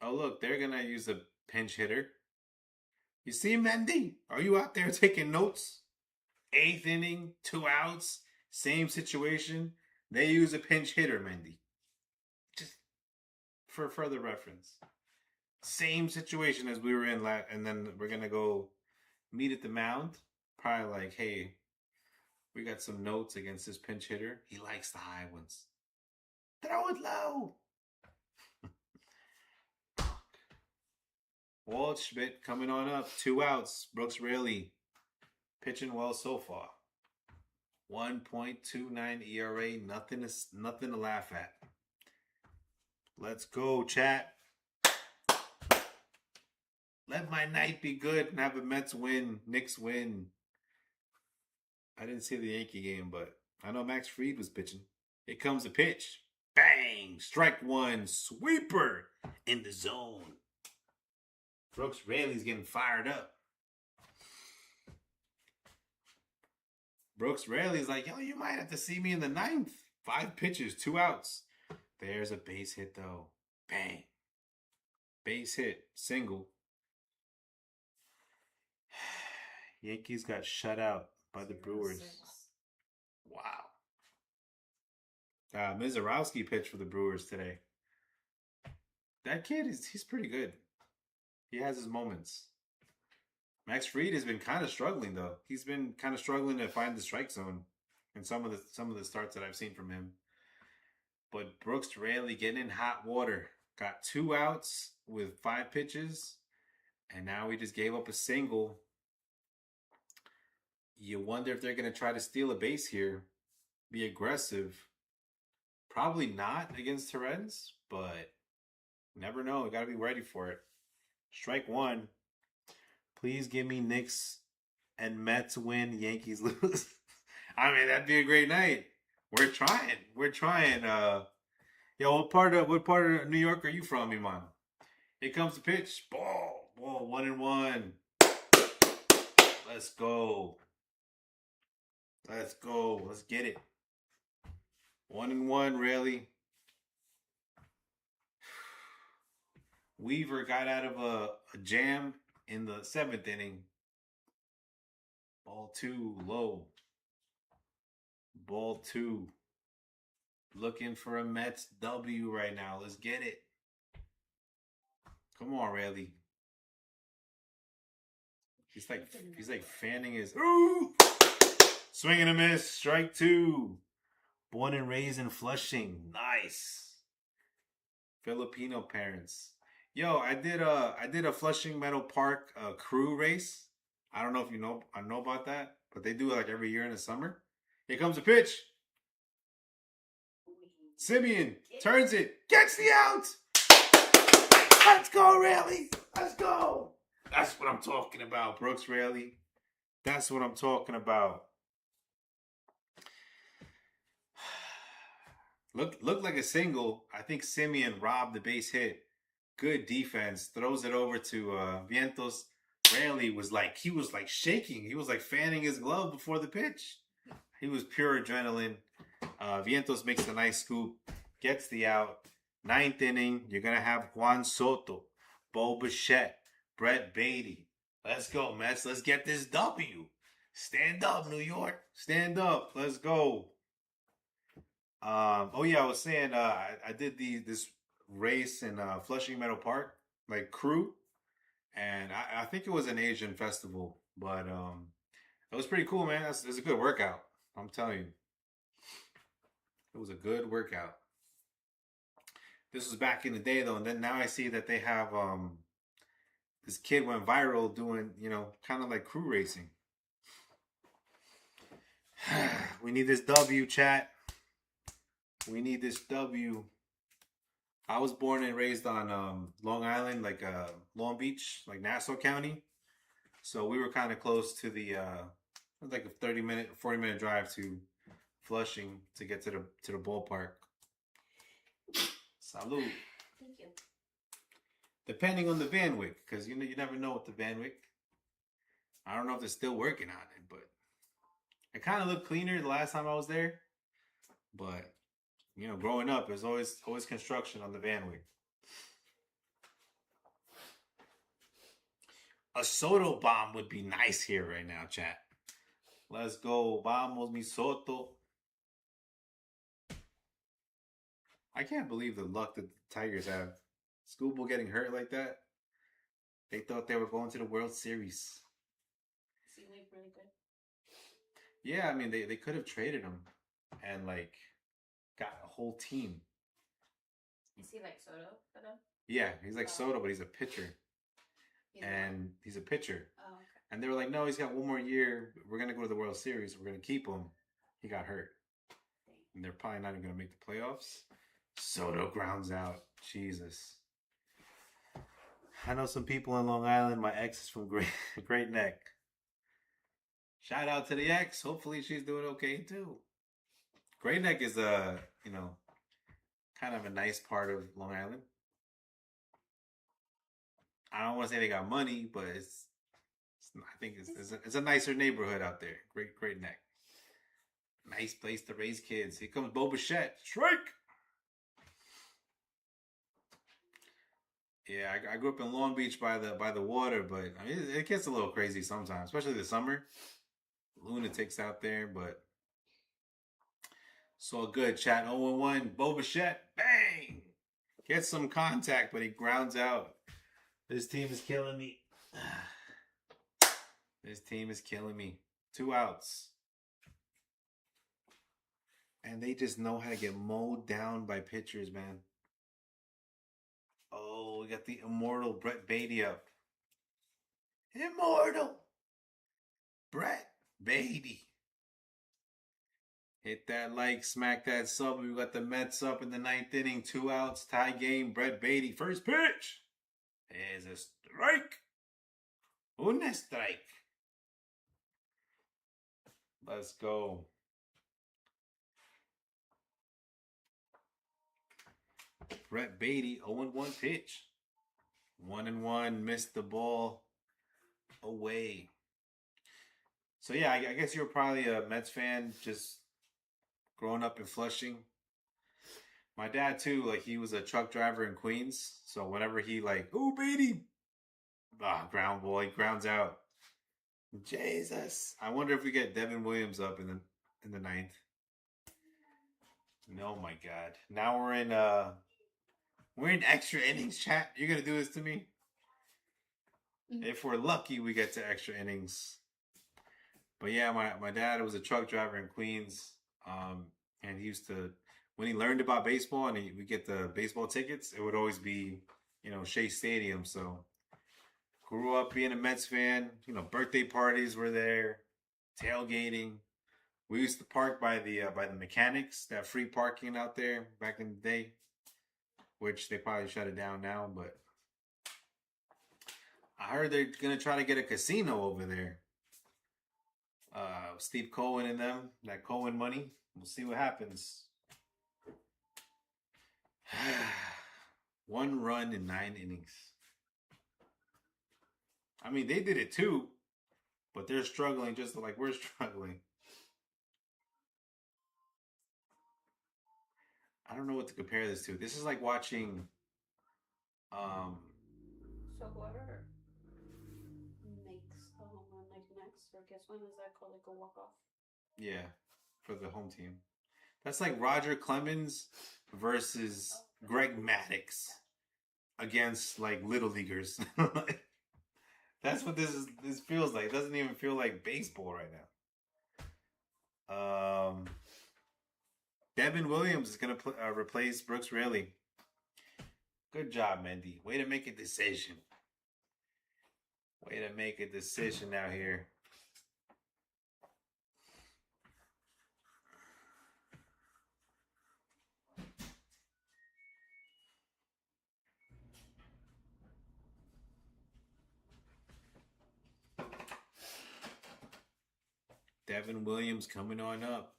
Oh, look, they're going to use a pinch hitter. You see, Mendy? Are you out there taking notes? 8th inning, 2 outs, same situation. They use a pinch hitter, Mendy. Just for further reference. Same situation as we were in, and then we're going to go meet at the mound. Probably like, hey, we got some notes against this pinch hitter. He likes the high ones. Throw it low. Walt Schmidt coming on up. 2 outs. Brooks Raley pitching well so far. 1.29 ERA. Nothing to laugh at. Let's go, chat. Let my night be good and have the Mets win. Knicks win. I didn't see the Yankee game, but I know Max Fried was pitching. Here comes the pitch. Bang! Strike one. Sweeper in the zone. Brooks Raley's getting fired up. Brooks Raley's like, yo, you might have to see me in the 9th. 5 pitches, 2 outs. There's a base hit, though. Bang. Base hit. Single. Yankees got shut out by the Brewers. Wow. Mizorowski pitched for the Brewers today. That kid he's pretty good. He has his moments. Max Fried has been kind of struggling though. He's been kind of struggling to find the strike zone in some of the starts that I've seen from him. But Brooks Raley getting in hot water. Got 2 outs with 5 pitches, and now he just gave up a single. You wonder if they're going to try to steal a base here, be aggressive. Probably not against Torrens, but never know. You got to be ready for it. Strike 1. Please give me Knicks and Mets win, Yankees lose. I mean, that'd be a great night. We're trying. Yo, what part of New York are you from, Iman? Here comes the pitch. Ball, 1-1. Let's go. Let's get it. 1-1, really. Weaver got out of a jam in the 7th inning. Ball 2, low. Ball 2. Looking for a Mets W right now. Let's get it. Come on, Raley. He's like fanning his. Ooh! Swing and a miss. Strike 2. Born and raised in Flushing. Nice. Filipino parents. Yo, I did a Flushing Meadow Park crew race. I don't know if I know about that, but they do it like every year in the summer. Here comes the pitch. Simeon turns it, gets the out. Let's go, Raley. Let's go. That's what I'm talking about, Brooks Raley. That's what I'm talking about. Looked like a single. I think Simeon robbed the base hit. Good defense. Throws it over to Vientos. Raley was like shaking. He was like fanning his glove before the pitch. He was pure adrenaline. Vientos makes a nice scoop. Gets the out. 9th inning. You're going to have Juan Soto, Bo Bichette, Brett Beatty. Let's go, Mets. Let's get this W. Stand up, New York. Stand up. Let's go. I was saying I did this race in Flushing Meadow Park, like crew, and I think it was an Asian festival, but it was pretty cool, man. It was a good workout. I'm telling you, it was a good workout. This was back in the day though, and then now I see that they have this kid went viral doing, kind of like crew racing. We need this W, chat. We need this W. I was born and raised on Long Island, like Long Beach, like Nassau County. So we were kind of close to the, it was like a 40-minute drive to Flushing to get to the ballpark. Salud. Thank you. Depending on the Van Wyck, because you never know with the Van Wyck. I don't know if they're still working on it, but it kind of looked cleaner the last time I was there. But growing up, there's always construction on the Van Wyck. A Soto bomb would be nice here right now, chat. Let's go. Vamos, mi Soto. I can't believe the luck that the Tigers have. Schoolboy getting hurt like that. They thought they were going to the World Series. Is he like really good? Yeah, I mean, they could have traded him and got a whole team. Is he like Soto for them? Yeah, he's like Soto, but he's a pitcher. He's a pitcher. Oh, okay. And they were like, no, he's got one more year. We're going to go to the World Series. We're going to keep him. He got hurt. And they're probably not even going to make the playoffs. Soto grounds out. Jesus. I know some people in Long Island. My ex is from Great Neck. Shout out to the ex. Hopefully she's doing okay too. Great Neck is kind of a nice part of Long Island. I don't want to say they got money, but I think it's a nicer neighborhood out there. Great Neck. Nice place to raise kids. Here comes Bo Bichette. Strike! Yeah, I grew up in Long Beach by the water, but I mean, it gets a little crazy sometimes, especially the summer. Lunatics out there, but So good, chat. 0-1. Bo Bichette. Bang! Gets some contact, but he grounds out. This team is killing me. This team is killing me. 2 outs. And they just know how to get mowed down by pitchers, man. Oh, we got the immortal Brett Beatty up. Immortal Brett Beatty. Hit that like, smack that sub. We got the Mets up in the 9th inning. 2 outs, tie game. Brett Beatty, first pitch. There's a strike. Una strike. Let's go. Brett Beatty, 0-1 pitch. 1-1, missed the ball away. So yeah, I guess you're probably a Mets fan, just growing up in Flushing. My dad too, like he was a truck driver in Queens. So whenever he like, oh Beatty, ground ball, he grounds out. Jesus. I wonder if we get Devin Williams up in the 9th. Oh my God. Now we're in extra innings, chat. You're gonna do this to me? If we're lucky, we get to extra innings. But yeah, my dad was a truck driver in Queens. And he used to, when he learned about baseball and we get the baseball tickets, it would always be, Shea Stadium. So grew up being a Mets fan. Birthday parties were there, tailgating. We used to park by the mechanics, that free parking out there back in the day, which they probably shut it down now. But I heard they're gonna try to get a casino over there. Steve Cohen and them, that Cohen money. We'll see what happens. 1 run in 9 innings. I mean, they did it too, but they're struggling just like we're struggling. I don't know what to compare this to. This is like watching. So whoever makes the home run like next or gets one, is that called like a walk off? Yeah, for the home team. That's like Roger Clemens versus Greg Maddux against like little leaguers. That's what this feels like. It doesn't even feel like baseball right now. Devin Williams is gonna replace Brooks Raley. Good job, Mendy. Way to make a decision. Way to make a decision out here. Devin Williams coming on up.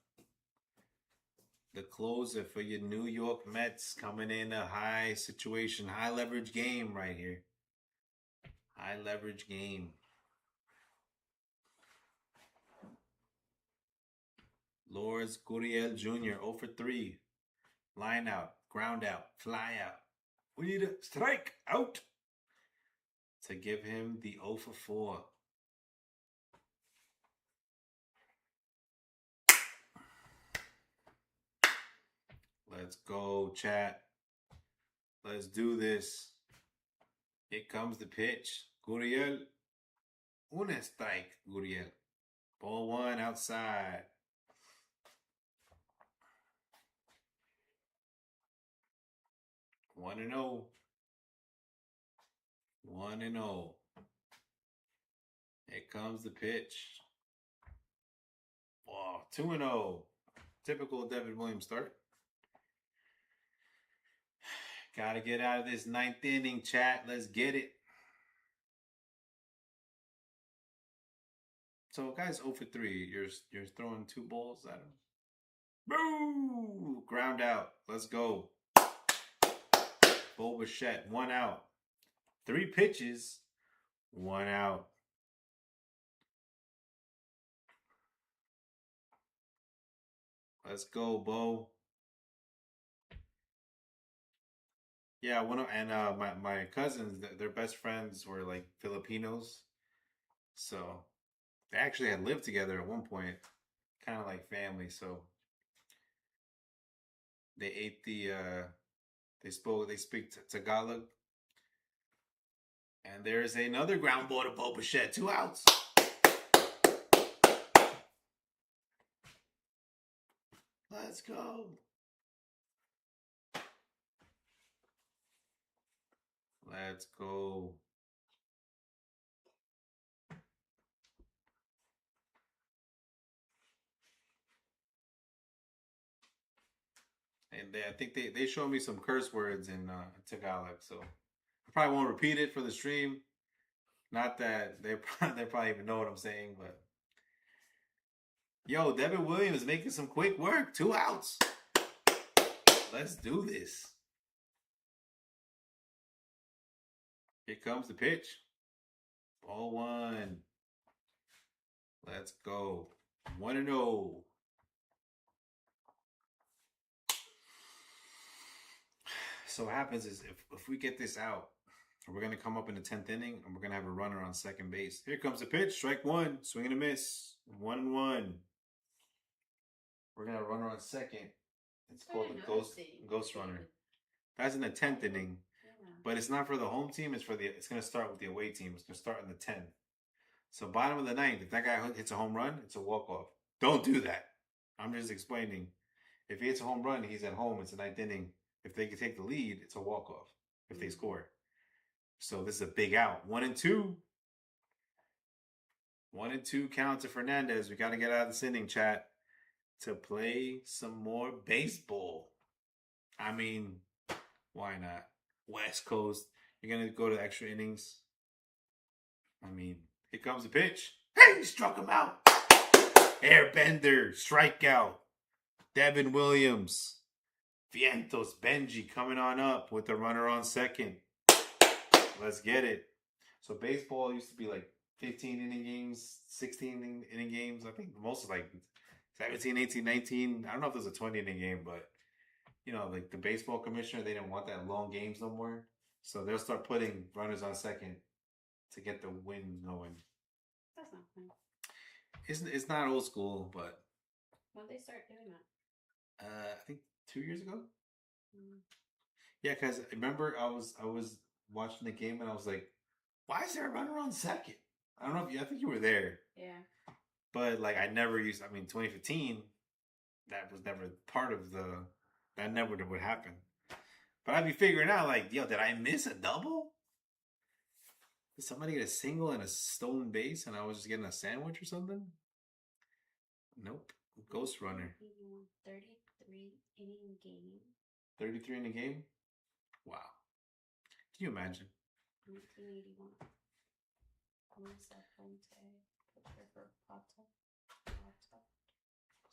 The closer for your New York Mets, coming in a high situation, high leverage game right here. High leverage game. Lourdes Gurriel Jr. 0 for 3. Line out, ground out, fly out. We need a strike out to give him the 0 for 4. Let's go, chat. Let's do this. Here comes the pitch. Gurriel. Una strike, Gurriel. Ball 1 outside. One and 0. 1-0. Here comes the pitch. Oh, 2-0. Typical Devin Williams start. Gotta get out of this 9th inning, chat. Let's get it. So, guys, 0 for 3. You're throwing 2 balls at him. Boo! Ground out. Let's go. Bo Bichette, 1 out. 3 pitches, 1 out. Let's go, Bo. Yeah, my cousins, their best friends were like Filipinos, so they actually had lived together at one point, kind of like family. So They ate the they speak Tagalog. And there's another ground ball to Bo Bichette. 2 outs. Let's go. Let's go. And I think they showed me some curse words in Tagalog, so I probably won't repeat it for the stream. Not that they probably even know what I'm saying, but yo, Devin Williams making some quick work. 2 outs. Let's do this. Here comes the pitch. Ball 1. Let's go. 1-0. So what happens is if we get this out, we're going to come up in the 10th inning and we're going to have a runner on second base. Here comes the pitch. Strike 1. Swing and a miss. 1-1. We're going to have a runner on second. It's called the ghost runner. That's in the 10th inning. But it's not for the home team. It's going to start with the away team. It's going to start in the 10th. So bottom of the 9th, if that guy hits a home run, it's a walk-off. Don't do that. I'm just explaining. If he hits a home run, he's at home. It's the 9th inning. If they can take the lead, it's a walk-off if they score. So this is a big out. 1-2. 1-2 count to Fernandez. We got to get out of this inning, chat, to play some more baseball. I mean, why not? West Coast. You're going to go to extra innings. I mean, here comes the pitch. Hey, he struck him out. Airbender, strikeout. Devin Williams. Vientos, Benji coming on up with the runner on second. Let's get it. So baseball used to be like 15 inning games, 16 inning games. I think most is like 17, 18, 19. I don't know if there's a 20 inning game, but you know, like the baseball commissioner, they didn't want that long games no more. So they'll start putting runners on second to get the win going. That's not fun. It's not old school, but When did they start doing that? I think 2 years ago. Yeah, because remember I was watching the game and I was like, why is there a runner on second? I don't know if I think you were there. Yeah. But like 2015, that was never part of that never would happen. But I'd be figuring out like, yo, did I miss a double? Did somebody get a single and a stolen base and I was just getting a sandwich or something? Nope. Ghost runner. 33 inning game. 33 in the game? Wow. Can you imagine? 1981. Marisa Fuente. Pitcher for Pata.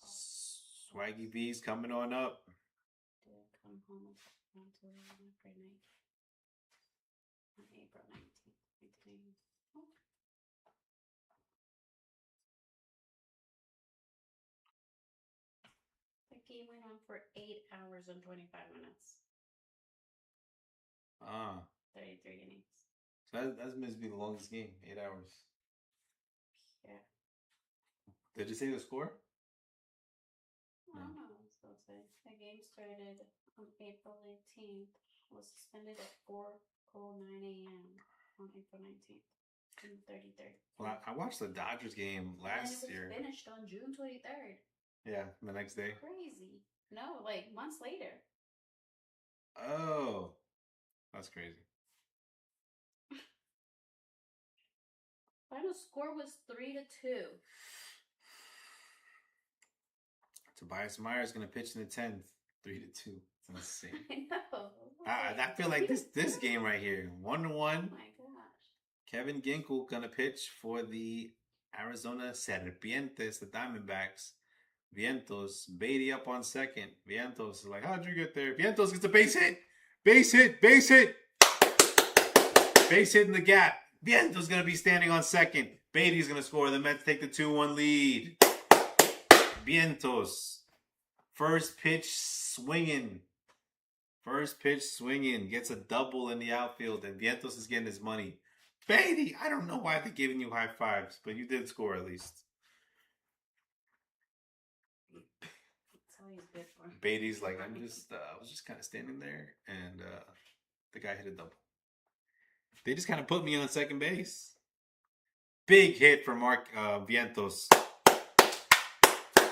Swaggy V's coming on up. Did come home until April 19th. The game went on for 8 hours and 25 minutes. 33 innings. So that's meant to be the longest game. 8 hours. Yeah. Did you say the score? I don't know. So the game started on April 18th. Was suspended at 4:09 a.m. on April 19th. June 33rd. Well, I watched the Dodgers game last year. And it was finished on June 23rd. Yeah, the next day. Crazy. No, like months later. Oh, that's crazy. Final score was 3-2. Tobias Myers going to pitch in the 10th. 3-2. It's insane. I know. I feel like this game right here, 1-1. Oh my gosh. Kevin Ginkel going to pitch for the Arizona Serpientes, the Diamondbacks. Vientos, Beatty up on second. Vientos is like, how'd you get there? Vientos gets a base hit. Base hit. Base hit. Base hit in the gap. Vientos going to be standing on second. Beatty's going to score. The Mets take the 2-1 lead. Vientos. First pitch swinging. Gets a double in the outfield. And Vientos is getting his money. Beatty, I don't know why they're giving you high fives, but you did score at least. I'll tell he's good for. Beatty's like, I was just kind of standing there, and the guy hit a double. They just kind of put me on second base. Big hit for Mark Vientos.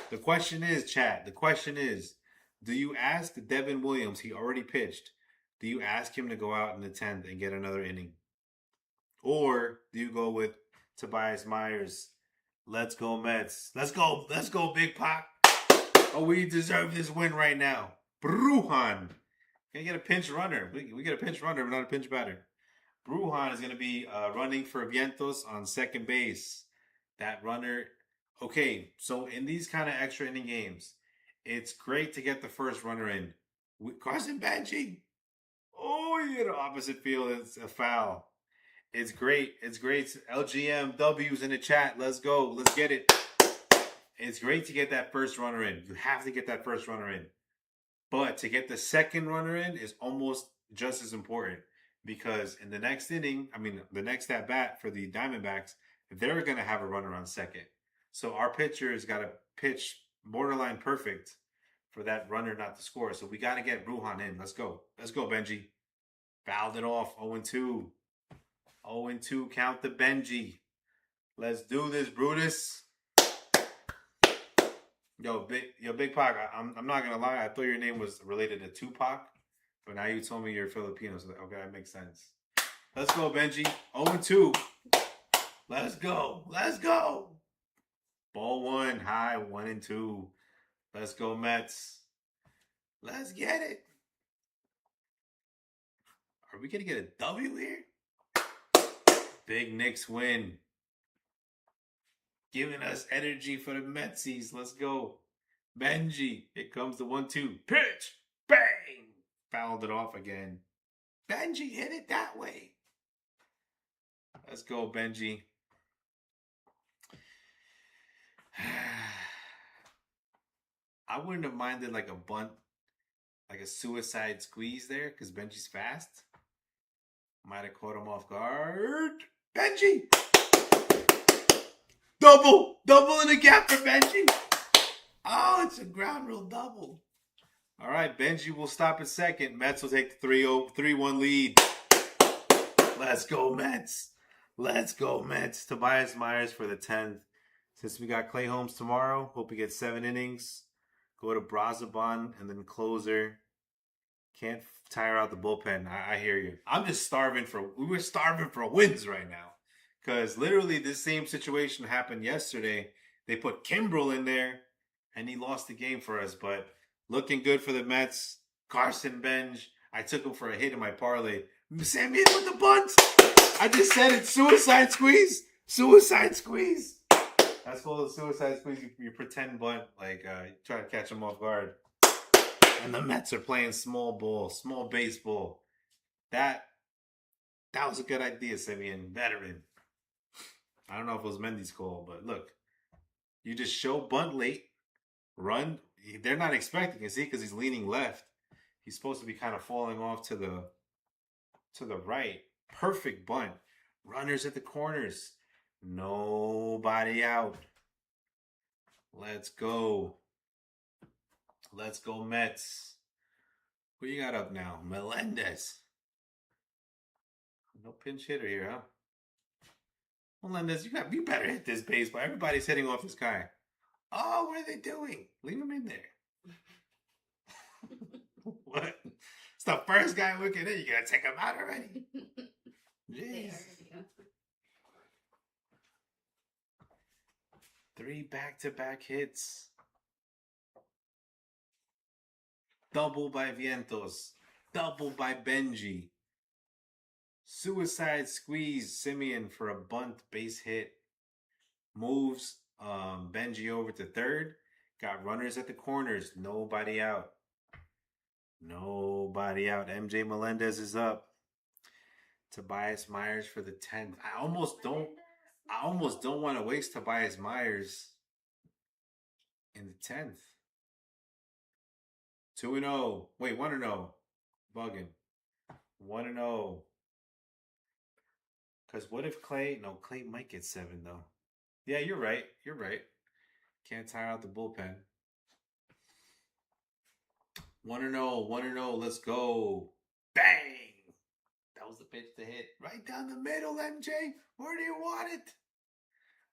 The question is, chat. The question is, do you ask Devin Williams? He already pitched. Do you ask him to go out in the 10th and get another inning, or do you go with Tobias Myers? Let's go Mets. Let's go, Big Pac. Oh, we deserve this win right now. Brujan. Can you get a pinch runner? We get a pinch runner, but not a pinch batter. Brujan is going to be running for Vientos on second base. That runner. Okay, so in these kind of extra inning games, it's great to get the first runner in. Carson Benji. Oh, you get an opposite field. It's a foul. It's great. It's great. LGM W's in the chat. Let's go. Let's get it. It's great to get that first runner in. You have to get that first runner in. But to get the second runner in is almost just as important, because in the next inning, the next at bat for the Diamondbacks, they're going to have a runner on second. So our pitcher's got to pitch borderline perfect for that runner not to score. So we got to get Brujan in. Let's go. Let's go, Benji. Fouled it off. 0-2. 0-2. Count the Benji. Let's do this, Brutus. Yo, Big Pac, I'm not going to lie. I thought your name was related to Tupac, but now you told me you're Filipino. So, okay, that makes sense. Let's go, Benji. 0-2. Let's go. Let's go. Ball one, high, 1-2. Let's go, Mets. Let's get it. Are we going to get a W here? Big Knicks win. Giving us energy for the Metsies. Let's go. Benji. Here comes the 1-2. Pitch. Bang. Fouled it off again. Benji hit it that way. Let's go, Benji. I wouldn't have minded like a bunt, like a suicide squeeze there, because Benji's fast. Might have caught him off guard. Benji! Double in the gap for Benji. Oh, it's a ground rule double. All right, Benji will stop at second. Mets will take the 3-1 lead. Let's go, Mets. Let's go, Mets. Tobias Myers for the 10th. Since we got Clay Holmes tomorrow, hope he gets 7 innings. Go to Brazaban and then closer. Can't tire out the bullpen. I hear you. We're starving for wins right now. Because literally this same situation happened yesterday. They put Kimbrel in there and he lost the game for us. But looking good for the Mets. Carson Benj. I took him for a hit in my parlay. Sammy with the bunt. I just said it. Suicide squeeze. Suicide squeeze. That's called a suicide squeeze. You pretend bunt, like try to catch them off guard. And the Mets are playing small ball, small baseball. That was a good idea, Simeon. Veteran. I don't know if it was Mendy's call, but look. You just show bunt late, run. They're not expecting it, see, because he's leaning left. He's supposed to be kind of falling off to the right. Perfect bunt. Runners at the corners. Nobody out. Let's go. Let's go, Mets. Who you got up now? Melendez. No pinch hitter here, huh? Melendez, you better hit this baseball. Everybody's hitting off this guy. Oh, what are they doing? Leave him in there. What? It's the first guy looking in. You gotta take him out already. Jeez. 3 back-to-back hits. Double by Vientos. Double by Benji. Suicide squeeze Simeon for a bunt base hit. Moves Benji over to third. Got runners at the corners. Nobody out. Nobody out. MJ Melendez is up. Tobias Myers for the 10th. I almost don't want to waste Tobias Myers in the 10th. 2-0. Wait, 1-0. Bugging. 1-0. Because what if Clay might get 7 though. Yeah, you're right. Can't tire out the bullpen. 1-0, 1-0. Let's go. Bang! That was the pitch to hit right down the middle, MJ. Where do you want it?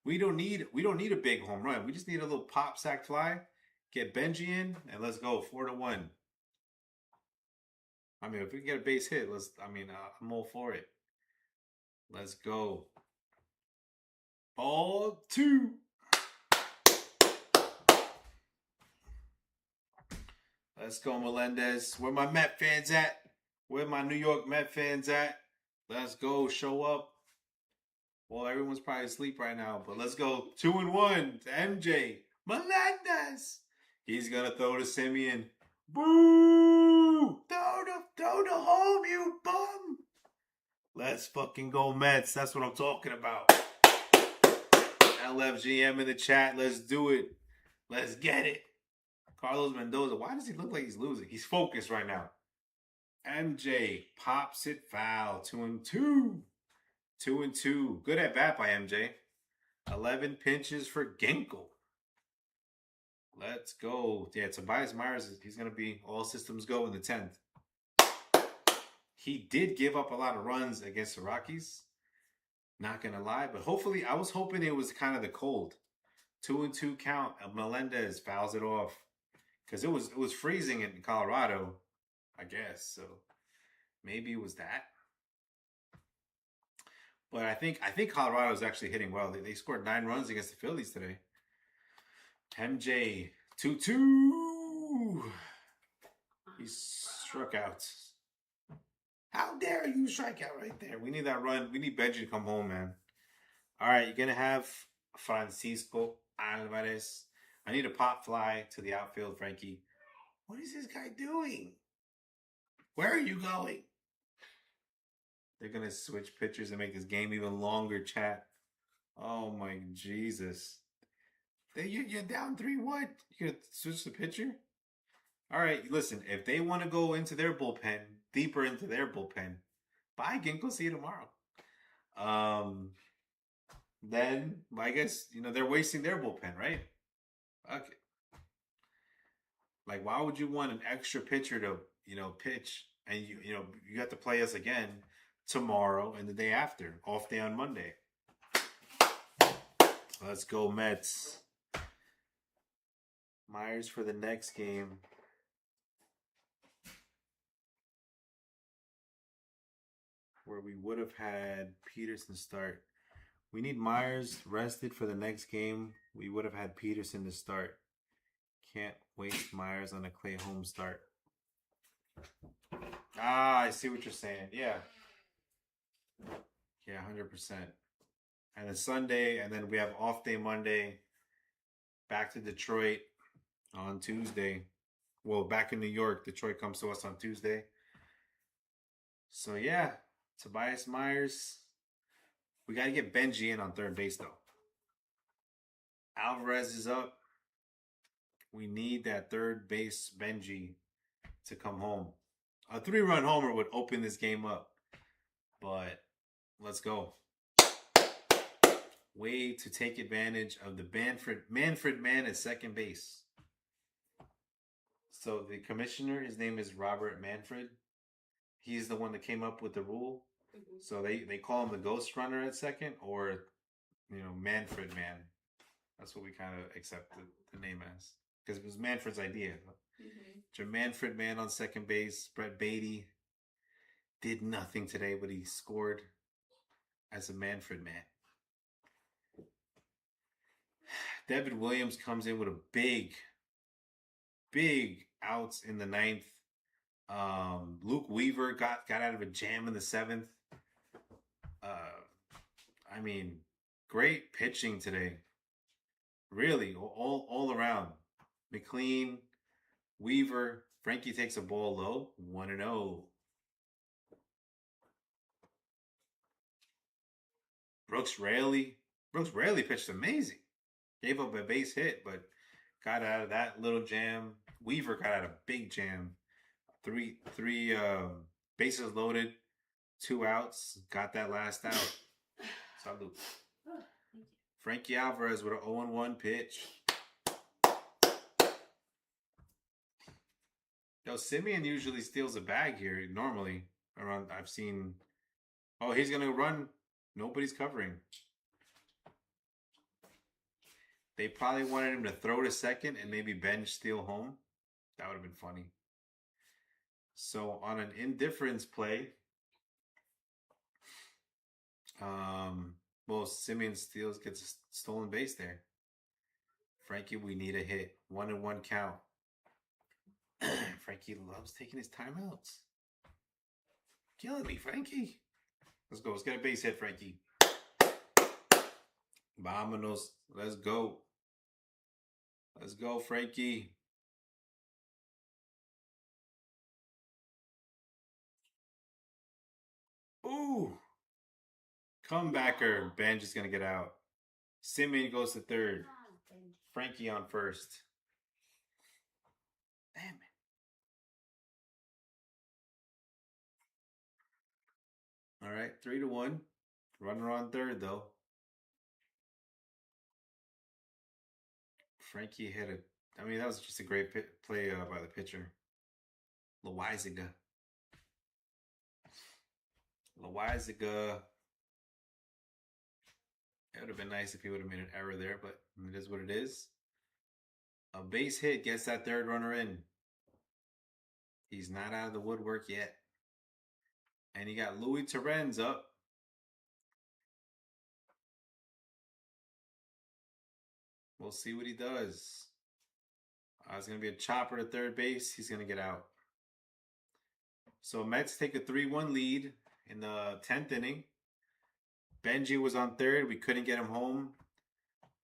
We don't need a big home run. We just need a little pop sack fly. Get Benji in and let's go 4-1. I mean, if we can get a base hit, I'm all for it. Let's go. Ball 2. Let's go, Melendez. Where my Met fans at? Where my New York Met fans at? Let's go. Show up. Well, everyone's probably asleep right now, but let's go. 2-1 to MJ. Melendez. He's going to throw to Simeon. Boo! Throw to home, you bum. Let's fucking go, Mets. That's what I'm talking about. LFGM in the chat. Let's do it. Let's get it. Carlos Mendoza. Why does he look like he's losing? He's focused right now. MJ pops it foul. 2-2. 2-2. Good at bat by MJ. 11 pinches for Ginkel. Let's go. Yeah, Tobias Myers, he's going to be all systems go in the 10th. He did give up a lot of runs against the Rockies. Not going to lie, but hopefully, I was hoping it was kind of the cold. 2-2 count. Melendez fouls it off. Because it was freezing in Colorado, I guess. So maybe it was that. But I think Colorado is actually hitting well. They scored 9 runs against the Phillies today. MJ 2-2. He struck out. How dare you strike out right there? We need that run. We need Benji to come home, man. All right, you're gonna have Francisco Alvarez. I need a pop fly to the outfield, Frankie. What is this guy doing? Where are you going? They're going to switch pitchers and make this game even longer, chat. Oh, my Jesus. You're down 3-1. You're going to switch the pitcher? All right, listen. If they want to go into their bullpen, deeper into their bullpen, bye, Ginkgo. See you tomorrow. Then, I guess, they're wasting their bullpen, right? Okay. Like, why would you want an extra pitcher to, pitch and you have to play us again tomorrow and the day after, off day on Monday. Let's go, Mets. Myers for the next game. Where we would have had Peterson start. We need Myers rested for the next game. We would have had Peterson to start. Can't waste Myers on a Clay home start. I see what you're saying. Yeah. Yeah, 100%. And then Sunday, and then we have off day Monday. Back to Detroit on Tuesday. Well, back in New York. Detroit comes to us on Tuesday. So, yeah. Tobias Myers. We got to get Benji in on third base, though. Alvarez is up. We need that third base Benji to come home. A 3-run homer would open this game up. But let's go. Way to take advantage of the Manfred man at second base. So the commissioner, his name is Robert Manfred. He's the one that came up with the rule. Mm-hmm. So they call him the ghost runner at second, or Manfred man. That's what we kind of accept the name as. Because it was Manfred's idea. Mm-hmm. Manfred man on second base. Brett Beatty did nothing today, but he scored as a Manfred man. Devin Williams comes in with a big outs in the 9th. Luke Weaver got out of a jam in the 7th. Great pitching today. Really, all around. McLean, Weaver, Frankie takes a ball low. 1-0. Brooks Raley pitched amazing. Gave up a base hit, but got out of that little jam. Weaver got out of a big jam. Three bases loaded, 2 outs. Got that last out. Salute. Frankie Alvarez with an 0-1 pitch. Yo, Simeon usually steals a bag here. Normally, around I've seen. Oh, he's gonna run. Nobody's covering. They probably wanted him to throw to second and maybe bench steal home. That would have been funny. So on an indifference play, well, Simeon steals, gets a stolen base there. Frankie, we need a hit. 1-1 count. Frankie loves taking his timeouts. Killing me, Frankie. Let's go. Let's get a base hit, Frankie. Vámonos. Let's go. Let's go, Frankie. Ooh. Comebacker. Benj is going to get out. Simeon goes to third. Frankie on first. Damn it. All right, 3-1. Runner on third, though. Frankie hit it. I mean, that was just a great play by the pitcher. Loizaga. It would have been nice if he would have made an error there, but it is what it is. A base hit gets that third runner in. He's not out of the woodwork yet. And you got Louis Terrenz up. We'll see what he does. It's going to be a chopper to third base. He's going to get out. So Mets take a 3-1 lead in the 10th inning. Benji was on third. We couldn't get him home.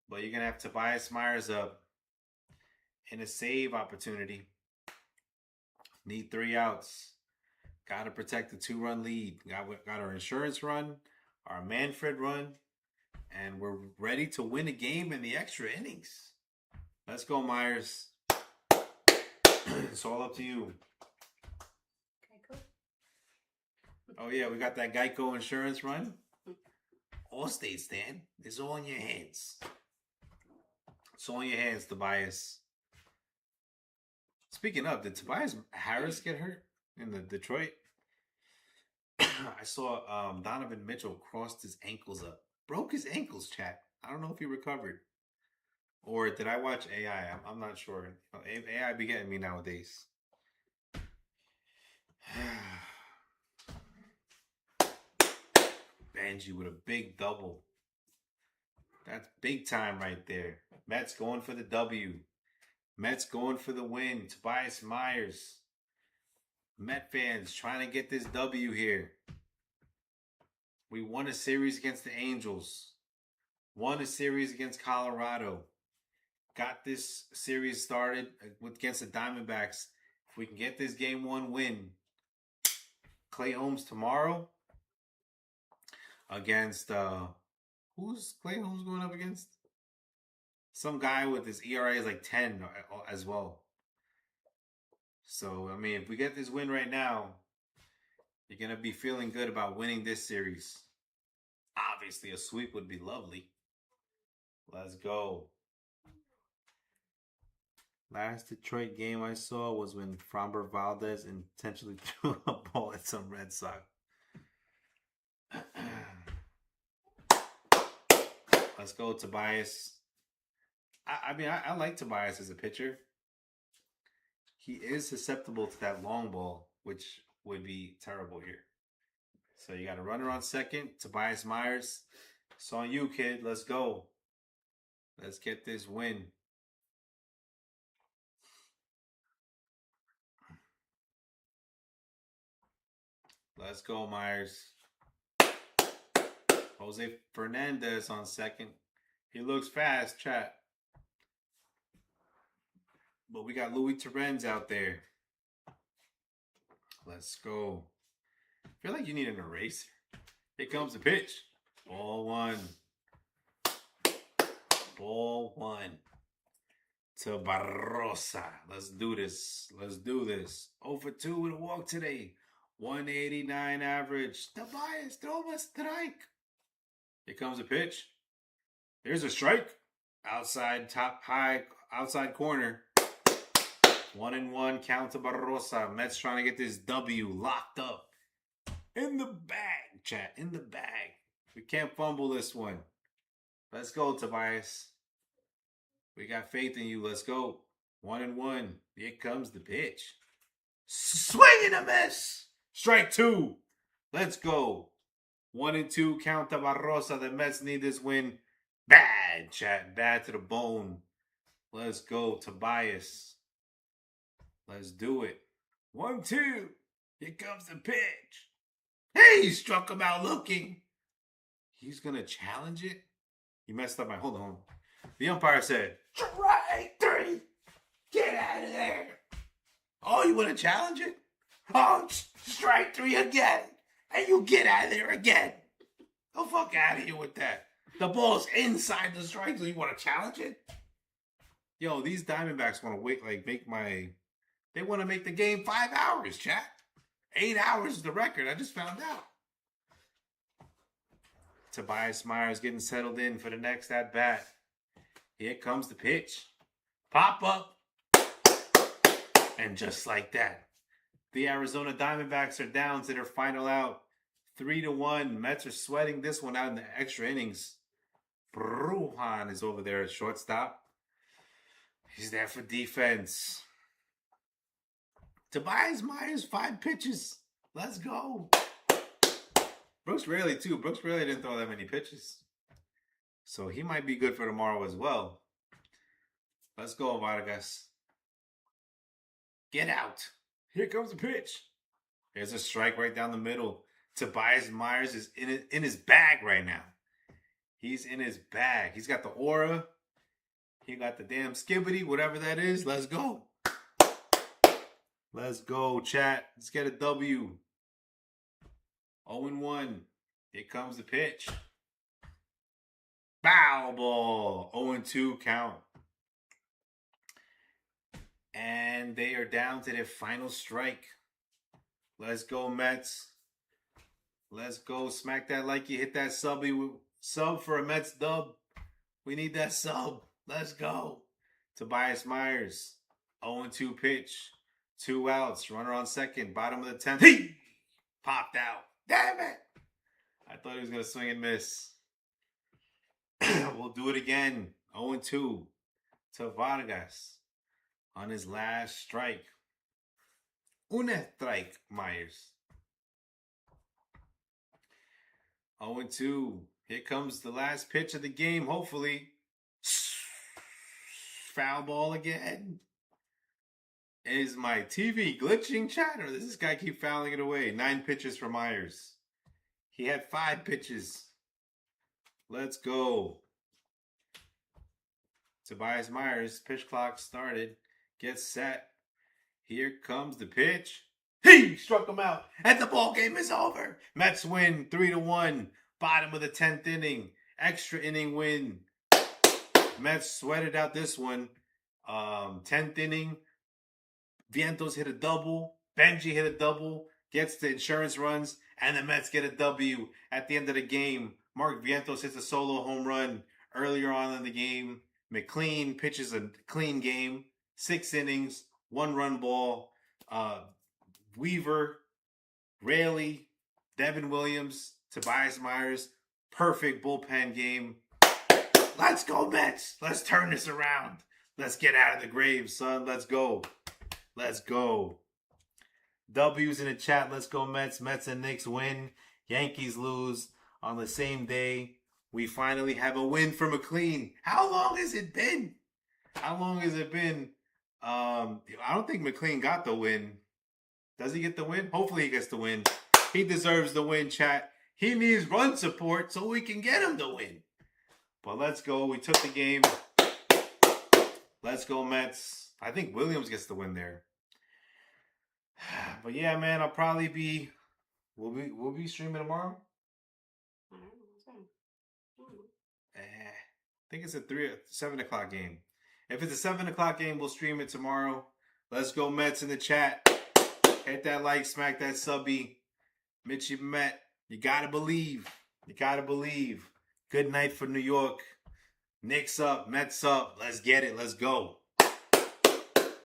But you're going to have Tobias Myers up in a save opportunity. Need 3 outs. Got to protect the 2-run lead. Got our insurance run, our Manfred run, and we're ready to win a game in the extra innings. Let's go, Myers. It's all up to you. Geico? Oh, yeah, we got that Geico insurance run. Allstate, Stan. It's all in your hands. It's all in your hands, Tobias. Speaking of, did Tobias Harris get hurt in the Detroit? I saw Donovan Mitchell crossed his ankles up. Broke his ankles, chat. I don't know if he recovered. Or did I watch AI? I'm not sure. AI be getting me nowadays. Benji with a big double. That's big time right there. Mets going for the W. Mets going for the win. Tobias Myers. Met fans trying to get this W here. We won a series against the Angels. Won a series against Colorado. Got this series started against the Diamondbacks. If we can get this game 1 win. Clay Holmes tomorrow against who's Clay Holmes going up against? Some guy with his ERA is like 10 as well. So, I mean, if we get this win right now, you're going to be feeling good about winning this series. Obviously, a sweep would be lovely. Let's go. Last Detroit game I saw was when Framber Valdez intentionally threw a ball at some Red Sox. Let's go, Tobias. I like Tobias as a pitcher. He is susceptible to that long ball, which would be terrible here. So you got a runner on second, Tobias Myers. It's on you, kid. Let's go. Let's get this win. Let's go, Myers. Jose Fernandez on second. He looks fast, chat. But we got Louis Terrenz out there. Let's go. I feel like you need an eraser. Here comes the pitch. Ball 1. Ball 1. To Barrosa. Let's do this. Let's do this. 0 for 2 with a walk today. 189 average. Tobias, throw him a strike. Here comes a pitch. There's a strike. Outside, top, high, outside corner. 1-1, count to Barrosa. Mets trying to get this W locked up. In the bag, chat. In the bag. We can't fumble this one. Let's go, Tobias. We got faith in you. Let's go. 1-1. Here comes the pitch. Swing and a miss. Strike 2. Let's go. 1-2, count to Barrosa. The Mets need this win. Bad, chat. Bad to the bone. Let's go, Tobias. Let's do it. 1-2. Here comes the pitch. Hey, he struck him out looking. He's going to challenge it? He messed up my... Hold on. The umpire said, strike 3. Get out of there. Oh, you want to challenge it? Oh, strike 3 again. And you get out of there again. The fuck out of here with that. The ball's inside the strike, so you want to challenge it? Yo, these Diamondbacks want to wait, they want to make the game 5 hours, chat. 8 hours is the record. I just found out. Tobias Myers getting settled in for the next at-bat. Here comes the pitch. Pop up. And just like that, the Arizona Diamondbacks are down to their final out. 3-1. Mets are sweating this one out in the extra innings. Brujan is over there at shortstop. He's there for defense. Tobias Myers, 5 pitches. Let's go. Brooks Raley, too. Brooks Raley didn't throw that many pitches. So he might be good for tomorrow as well. Let's go, Vargas. Get out. Here comes the pitch. There's a strike right down the middle. Tobias Myers is in his bag right now. He's in his bag. He's got the aura. He got the damn skibbity, whatever that is. Let's go. Let's go, chat. Let's get a W. 0-1. Here comes the pitch. Foul ball. 0-2 count. And they are down to their final strike. Let's go, Mets. Let's go. Smack that like you hit that sub for a Mets dub. We need that sub. Let's go. Tobias Myers. 0-2 pitch. 2 outs. Runner on second. Bottom of the 10th. He popped out. Damn it. I thought he was going to swing and miss. We'll do it again. 0-2 to Vargas on his last strike. Una strike, Myers. 0-2. Here comes the last pitch of the game, hopefully. Foul ball again. Is my TV glitching, chat, or does this guy keep fouling it away? 9 pitches for Myers. He had 5 pitches. Let's go. Tobias Myers, pitch clock started. Gets set. Here comes the pitch. He struck him out, and the ball game is over. Mets win 3-1. Bottom of the 10th inning. Extra inning win. Mets sweated out this one. 10th inning. Vientos hit a double. Benji hit a double. Gets the insurance runs. And the Mets get a W at the end of the game. Mark Vientos hits a solo home run earlier on in the game. McLean pitches a clean game. 6 innings. 1-run ball. Weaver, Raley, Devin Williams, Tobias Myers. Perfect bullpen game. Let's go, Mets. Let's turn this around. Let's get out of the grave, son. Let's go. Let's go. W's in the chat. Let's go, Mets. Mets and Knicks win. Yankees lose on the same day. We finally have a win for McLean. How long has it been? How long has it been? I don't think McLean got the win. Does he get the win? Hopefully he gets the win. He deserves the win, chat. He needs run support so we can get him the win. But let's go. We took the game. Let's go, Mets. I think Williams gets the win there. But yeah, man, I'll probably be... We'll be streaming tomorrow? I don't know. I think it's a 7 o'clock game. If it's a 7 o'clock game, we'll stream it tomorrow. Let's go, Mets, in the chat. Hit that like, smack that subby. Mitchie Met, you gotta believe. You gotta believe. Good night for New York. Knicks up, Mets up. Let's get it. Let's go.